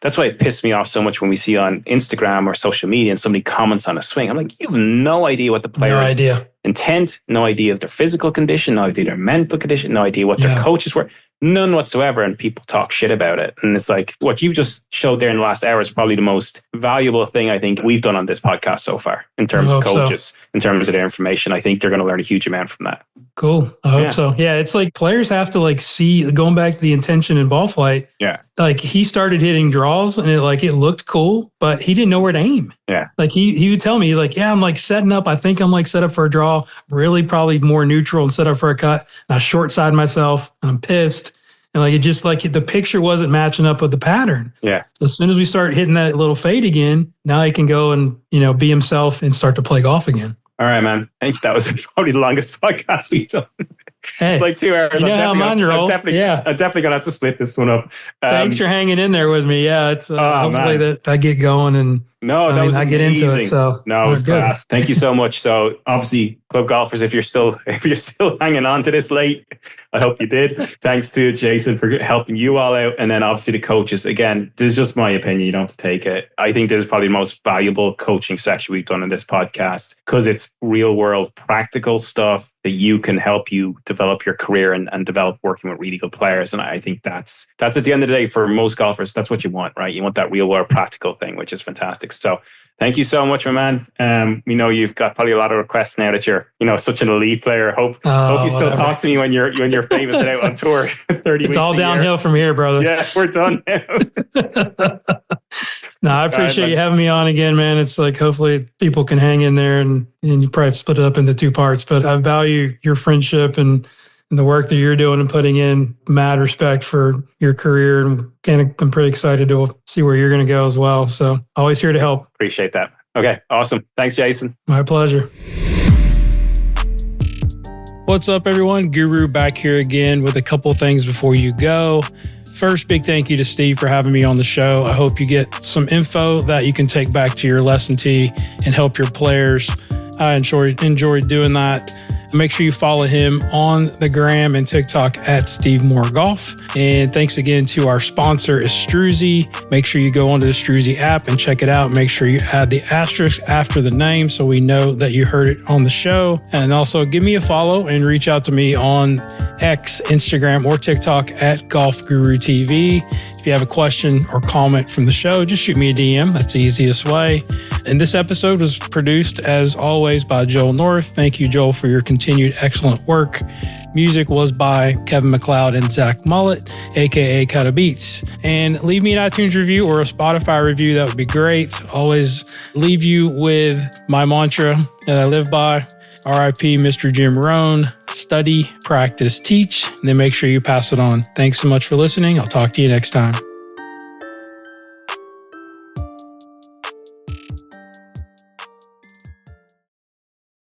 Speaker 7: That's why it pissed me off so much when we see on Instagram or social media and somebody comments on a swing. I'm like, you have no idea what the player intent, no idea of their physical condition, no idea their mental condition, no idea what their coaches were, none whatsoever. And people talk shit about it. And it's like, what you just showed there in the last hour is probably the most valuable thing I think we've done on this podcast so far in terms of coaches, in terms of their information. I think they're going to learn a huge amount from that.
Speaker 1: Cool. I hope so. Yeah. It's like players have to see, going back to the intention in ball flight.
Speaker 7: Yeah.
Speaker 1: Like he started hitting draws and it looked cool, but he didn't know where to aim.
Speaker 7: Yeah.
Speaker 1: Like he would tell me I'm setting up. I think I'm set up for a draw, really probably more neutral and set up for a cut. And I short side myself and I'm pissed. And it just the picture wasn't matching up with the pattern.
Speaker 7: Yeah.
Speaker 1: So as soon as we start hitting that little fade again, now he can go and, be himself and start to play golf again.
Speaker 7: All right, man. I think that was probably the longest podcast we've done.
Speaker 1: Hey,
Speaker 7: like 2 hours.
Speaker 1: I'm definitely
Speaker 7: going to have to split this one up.
Speaker 1: Thanks for hanging in there with me. Yeah, it's hopefully that I get going and I get into it. So
Speaker 7: no, it was class. Thank you so much. So obviously, club golfers, if you're still hanging on to this late, I hope you did. Thanks to Jason for helping you all out, and then obviously the coaches. Again, this is just my opinion. You don't have to take it. I think this is probably the most valuable coaching section we've done in this podcast because it's real world, practical stuff that you can help you develop your career and develop working with really good players. And I think that's at the end of the day for most golfers, that's what you want, right? You want that real world practical thing, which is fantastic. So thank you so much, my man. We know you've got probably a lot of requests now that you're, such an elite player. Hope you still talk to me when you're famous and out on tour 30 weeks.
Speaker 1: It's all downhill from here, brother.
Speaker 7: Yeah, we're done now.
Speaker 1: No, I appreciate you having me on again, man. It's hopefully people can hang in there and you probably split it up into 2 parts, but I value your friendship and the work that you're doing and putting in. Mad respect for your career. And I'm pretty excited to see where you're going to go as well. So always here to help.
Speaker 7: Appreciate that. Okay. Awesome. Thanks, Jason.
Speaker 1: My pleasure.
Speaker 8: What's up, everyone? Guru back here again with a couple things before you go. First, big thank you to Steve for having me on the show. I hope you get some info that you can take back to your lesson tee and help your players. I enjoyed doing that. Make sure you follow him on the gram and TikTok at Steve Moore Golf. And thanks again to our sponsor, Estruzy. Make sure you go onto the Estruzy app and check it out. Make sure you add the asterisk after the name so we know that you heard it on the show. And also give me a follow and reach out to me on X, Instagram, or TikTok at Golf Guru TV. If you have a question or comment from the show, just shoot me a DM. That's the easiest way. And this episode was produced, as always, by Joel North. Thank you, Joel, for your continued excellent work. Music was by Kevin MacLeod and Zach Mullet, aka Cutta Beats. And leave me an iTunes review or a Spotify review. That would be great. Always leave you with my mantra that I live by. RIP Mr. Jim Rohn. Study, practice, teach, and then make sure you pass it on. Thanks so much for listening. I'll talk to you next time.